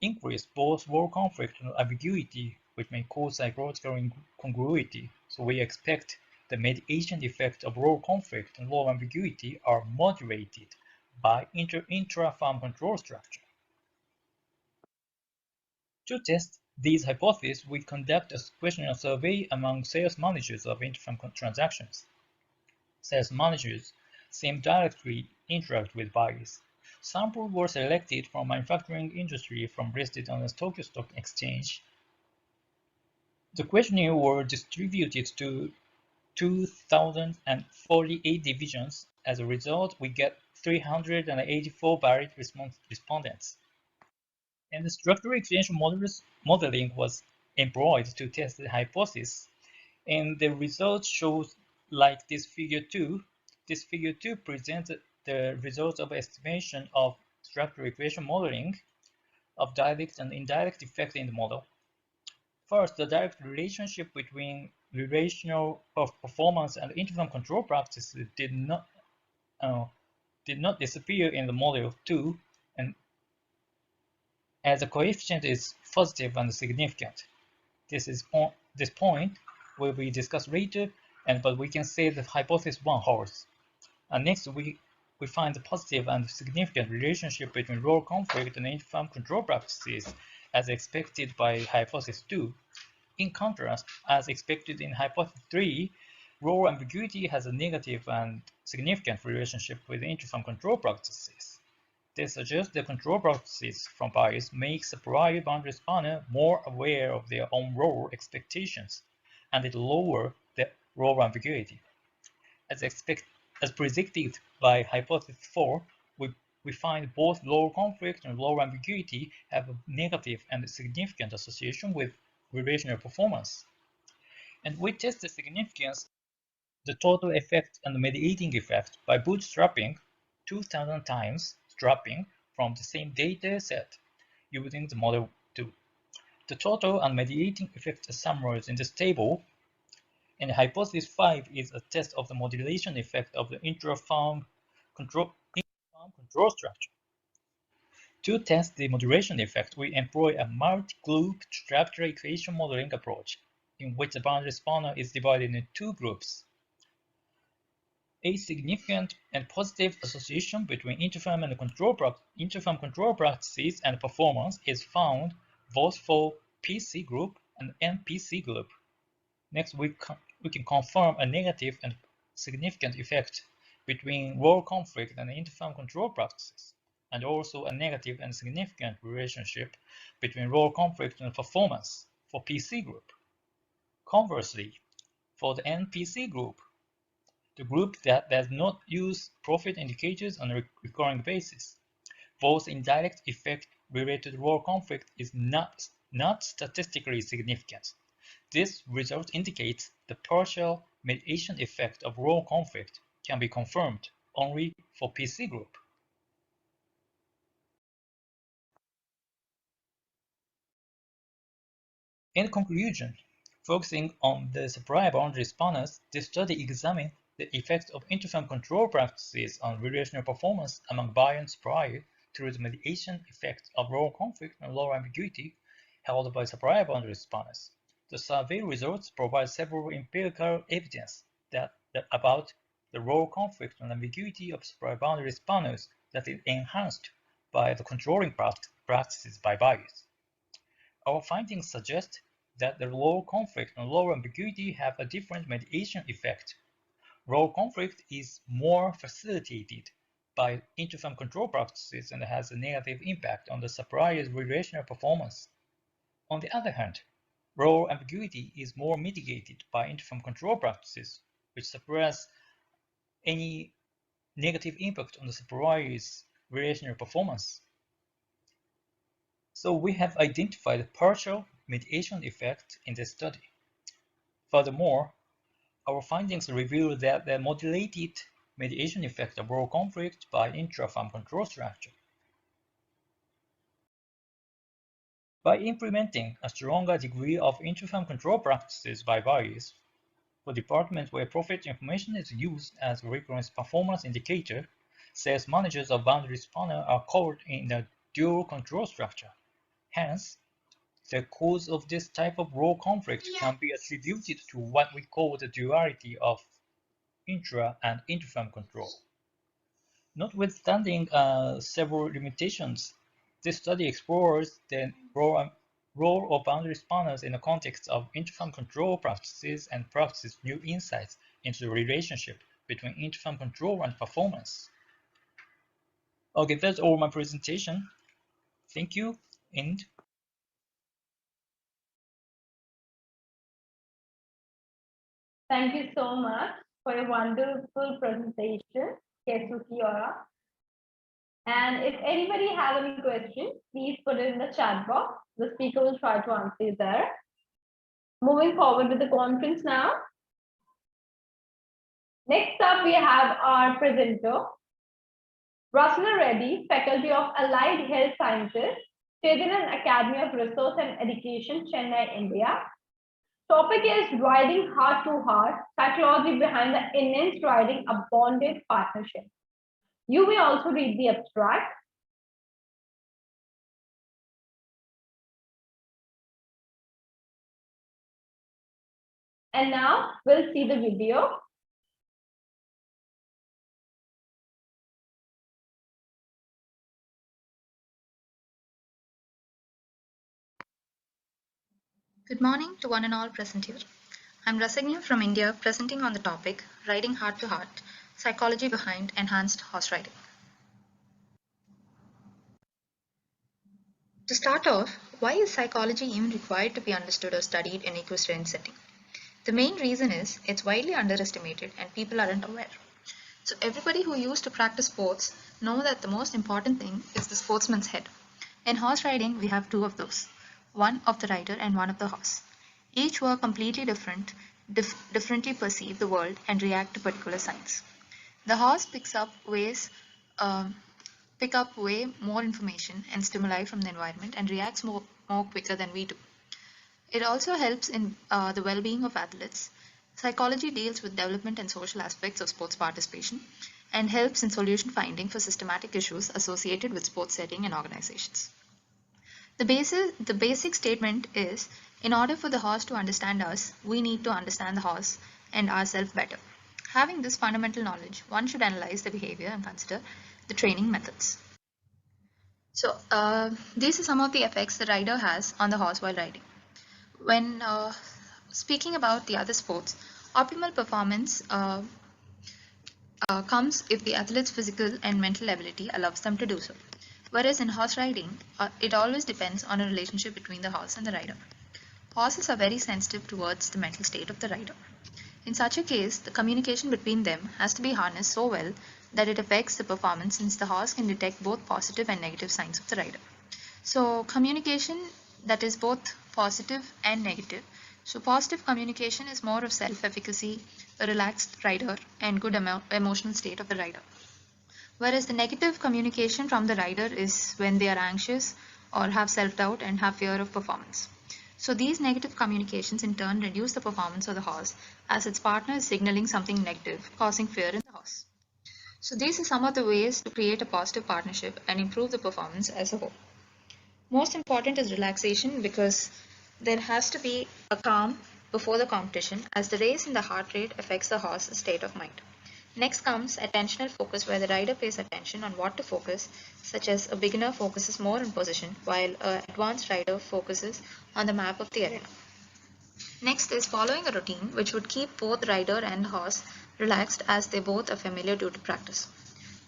increase both role conflict and ambiguity, which may cause psychological incongruity. So we expect the mediation effect of role conflict and role ambiguity are moderated by intra-firm control structure. To test these hypotheses, we conduct a questionnaire survey among sales managers of inter-firm transactions. Sales managers seem directly interact with buyers. Samples were selected from manufacturing industry from listed on the Tokyo Stock Exchange. The questionnaire were distributed to 2,048 divisions. As a result, we get 384 varied respondents. And the structural extension modeling was employed to test the hypothesis. And the results shows like this figure 2. This figure 2 presents the results of estimation of structural equation modeling of direct and indirect effects in the model. First, the direct relationship between relational performance and interval control practices did not disappear in the model 2, and as the coefficient is positive and significant. This point will be discussed later, but we can say that hypothesis 1 holds. And next, we find the positive and significant relationship between role conflict and interval control practices as expected by hypothesis 2. In contrast, as expected in hypothesis 3, role ambiguity has a negative and significant relationship with interval control practices. This suggests the control practices from bias makes the prior boundary spanner more aware of their own role expectations, and it lowers the role ambiguity. As predicted by hypothesis 4, we find both low conflict and low ambiguity have a negative and significant association with relational performance. And we test the significance, the total effect and the mediating effect by bootstrapping 2,000 times strapping from the same data set using the model 2. The total and mediating effects are summarized in this table, and hypothesis 5 is a test of the modulation effect of the intra-farm control structure. To test the modulation effect, we employ a multi-group structural equation modeling approach, in which the boundary spanner is divided into two groups. A significant and positive association between interfirm control practices and performance is found both for PC group and NPC group. Next, we can confirm a negative and significant effect between role conflict and interfirm control practices, and also a negative and significant relationship between role conflict and performance for PC group. Conversely, for the NPC group, the group that does not use profit indicators on a recurring basis, both indirect effect related role conflict is not statistically significant. This result indicates the partial mediation effect of role conflict can be confirmed only for PC group. In conclusion, focusing on the supply boundary spanners, this study examined the effects of interfirm control practices on relational performance among buyer and supplier through the mediation effect of role conflict and low ambiguity held by supply boundary spanners. The survey results provide several empirical evidence about the role conflict and ambiguity of supply boundary spanners that is enhanced by the controlling practices by buyers. Our findings suggest that the low conflict and low ambiguity have a different mediation effect. Low conflict is more facilitated by interfirm control practices and has a negative impact on the supplier's relational performance. On the other hand, role ambiguity is more mitigated by interfirm control practices, which suppress any negative impact on the supplier's relational performance. So we have identified a partial mediation effect in this study. Furthermore, our findings reveal that the modulated mediation effect of role conflict by intra-firm control structure. By implementing a stronger degree of intra-firm control practices by buyers, for departments where profit information is used as a recurrence performance indicator, sales managers of boundary spanner are caught in a dual control structure. Hence, the cause of this type of role conflict can be attributed to what we call the duality of intra and interfirm control. Notwithstanding several limitations, this study explores the role of boundary spanners in the context of interfirm control practices and provides new insights into the relationship between interfirm control and performance. Okay, that's all my presentation. Thank you, and Thank you so much for your wonderful presentation, Kesukiora. And if anybody has any questions, please put it in the chat box. The speaker will try to answer you there. Moving forward with the conference now. Next up, we have our presenter, Rasna Reddy, Faculty of Allied Health Sciences, Chedanan Academy of Research and Education, Chennai, India. Topic is riding heart to heart, psychology behind the immense riding a bonded partnership. You may also read the abstract. And now we'll see the video. Good morning to one and all present here. I'm Rasagna from India, presenting on the topic Riding Heart to Heart, Psychology Behind Enhanced Horse Riding. To start off, why is psychology even required to be understood or studied in equestrian setting? The main reason is it's widely underestimated and people aren't aware. So everybody who used to practice sports know that the most important thing is the sportsman's head. In horse riding, we have two of those, one of the rider and one of the horse. Each were completely different, differently perceive the world and react to particular signs. The horse picks up way more information and stimuli from the environment and reacts more quicker than we do. It also helps in the well-being of athletes. Psychology deals with development and social aspects of sports participation and helps in solution finding for systematic issues associated with sports setting and organizations. The basic statement is, in order for the horse to understand us, we need to understand the horse and ourselves better. Having this fundamental knowledge, one should analyze the behavior and consider the training methods. So these are some of the effects the rider has on the horse while riding. When speaking about the other sports, optimal performance comes if the athlete's physical and mental ability allows them to do so. Whereas in horse riding, it always depends on a relationship between the horse and the rider. Horses are very sensitive towards the mental state of the rider. In such a case, the communication between them has to be harnessed so well that it affects the performance, since the horse can detect both positive and negative signs of the rider. So communication that is both positive and negative. So positive communication is more of self-efficacy, a relaxed rider, and good emotional state of the rider. Whereas the negative communication from the rider is when they are anxious or have self-doubt and have fear of performance. So these negative communications in turn reduce the performance of the horse, as its partner is signaling something negative, causing fear in the horse. So these are some of the ways to create a positive partnership and improve the performance as a whole. Most important is relaxation, because there has to be a calm before the competition, as the race in the heart rate affects the horse's state of mind. Next comes attentional focus, where the rider pays attention on what to focus, such as a beginner focuses more on position, while an advanced rider focuses on the map of the arena. Next is following a routine, which would keep both rider and horse relaxed, as they both are familiar due to practice.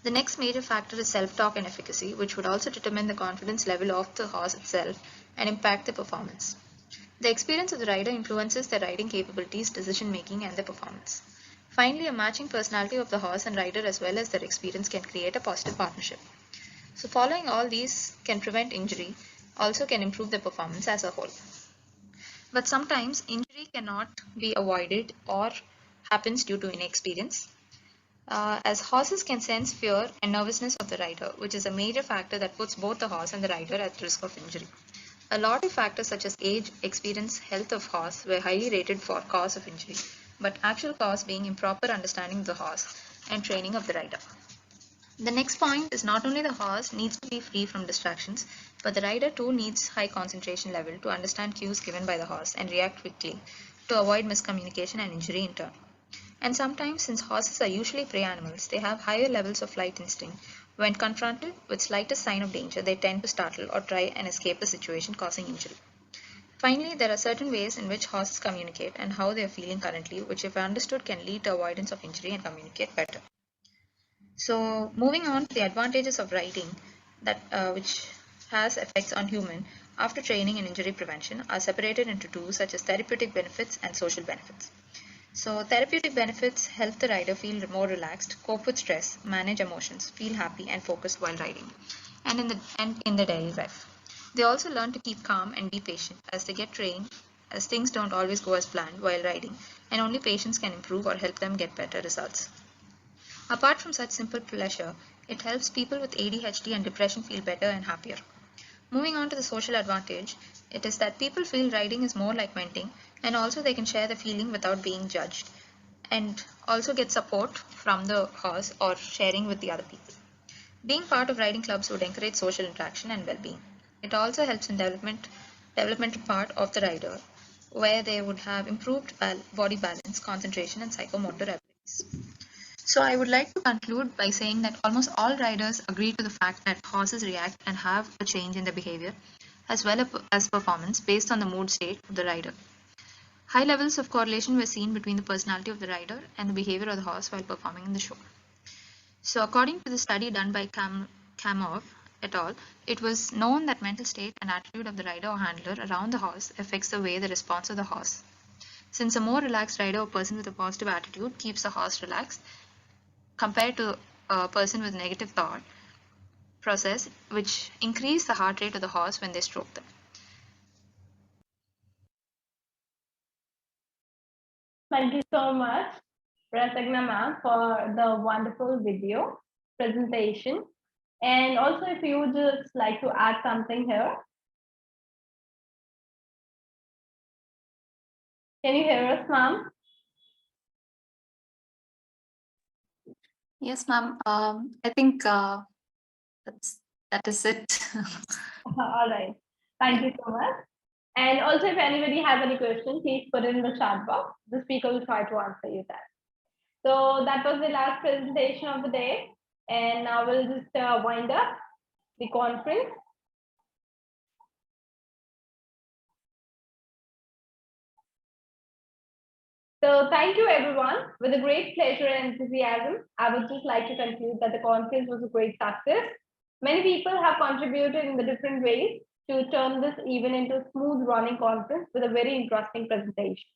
The next major factor is self-talk and efficacy, which would also determine the confidence level of the horse itself and impact the performance. The experience of the rider influences their riding capabilities, decision-making, and their performance. Finally, a matching personality of the horse and rider as well as their experience can create a positive partnership. So following all these can prevent injury, also can improve their performance as a whole. But sometimes injury cannot be avoided or happens due to inexperience. As horses can sense fear and nervousness of the rider, which is a major factor that puts both the horse and the rider at risk of injury. A lot of factors such as age, experience, health of horse were highly rated for cause of injury, but actual cause being improper understanding of the horse and training of the rider. The next point is not only the horse needs to be free from distractions, but the rider too needs high concentration level to understand cues given by the horse and react quickly to avoid miscommunication and injury in turn. And sometimes, since horses are usually prey animals, they have higher levels of flight instinct. When confronted with slightest sign of danger, they tend to startle or try and escape the situation, causing injury. Finally, there are certain ways in which horses communicate and how they are feeling currently, which if understood can lead to avoidance of injury and communicate better. So moving on to the advantages of riding, which has effects on human after training and injury prevention, are separated into two, such as therapeutic benefits and social benefits. So therapeutic benefits help the rider feel more relaxed, cope with stress, manage emotions, feel happy and focused while riding, and in the daily life. They also learn to keep calm and be patient as they get trained as things don't always go as planned while riding, and only patience can improve or help them get better results. Apart from such simple pleasure, it helps people with ADHD and depression feel better and happier. Moving on to the social advantage, it is that people feel riding is more like venting, and also they can share the feeling without being judged, and also get support from the horse or sharing with the other people. Being part of riding clubs would encourage social interaction and well-being. It also helps in developmental part of the rider, where they would have improved body balance, concentration, and psychomotor abilities. So I would like to conclude by saying that almost all riders agree to the fact that horses react and have a change in their behavior as well as performance based on the mood state of the rider. High levels of correlation were seen between the personality of the rider and the behavior of the horse while performing in the show. So according to the study done by Kamov et al., it was known that mental state and attitude of the rider or handler around the horse affects the way the response of the horse. Since a more relaxed rider or person with a positive attitude keeps the horse relaxed, compared to a person with negative thought process, which increase the heart rate of the horse when they stroke them. Thank you so much, Rasagna ma'am, for the wonderful video presentation. And also, if you would just like to add something here. Can you hear us, ma'am? Yes, ma'am. I think that is it. All right. Thank you so much. And also, if anybody has any questions, please put it in the chat box. The speaker will try to answer you that. So that was the last presentation of the day. And now we'll just wind up the conference. So thank you, everyone. With a great pleasure and enthusiasm, I would just like to conclude that the conference was a great success. Many people have contributed in the different ways to turn this event into a smooth running conference with a very interesting presentation.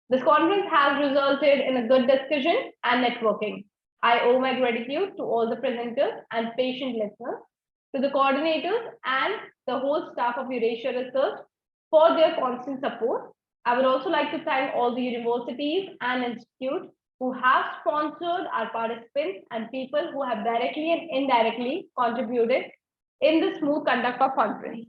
This conference has resulted in a good discussion and networking. I owe my gratitude to all the presenters and patient listeners, to the coordinators and the whole staff of Eurasia Research for their constant support. I would also like to thank all the universities and institutes who have sponsored our participants and people who have directly and indirectly contributed in the smooth conduct of conference.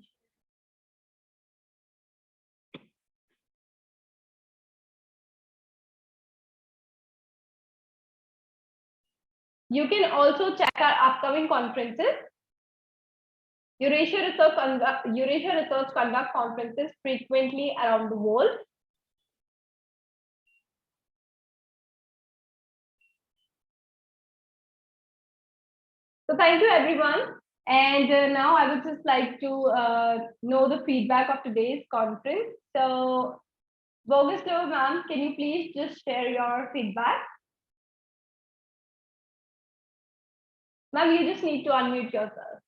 You can also check our upcoming conferences. Eurasia Research conduct conferences frequently around the world. So thank you, everyone. And now I would just like to know the feedback of today's conference. So, Boguslav ma'am, can you please just share your feedback? Ma'am, you just need to unmute yourself.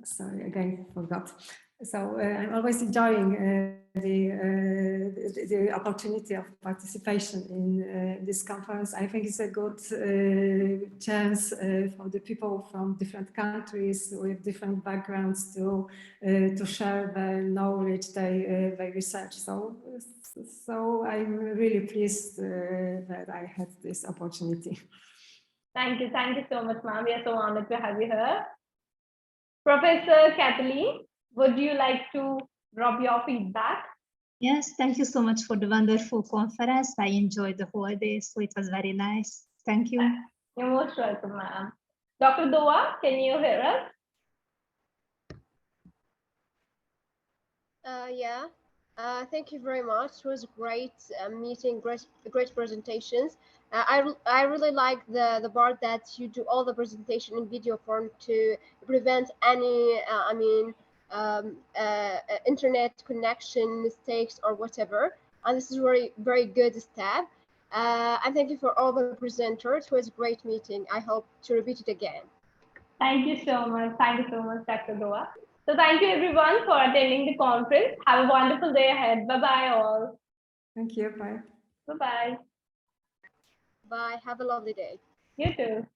Sorry, again, forgot. So I'm always enjoying the opportunity of participation in this conference. I think it's a good chance for the people from different countries with different backgrounds to share their knowledge, their research. So I'm really pleased that I had this opportunity. Thank you so much, ma'am. We are so honored to have you here. Professor Kathleen, would you like to drop your feedback? Yes, thank you so much for the wonderful conference. I enjoyed the whole day, so it was very nice. Thank you. You're most welcome, ma'am. Dr. Doa, can you hear us? Yeah. Thank you very much. It was a great meeting, great presentations. I really like the part that you do all the presentation in video form to prevent any internet connection mistakes or whatever. And this is very good step. And thank you for all the presenters. It was a great meeting. I hope to repeat it again. Thank you so much. Thank you so much, Dr. Doa. So thank you everyone for attending the conference. Have a wonderful day ahead. Bye-bye all. Thank you. Bye. Bye-bye. Bye. Have a lovely day. You too.